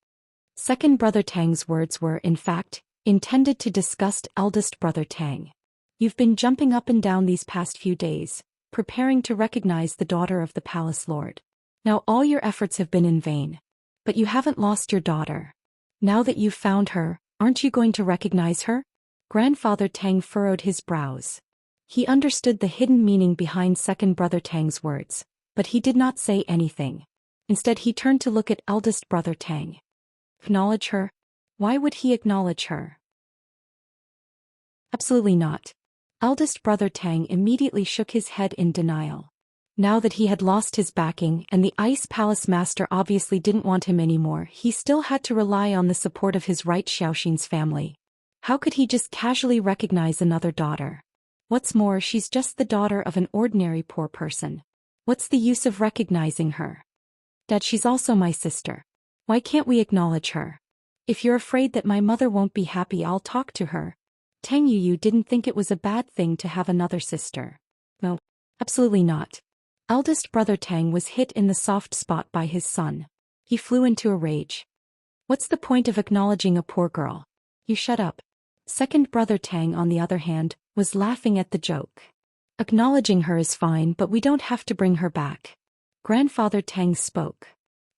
Second brother Tang's words were, in fact, intended to disgust eldest brother Tang. You've been jumping up and down these past few days, preparing to recognize the daughter of the palace lord. Now all your efforts have been in vain. But you haven't lost your daughter. Now that you've found her, aren't you going to recognize her? Grandfather Tang furrowed his brows. He understood the hidden meaning behind second brother Tang's words, but he did not say anything. Instead he turned to look at eldest brother Tang. Acknowledge her? Why would he acknowledge her? Absolutely not. Eldest brother Tang immediately shook his head in denial. Now that he had lost his backing and the Ice Palace Master obviously didn't want him anymore, he still had to rely on the support of his right Xiaoxin's family. How could he just casually recognize another daughter? What's more, she's just the daughter of an ordinary poor person. What's the use of recognizing her? Dad, she's also my sister. Why can't we acknowledge her? If you're afraid that my mother won't be happy, I'll talk to her. Tang Yuyu didn't think it was a bad thing to have another sister. No, absolutely not. Eldest brother Tang was hit in the soft spot by his son. He flew into a rage. What's the point of acknowledging a poor girl? You shut up. Second brother Tang, on the other hand, was laughing at the joke. Acknowledging her is fine, but we don't have to bring her back. Grandfather Tang spoke.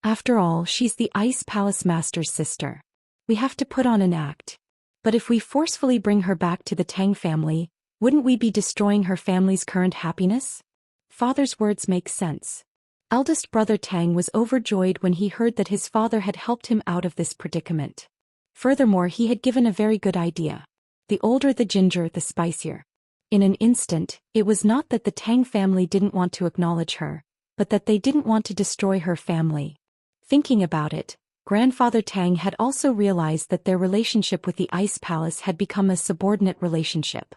After all, she's the Ice Palace Master's sister. We have to put on an act. But if we forcefully bring her back to the Tang family, wouldn't we be destroying her family's current happiness? Father's words make sense. Eldest brother Tang was overjoyed when he heard that his father had helped him out of this predicament. Furthermore, he had given a very good idea. The older the ginger, the spicier. In an instant, it was not that the Tang family didn't want to acknowledge her, but that they didn't want to destroy her family. Thinking about it, Grandfather Tang had also realized that their relationship with the Ice Palace had become a subordinate relationship.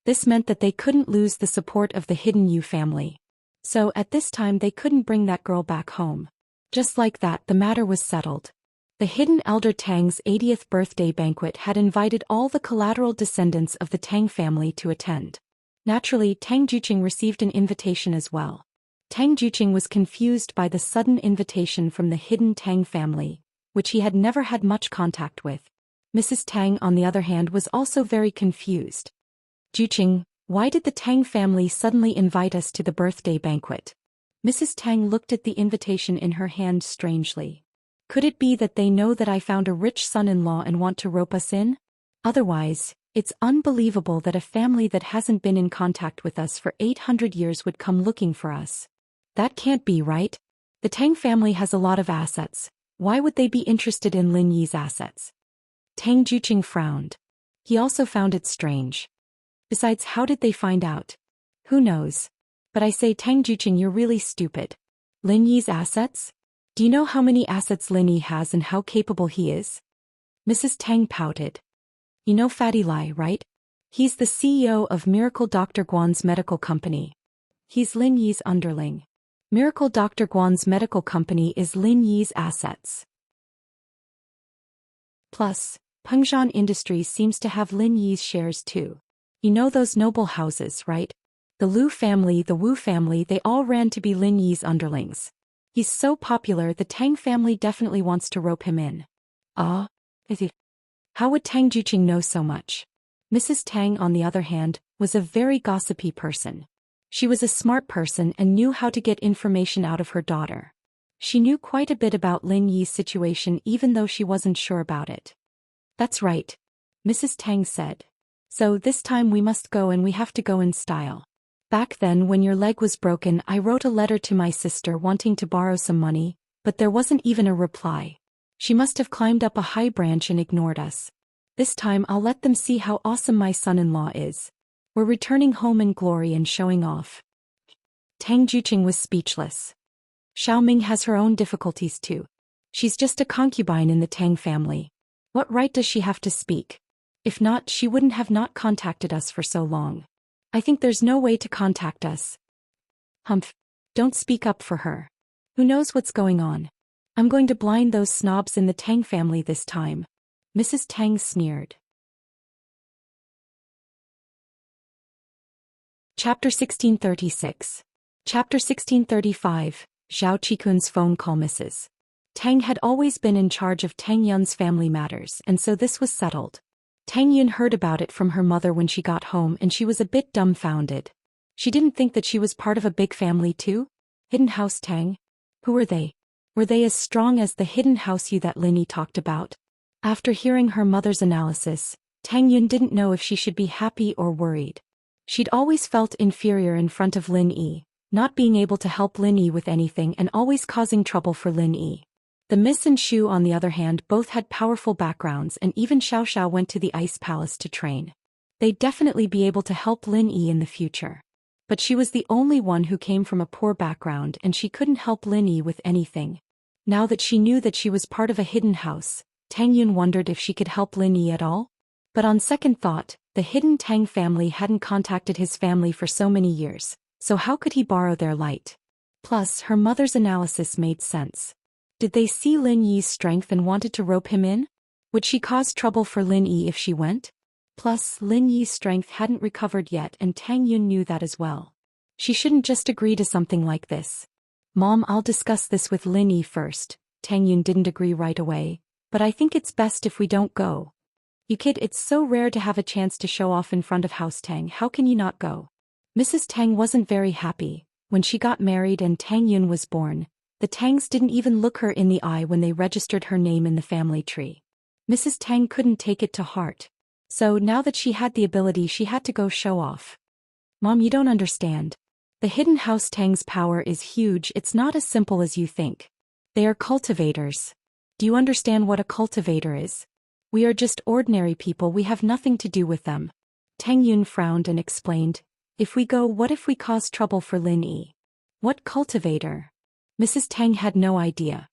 This meant that they couldn't lose the support of the hidden Yu family. So at this time they couldn't bring that girl back home. Just like that, the matter was settled. The hidden elder Tang's 80th birthday banquet had invited all the collateral descendants of the Tang family to attend. Naturally, Tang Juqing received an invitation as well. Tang Juqing was confused by the sudden invitation from the hidden Tang family, which he had never had much contact with. Mrs. Tang, on the other hand, was also very confused. Juqing, why did the Tang family suddenly invite us to the birthday banquet? Mrs. Tang looked at the invitation in her hand strangely. Could it be that they know that I found a rich son-in-law and want to rope us in? Otherwise, it's unbelievable that a family that hasn't been in contact with us for 800 years would come looking for us. That can't be right. The Tang family has a lot of assets. Why would they be interested in Lin Yi's assets? Tang Juqing frowned. He also found it strange. Besides, how did they find out? Who knows? But I say, Tang Juqing, you're really stupid. Lin Yi's assets? Do you know how many assets Lin Yi has and how capable he is? Mrs. Tang pouted. You know Fatty Lai, right? He's the CEO of Miracle Dr. Guan's medical company. He's Lin Yi's underling. Miracle Dr. Guan's medical company is Lin Yi's assets. Plus, Pengzhan Industries seems to have Lin Yi's shares too. You know those noble houses, right? The Liu family, the Wu family, they all ran to be Lin Yi's underlings. He's so popular, the Tang family definitely wants to rope him in. How would Tang Juqing know so much? Mrs. Tang, on the other hand, was a very gossipy person. She was a smart person and knew how to get information out of her daughter. She knew quite a bit about Lin Yi's situation even though she wasn't sure about it. That's right, Mrs. Tang said. So this time we must go, and we have to go in style. Back then, when your leg was broken, I wrote a letter to my sister wanting to borrow some money, but there wasn't even a reply. She must have climbed up a high branch and ignored us. This time I'll let them see how awesome my son-in-law is. We're returning home in glory and showing off. Tang Juqing was speechless. Xiaoming has her own difficulties too. She's just a concubine in the Tang family. What right does she have to speak? If not, she wouldn't have not contacted us for so long. I think there's no way to contact us. Humph. Don't speak up for her. Who knows what's going on? I'm going to blind those snobs in the Tang family this time. Mrs. Tang sneered. Chapter 1636. Chapter 1635, Zhao Qikun's phone call misses. Tang had always been in charge of Tang Yun's family matters, and so this was settled. Tang Yun heard about it from her mother when she got home, and she was a bit dumbfounded. She didn't think that she was part of a big family too? Hidden House Tang? Who were they? Were they as strong as the Hidden House Yu that Lin Yi talked about? After hearing her mother's analysis, Tang Yun didn't know if she should be happy or worried. She'd always felt inferior in front of Lin Yi, not being able to help Lin Yi with anything and always causing trouble for Lin Yi. The Miss and Shu, on the other hand, both had powerful backgrounds, and even Xiao Xiao went to the Ice Palace to train. They'd definitely be able to help Lin Yi in the future. But she was the only one who came from a poor background, and she couldn't help Lin Yi with anything. Now that she knew that she was part of a hidden house, Tang Yun wondered if she could help Lin Yi at all. But on second thought, the hidden Tang family hadn't contacted his family for so many years, so how could he borrow their light? Plus, her mother's analysis made sense. Did they see Lin Yi's strength and wanted to rope him in? Would she cause trouble for Lin Yi if she went? Plus, Lin Yi's strength hadn't recovered yet, and Tang Yun knew that as well. She shouldn't just agree to something like this. Mom, I'll discuss this with Lin Yi first. Tang Yun didn't agree right away, but I think it's best if we don't go. You kid, it's so rare to have a chance to show off in front of House Tang. How can you not go? Mrs. Tang wasn't very happy. When she got married and Tang Yun was born, the Tangs didn't even look her in the eye when they registered her name in the family tree. Mrs. Tang couldn't take it to heart. So now that she had the ability, she had to go show off. Mom, you don't understand. The Hidden House Tang's power is huge. It's not as simple as you think. They are cultivators. Do you understand what a cultivator is? We are just ordinary people. We have nothing to do with them. Tang Yun frowned and explained, if we go, what if we cause trouble for Lin Yi? What cultivator? Mrs. Tang had no idea.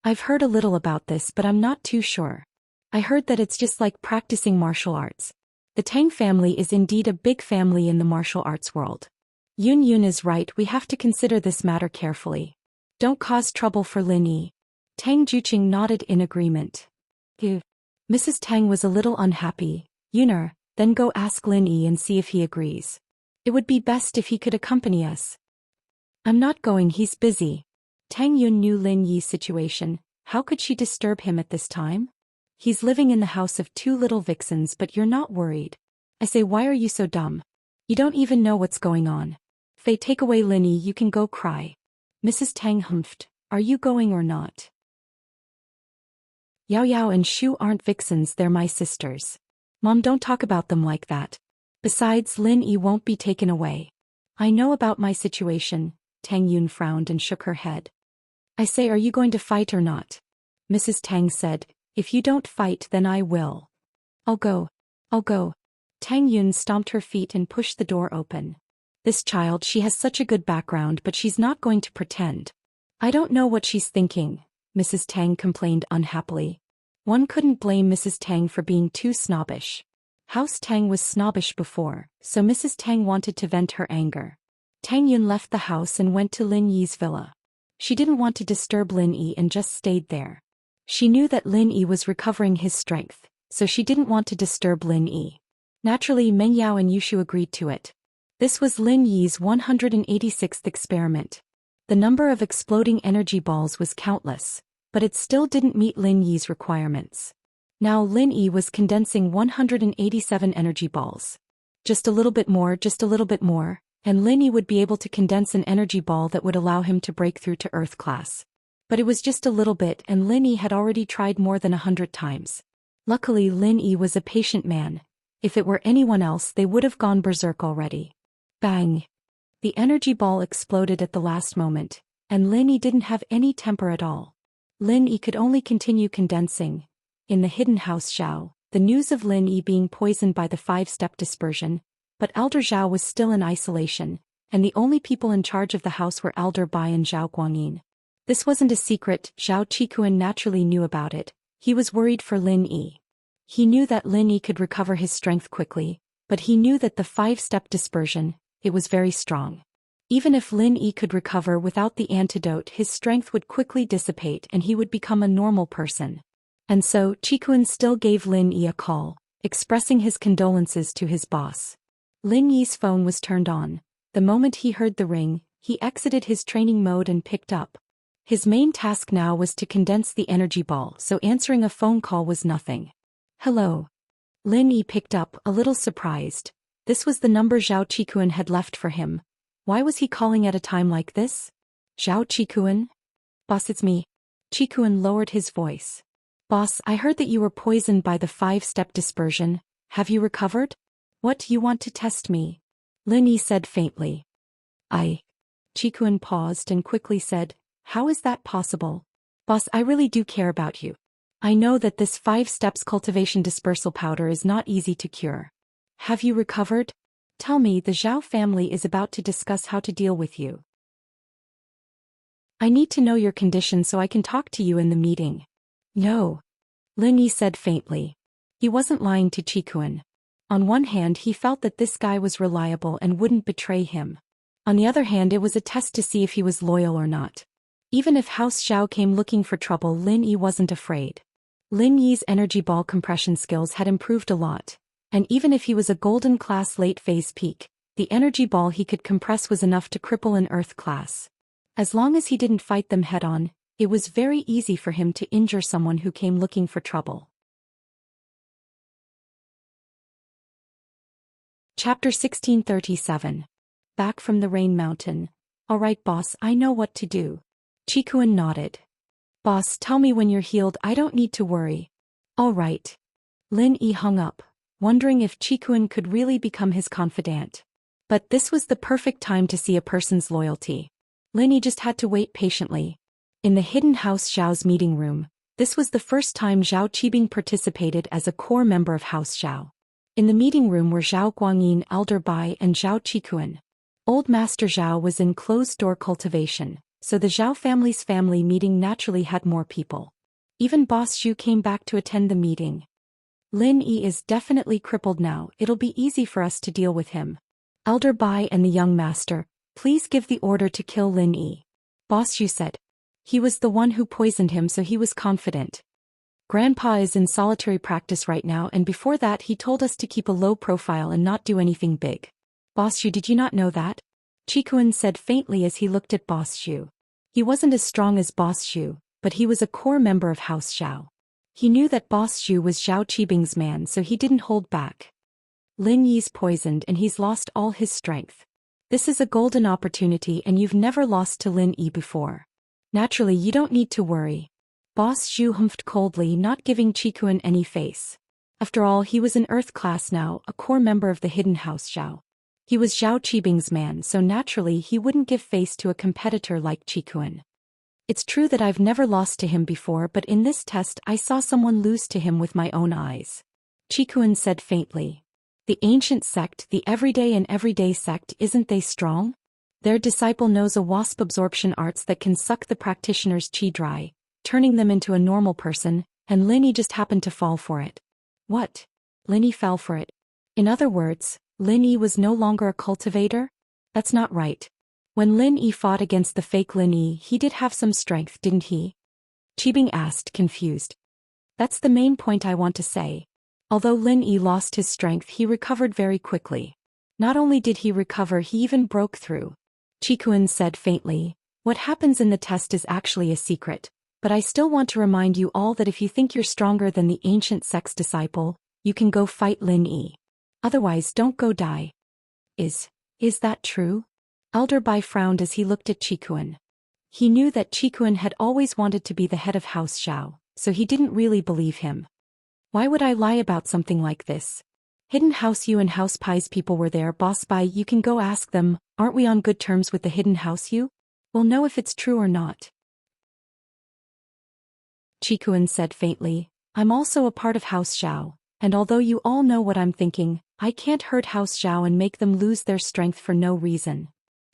I've heard a little about this, but I'm not too sure. I heard that it's just like practicing martial arts. The Tang family is indeed a big family in the martial arts world. Yun is right, we have to consider this matter carefully. Don't cause trouble for Lin Yi. Tang Juqing nodded in agreement. Mrs. Tang was a little unhappy. Yuner, then go ask Lin Yi and see if he agrees. It would be best if he could accompany us. I'm not going, he's busy. Tang Yun knew Lin Yi's situation. How could she disturb him at this time? He's living in the house of two little vixens, but you're not worried. I say, why are you so dumb? You don't even know what's going on. Fei, take away Lin Yi, you can go cry. Mrs. Tang humphed. Are you going or not? Yao Yao and Shu aren't vixens, they're my sisters. Mom, don't talk about them like that. Besides, Lin Yi won't be taken away. I know about my situation. Tang Yun frowned and shook her head. I say, are you going to fight or not? Mrs. Tang said, If you don't fight, then I will. I'll go. I'll go. Tang Yun stomped her feet and pushed the door open. This child, she has such a good background, but she's not going to pretend. I don't know what she's thinking, Mrs. Tang complained unhappily. One couldn't blame Mrs. Tang for being too snobbish. House Tang was snobbish before, so Mrs. Tang wanted to vent her anger. Tang Yun left the house and went to Lin Yi's villa. She didn't want to disturb Lin Yi and just stayed there. She knew that Lin Yi was recovering his strength, so she didn't want to disturb Lin Yi. Naturally, Meng Yao and Yushu agreed to it. This was Lin Yi's 186th experiment. The number of exploding energy balls was countless, but it still didn't meet Lin Yi's requirements. Now Lin Yi was condensing 187 energy balls. Just a little bit more, and Lin Yi would be able to condense an energy ball that would allow him to break through to Earth class. But it was just a little bit, and Lin Yi had already tried more than 100 times. Luckily, Lin Yi was a patient man. If it were anyone else, they would have gone berserk already. Bang! The energy ball exploded at the last moment, and Lin Yi didn't have any temper at all. Lin Yi could only continue condensing. In the hidden house Zhao, the news of Lin Yi being poisoned by the 5-step dispersion, but Elder Zhao was still in isolation, and the only people in charge of the house were Elder Bai and Zhao Guangyin. This wasn't a secret, Zhao Qikuan naturally knew about it. He was worried for Lin Yi. He knew that Lin Yi could recover his strength quickly, but he knew that the 5-step dispersion, it was very strong. Even if Lin Yi could recover without the antidote, his strength would quickly dissipate and he would become a normal person. And so, Qikuan still gave Lin Yi a call, expressing his condolences to his boss. Lin Yi's phone was turned on. The moment he heard the ring, he exited his training mode and picked up. His main task now was to condense the energy ball, so answering a phone call was nothing. Hello. Lin Yi picked up, a little surprised. This was the number Zhao Qikuan had left for him. Why was he calling at a time like this? Zhao Qikuan? Boss, it's me. Qikuan lowered his voice. Boss, I heard that you were poisoned by the 5-step dispersion. Have you recovered? What, you want to test me? Lin Yi said faintly. Qikuan paused and quickly said, how is that possible? Boss, I really do care about you. I know that this 5 steps cultivation dispersal powder is not easy to cure. Have you recovered? Tell me, the Zhao family is about to discuss how to deal with you. I need to know your condition so I can talk to you in the meeting. No. Lin Yi said faintly. He wasn't lying to Qikuan. On one hand, he felt that this guy was reliable and wouldn't betray him. On the other hand, it was a test to see if he was loyal or not. Even if House Zhao came looking for trouble, Lin Yi wasn't afraid. Lin Yi's energy ball compression skills had improved a lot, and even if he was a golden class late phase peak, the energy ball he could compress was enough to cripple an Earth class. As long as he didn't fight them head-on, it was very easy for him to injure someone who came looking for trouble. Chapter 1637. Back from the Rain Mountain. Alright boss, I know what to do. Qikuan nodded. Boss, tell me when you're healed, I don't need to worry. Alright. Lin Yi hung up, wondering if Qikuan could really become his confidant. But this was the perfect time to see a person's loyalty. Lin Yi just had to wait patiently. In the hidden house Zhao's meeting room, this was the first time Zhao Qibing participated as a core member of House Zhao. In the meeting room were Zhao Guangyin, Elder Bai and Zhao Qikuan. Old Master Zhao was in closed-door cultivation, so the Zhao family's family meeting naturally had more people. Even Boss Zhu came back to attend the meeting. Lin Yi is definitely crippled now, it'll be easy for us to deal with him. Elder Bai and the young master, please give the order to kill Lin Yi. Boss Zhu said. He was the one who poisoned him, so he was confident. Grandpa is in solitary practice right now, and before that he told us to keep a low profile and not do anything big. Boss Zhu, did you not know that? Qikuan said faintly as he looked at Boss Zhu. He wasn't as strong as Boss Zhu, but he was a core member of House Zhao. He knew that Boss Zhu was Zhao Qibing's man, so he didn't hold back. Lin Yi's poisoned and he's lost all his strength. This is a golden opportunity and you've never lost to Lin Yi before. Naturally, you don't need to worry. Boss Zhu humphed coldly, not giving Qikuan any face. After all, he was an Earth class now, a core member of the hidden House Zhao. He was Zhao Qibing's man, so naturally he wouldn't give face to a competitor like Qikuan. It's true that I've never lost to him before, but in this test I saw someone lose to him with my own eyes. Chikuin said faintly. The ancient sect, the everyday sect, isn't they strong? Their disciple knows a wasp absorption arts that can suck the practitioner's chi dry, turning them into a normal person, and Linny just happened to fall for it. What? Linny fell for it. In other words, Lin Yi was no longer a cultivator? That's not right. When Lin Yi fought against the fake Lin Yi, he did have some strength, didn't he? Qibing asked, confused. That's the main point I want to say. Although Lin Yi lost his strength, he recovered very quickly. Not only did he recover, he even broke through. Chikuin said faintly, what happens in the test is actually a secret, but I still want to remind you all that if you think you're stronger than the ancient sect's disciple, you can go fight Lin Yi. Otherwise don't go die. Is that true? Elder Bai frowned as he looked at Chikuin. He knew that Chikuin had always wanted to be the head of House Xiao, so he didn't really believe him. Why would I lie about something like this? Hidden House Yu and House Pai's people were there, Boss Bai, you can go ask them, aren't we on good terms with the Hidden House Yu? We'll know if it's true or not. Chikuin said faintly, I'm also a part of House Xiao, and although you all know what I'm thinking, I can't hurt House Xiao and make them lose their strength for no reason.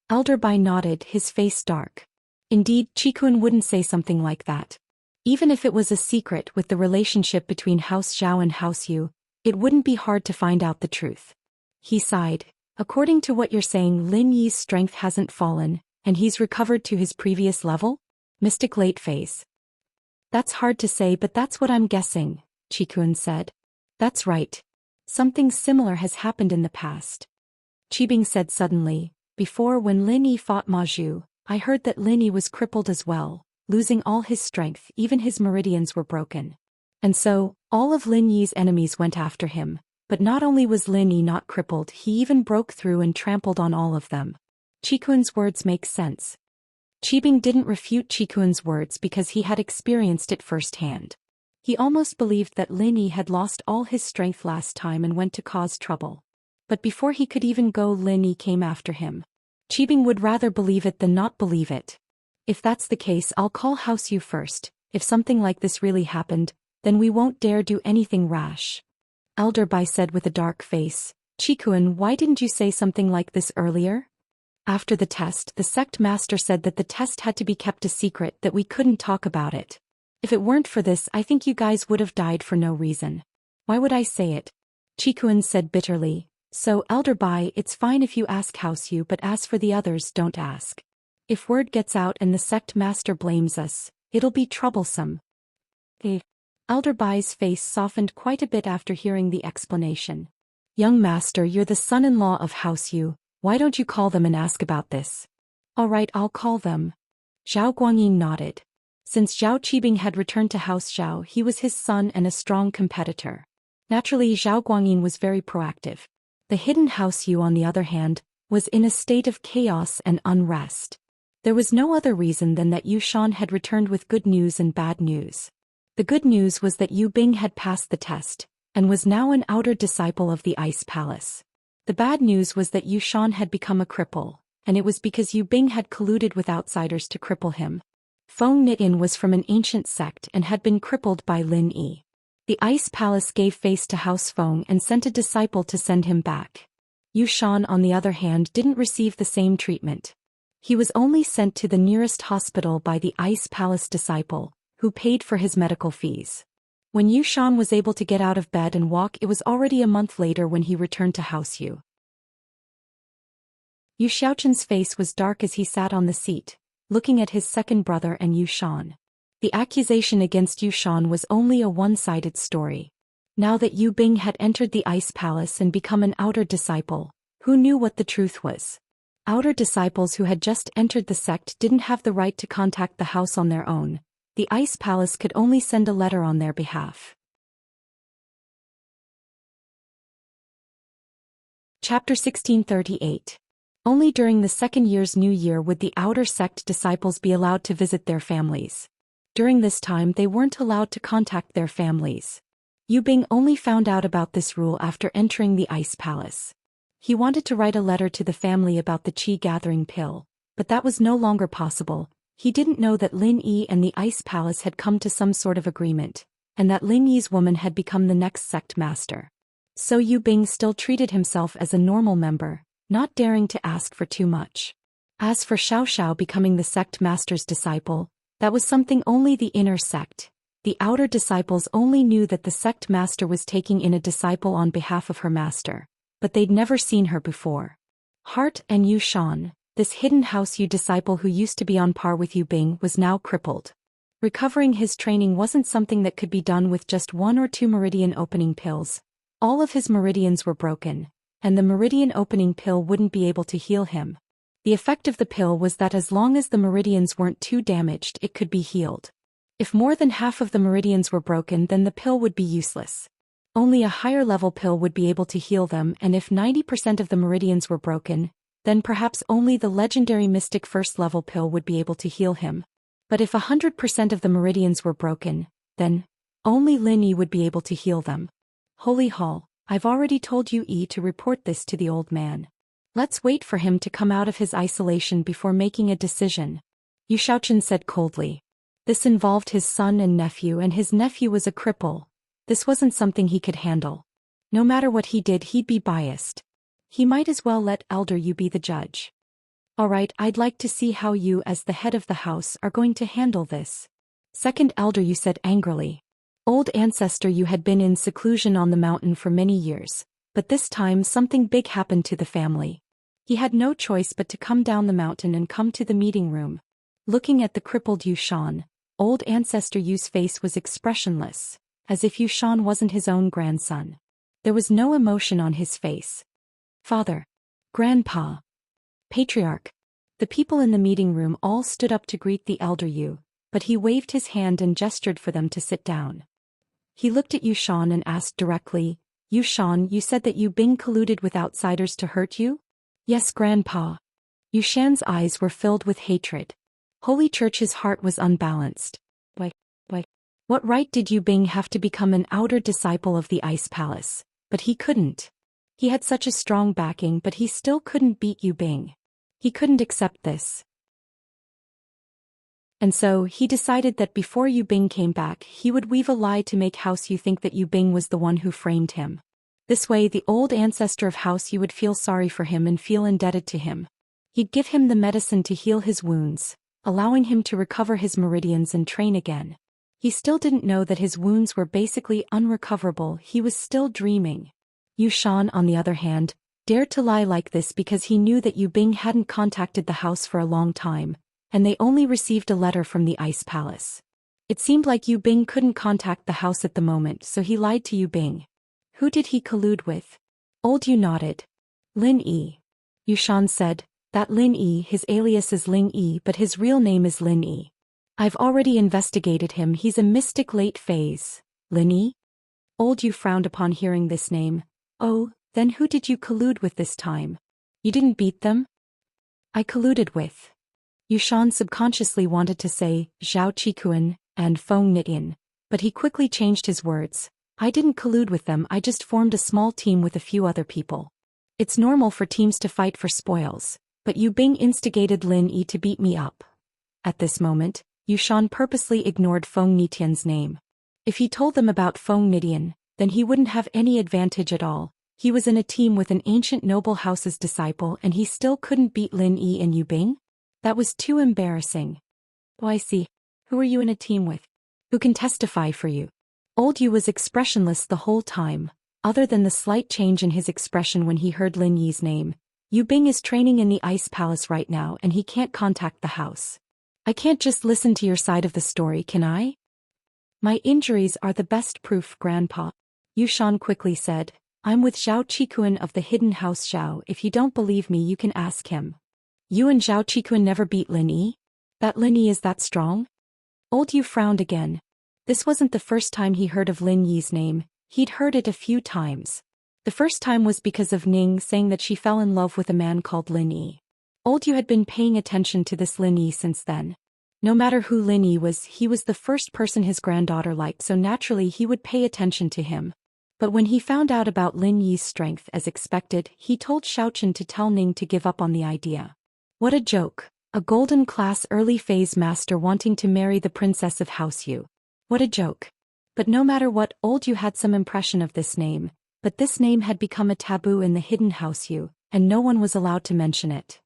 Elder Bai nodded, his face dark. Indeed, Chikuin wouldn't say something like that. Even if it was a secret with the relationship between House Xiao and House Yu, it wouldn't be hard to find out the truth. He sighed. According to what you're saying, Lin Yi's strength hasn't fallen, and he's recovered to his previous level? Mystic late phase. That's hard to say, but that's what I'm guessing, Chikuin said. That's right. Something similar has happened in the past. Qibing said suddenly, before when Lin Yi fought Ma Zhu, I heard that Lin Yi was crippled as well, losing all his strength, even his meridians were broken. And so, all of Lin Yi's enemies went after him, but not only was Lin Yi not crippled, he even broke through and trampled on all of them. Chikuin's words make sense. Qibing didn't refute Chikuin's words because he had experienced it firsthand. He almost believed that Lin Yi had lost all his strength last time and went to cause trouble. But before he could even go, Lin Yi came after him. Qibing would rather believe it than not believe it. If that's the case, I'll call House Yu first. If something like this really happened, then we won't dare do anything rash. Elder Bai said with a dark face, Chikuin, why didn't you say something like this earlier? After the test, the sect master said that the test had to be kept a secret, that we couldn't talk about it. If it weren't for this, I think you guys would have died for no reason. Why would I say it? Chikuin said bitterly, so Elder Bai, it's fine if you ask House Yu, but as for the others, don't ask. If word gets out and the sect master blames us, it'll be troublesome. Elder Bai's face softened quite a bit after hearing the explanation. Young master, you're the son-in-law of House Yu, why don't you call them and ask about this? All right, I'll call them. Zhao Guanyin nodded. Since Zhao Qibing had returned to House Xiao, he was his son and a strong competitor. Naturally, Zhao Guanyin was very proactive. The Hidden House Yu, on the other hand, was in a state of chaos and unrest. There was no other reason than that Yu Shan had returned with good news and bad news. The good news was that Yu Bing had passed the test, and was now an outer disciple of the Ice Palace. The bad news was that Yu Shan had become a cripple, and it was because Yu Bing had colluded with outsiders to cripple him. Feng Nitin was from an ancient sect and had been crippled by Lin Yi. The Ice Palace gave face to House Feng and sent a disciple to send him back. Yu Shan, on the other hand, didn't receive the same treatment. He was only sent to the nearest hospital by the Ice Palace disciple, who paid for his medical fees. When Yu Shan was able to get out of bed and walk, it was already a month later when he returned to House Yu. Yu Xiaochen's face was dark as he sat on the seat, looking at his second brother and Yu Shan. The accusation against Yu Shan was only a one-sided story. Now that Yu Bing had entered the Ice Palace and become an outer disciple, who knew what the truth was? Outer disciples who had just entered the sect didn't have the right to contact the house on their own. The Ice Palace could only send a letter on their behalf. Chapter 1638. Only during the second year's new year would the outer sect disciples be allowed to visit their families. During this time they weren't allowed to contact their families. Yu Bing only found out about this rule after entering the Ice Palace. He wanted to write a letter to the family about the Qi gathering pill, but that was no longer possible, He didn't know that Lin Yi and the Ice Palace had come to some sort of agreement, and that Lin Yi's woman had become the next sect master. So Yu Bing still treated himself as a normal member, not daring to ask for too much. As for Xiao Xiao becoming the sect master's disciple, that was something only the inner sect. The outer disciples only knew that the sect master was taking in a disciple on behalf of her master, but they'd never seen her before. Hart and Yu Shan, this hidden house Yu disciple who used to be on par with Yu Bing, was now crippled. Recovering his training wasn't something that could be done with just 1 or 2 meridian opening pills. All of his meridians were broken, and the meridian opening pill wouldn't be able to heal him. The effect of the pill was that as long as the meridians weren't too damaged, it could be healed. If more than half of the meridians were broken, then the pill would be useless. Only a higher level pill would be able to heal them, and if 90% of the meridians were broken, then perhaps only the legendary mystic first level pill would be able to heal him. But if 100% of the meridians were broken, then only Lin Yi would be able to heal them. Holy Hall, I've already told Yu Yi to report this to the old man. Let's wait for him to come out of his isolation before making a decision, Yu Shaochen said coldly. This involved his son and his nephew was a cripple. This wasn't something he could handle. No matter what he did, he'd be biased. He might as well let Elder Yu be the judge. Alright, I'd like to see how you as the head of the house are going to handle this. Second Elder Yu said angrily. Old Ancestor Yu had been in seclusion on the mountain for many years, but this time something big happened to the family. He had no choice but to come down the mountain and come to the meeting room. Looking at the crippled Yu Shan, old Ancestor Yu's face was expressionless, as if Yu Shan wasn't his own grandson. There was no emotion on his face. Father. Grandpa. Patriarch. The people in the meeting room all stood up to greet the elder Yu, but he waved his hand and gestured for them to sit down. He looked at Yu Shan and asked directly, Yu Shan, you said that Yu Bing colluded with outsiders to hurt you? Yes, Grandpa. Yu Shan's eyes were filled with hatred. Holy Church's heart was unbalanced. Why? What right did Yu Bing have to become an outer disciple of the Ice Palace? But he couldn't. He had such a strong backing, but he still couldn't beat Yu Bing. He couldn't accept this. And so, he decided that before Yu Bing came back, he would weave a lie to make House Yu think that Yu Bing was the one who framed him. This way the old ancestor of House Yu would feel sorry for him and feel indebted to him. He'd give him the medicine to heal his wounds, allowing him to recover his meridians and train again. He still didn't know that his wounds were basically unrecoverable. He was still dreaming. Yu Shan, on the other hand, dared to lie like this because he knew that Yu Bing hadn't contacted the house for a long time, and they only received a letter from the Ice Palace. It seemed like Yu Bing couldn't contact the house at the moment, so he lied to Yu Bing. Who did he collude with? Old Yu nodded. Lin Yi. Yu Shan said, that Lin Yi, his alias is Ling Yi, but his real name is Lin Yi. I've already investigated him, he's a mystic late phase. Lin Yi? Old Yu frowned upon hearing this name. Oh, then who did you collude with this time? You didn't beat them? I colluded with. Yu Shan subconsciously wanted to say, Zhao Qikuan, and Feng Nitin, but he quickly changed his words. I didn't collude with them, I just formed a small team with a few other people. It's normal for teams to fight for spoils, but Yu Bing instigated Lin Yi to beat me up. At this moment, Yu Shan purposely ignored Feng Nitian's name. If he told them about Feng Nitian, then he wouldn't have any advantage at all. He was in a team with an ancient noble house's disciple and he still couldn't beat Lin Yi and Yu Bing? That was too embarrassing. Oh, I see. Who are you in a team with? Who can testify for you? Old Yu was expressionless the whole time, other than the slight change in his expression when he heard Lin Yi's name. Yu Bing is training in the Ice Palace right now and he can't contact the house. I can't just listen to your side of the story, can I? My injuries are the best proof, Grandpa. Yu Shan quickly said, I'm with Zhao Qikuan of the hidden house Zhao. If you don't believe me, you can ask him. You and Zhao Qikuan never beat Lin Yi? That Lin Yi is that strong? Old Yu frowned again. This wasn't the first time he heard of Lin Yi's name, he'd heard it a few times. The first time was because of Ning saying that she fell in love with a man called Lin Yi. Old Yu had been paying attention to this Lin Yi since then. No matter who Lin Yi was, he was the first person his granddaughter liked, so naturally he would pay attention to him. But when he found out about Lin Yi's strength as expected, he told Xiaochen to tell Ning to give up on the idea. What a joke. A golden class early phase master wanting to marry the princess of House Yu. What a joke. But no matter what, old Yu had some impression of this name, but this name had become a taboo in the hidden House Yu, and no one was allowed to mention it.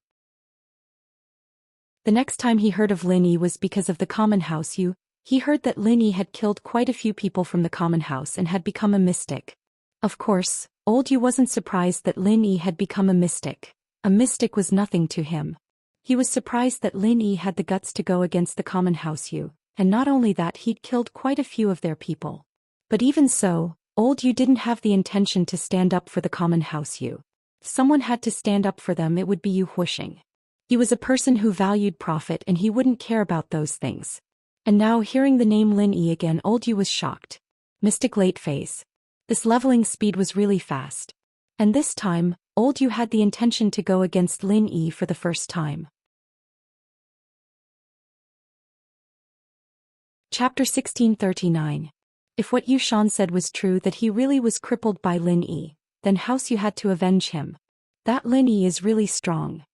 The next time he heard of Lin Yi was because of the common House Yu. He heard that Lin Yi had killed quite a few people from the common house and had become a mystic. Of course, old Yu wasn't surprised that Lin Yi had become a mystic. A mystic was nothing to him. He was surprised that Lin Yi had the guts to go against the common House Yu, and not only that, he'd killed quite a few of their people. But even so, old Yu didn't have the intention to stand up for the common House Yu. If someone had to stand up for them, it would be Yu Huixing. He was a person who valued profit and he wouldn't care about those things. And now, hearing the name Lin Yi again, old Yu was shocked. Mystic late phase. This leveling speed was really fast. And this time, old Yu had the intention to go against Lin Yi for the first time. Chapter 1639. If what Yu Shan said was true, that he really was crippled by Lin Yi, then House Yu had to avenge him. That Lin Yi is really strong.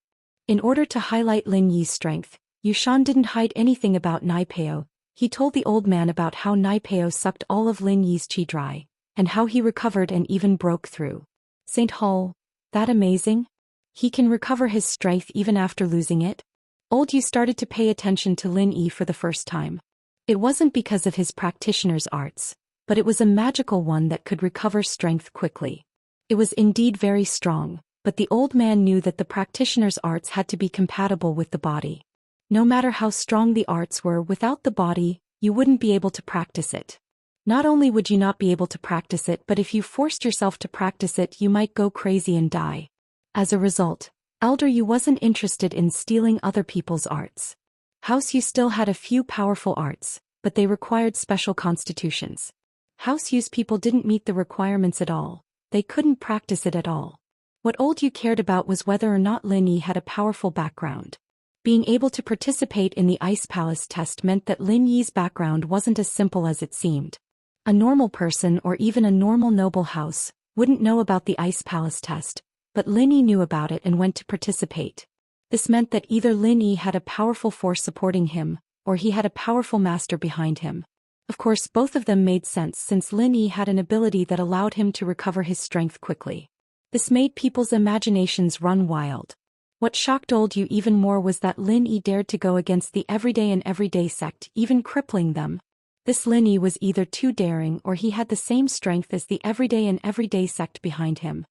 In order to highlight Lin Yi's strength, Yu Shan didn't hide anything about Nai Peo. He told the old man about how Nai Peo sucked all of Lin Yi's qi dry, and how he recovered and even broke through. Saint Hall, that amazing? He can recover his strength even after losing it? Old Yu started to pay attention to Lin Yi for the first time. It wasn't because of his practitioner's arts, but it was a magical one that could recover strength quickly. It was indeed very strong, but the old man knew that the practitioner's arts had to be compatible with the body. No matter how strong the arts were, without the body, you wouldn't be able to practice it. Not only would you not be able to practice it, but if you forced yourself to practice it, you might go crazy and die. As a result, Elder Yu wasn't interested in stealing other people's arts. House Yu still had a few powerful arts, but they required special constitutions. House Yu's people didn't meet the requirements at all. They couldn't practice it at all. What old Yu cared about was whether or not Lin Yi had a powerful background. Being able to participate in the Ice Palace test meant that Lin Yi's background wasn't as simple as it seemed. A normal person or even a normal noble house wouldn't know about the Ice Palace test, but Lin Yi knew about it and went to participate. This meant that either Lin Yi had a powerful force supporting him, or he had a powerful master behind him. Of course, both of them made sense since Lin Yi had an ability that allowed him to recover his strength quickly. This made people's imaginations run wild. What shocked old Yu even more was that Lin Yi dared to go against the everyday and everyday sect, even crippling them. This Lin Yi was either too daring or he had the same strength as the everyday and everyday sect behind him.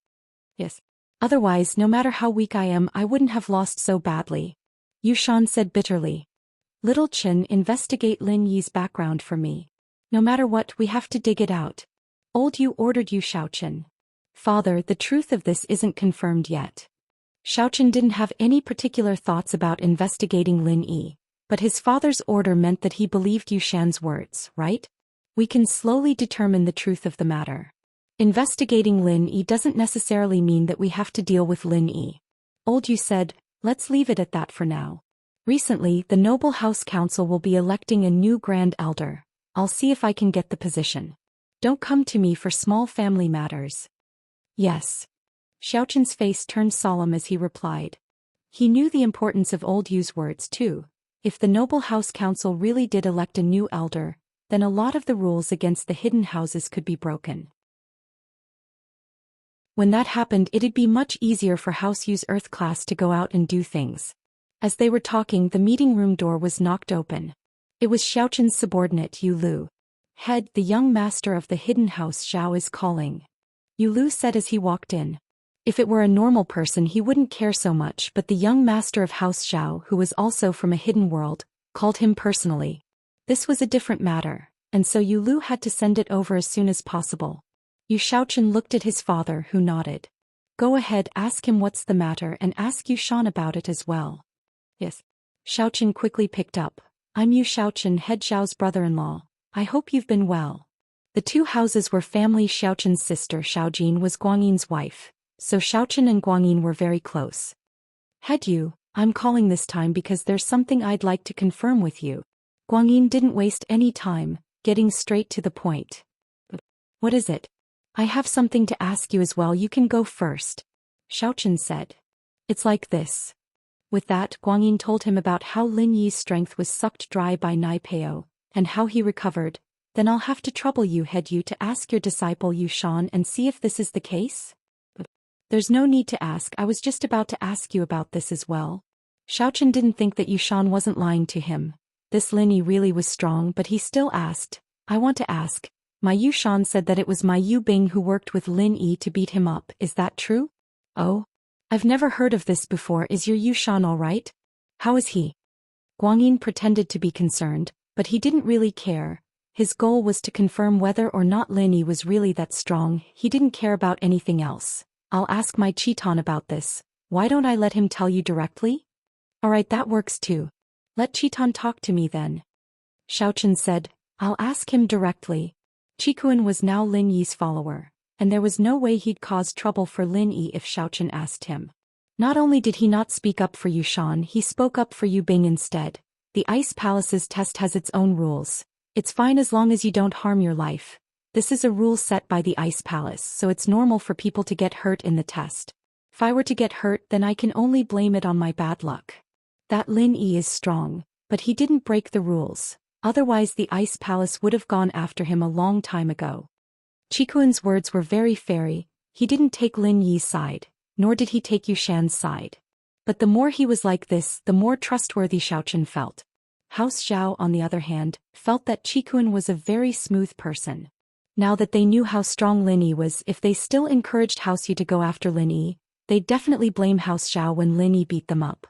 Yes. Otherwise, no matter how weak I am, I wouldn't have lost so badly. Yu Shan said bitterly. Little Chen, investigate Lin Yi's background for me. No matter what, we have to dig it out. Old Yu ordered Yu Shaochen. Father, the truth of this isn't confirmed yet. Shaochen didn't have any particular thoughts about investigating Lin Yi, but his father's order meant that he believed Yu Shan's words, right? We can slowly determine the truth of the matter. Investigating Lin Yi doesn't necessarily mean that we have to deal with Lin Yi. Old Yu said, let's leave it at that for now. Recently, the Noble House Council will be electing a new Grand Elder. I'll see if I can get the position. Don't come to me for small family matters. Yes. Xiaochen's face turned solemn as he replied. He knew the importance of old Yu's words too. If the Noble House Council really did elect a new elder, then a lot of the rules against the hidden houses could be broken. When that happened, it'd be much easier for House Yu's Earth class to go out and do things. As they were talking, the meeting room door was knocked open. It was Xiaochen's subordinate Yu Lu. Head, the young master of the hidden house Xiao is calling. Yu Lu said as he walked in. If it were a normal person he wouldn't care so much, but the young master of House Xiao, who was also from a hidden world, called him personally. This was a different matter, and so Yu Lu had to send it over as soon as possible. Yu Shaochen looked at his father, who nodded. Go ahead, ask him what's the matter and ask Yu Shan about it as well. Yes. Xiaochen quickly picked up. I'm Yu Shaochen, head Xiao's brother-in-law. I hope you've been well. The two houses were family. Xiaochen's sister Xiaojin was Guangyin's wife, so Xiaochen and Guangyin were very close. Head Yu, I'm calling this time because there's something I'd like to confirm with you. Guangyin didn't waste any time, getting straight to the point. What is it? I have something to ask you as well. You can go first, Xiaochen said. It's like this. With that, Guanyin told him about how Lin Yi's strength was sucked dry by Nai Peo, and how he recovered. Then I'll have to trouble you, head you, to ask your disciple Yu Shan and see if this is the case? There's no need to ask, I was just about to ask you about this as well. Xiaochen didn't think that Yu Shan wasn't lying to him. This Lin Yi really was strong, but he still asked, I want to ask. My Yu Shan said that it was my Yu Bing who worked with Lin Yi to beat him up, is that true? Oh? I've never heard of this before, is your Yu Shan alright? How is he? Guanyin pretended to be concerned, but he didn't really care. His goal was to confirm whether or not Lin Yi was really that strong. He didn't care about anything else. I'll ask my Chiton about this. Why don't I let him tell you directly? Alright, that works too. Let Chiton talk to me then. Xiaochen said, I'll ask him directly. Qikuan was now Lin Yi's follower, and there was no way he'd cause trouble for Lin Yi if Xiaochen asked him. Not only did he not speak up for Yu Shan, he spoke up for Yu Bing instead. The Ice Palace's test has its own rules. It's fine as long as you don't harm your life. This is a rule set by the Ice Palace, so it's normal for people to get hurt in the test. If I were to get hurt, then I can only blame it on my bad luck. That Lin Yi is strong, but he didn't break the rules. Otherwise the Ice Palace would have gone after him a long time ago. Qikuan's words were very fairy. He didn't take Lin Yi's side, nor did he take Yu Shan's side. But the more he was like this, the more trustworthy Xiaochen felt. House Xiao, on the other hand, felt that Qikuan was a very smooth person. Now that they knew how strong Lin Yi was, if they still encouraged House Yu to go after Lin Yi, they'd definitely blame House Xiao when Lin Yi beat them up.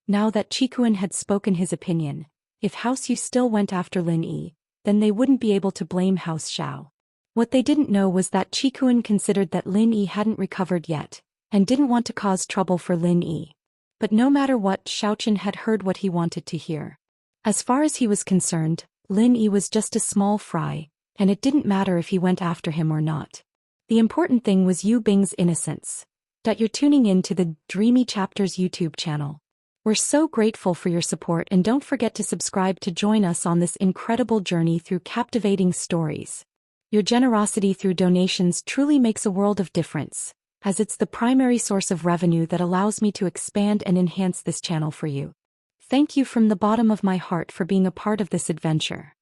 Now that Qikuan had spoken his opinion, if House Yu still went after Lin Yi, then they wouldn't be able to blame House Xiao. What they didn't know was that Qikuan considered that Lin Yi hadn't recovered yet, and didn't want to cause trouble for Lin Yi. But no matter what, Xiaochen had heard what he wanted to hear. As far as he was concerned, Lin Yi was just a small fry, and it didn't matter if he went after him or not. The important thing was Yu Bing's innocence. You're tuning in to the Dreamy Chapters YouTube channel. We're so grateful for your support, and don't forget to subscribe to join us on this incredible journey through captivating stories. Your generosity through donations truly makes a world of difference, as it's the primary source of revenue that allows me to expand and enhance this channel for you. Thank you from the bottom of my heart for being a part of this adventure.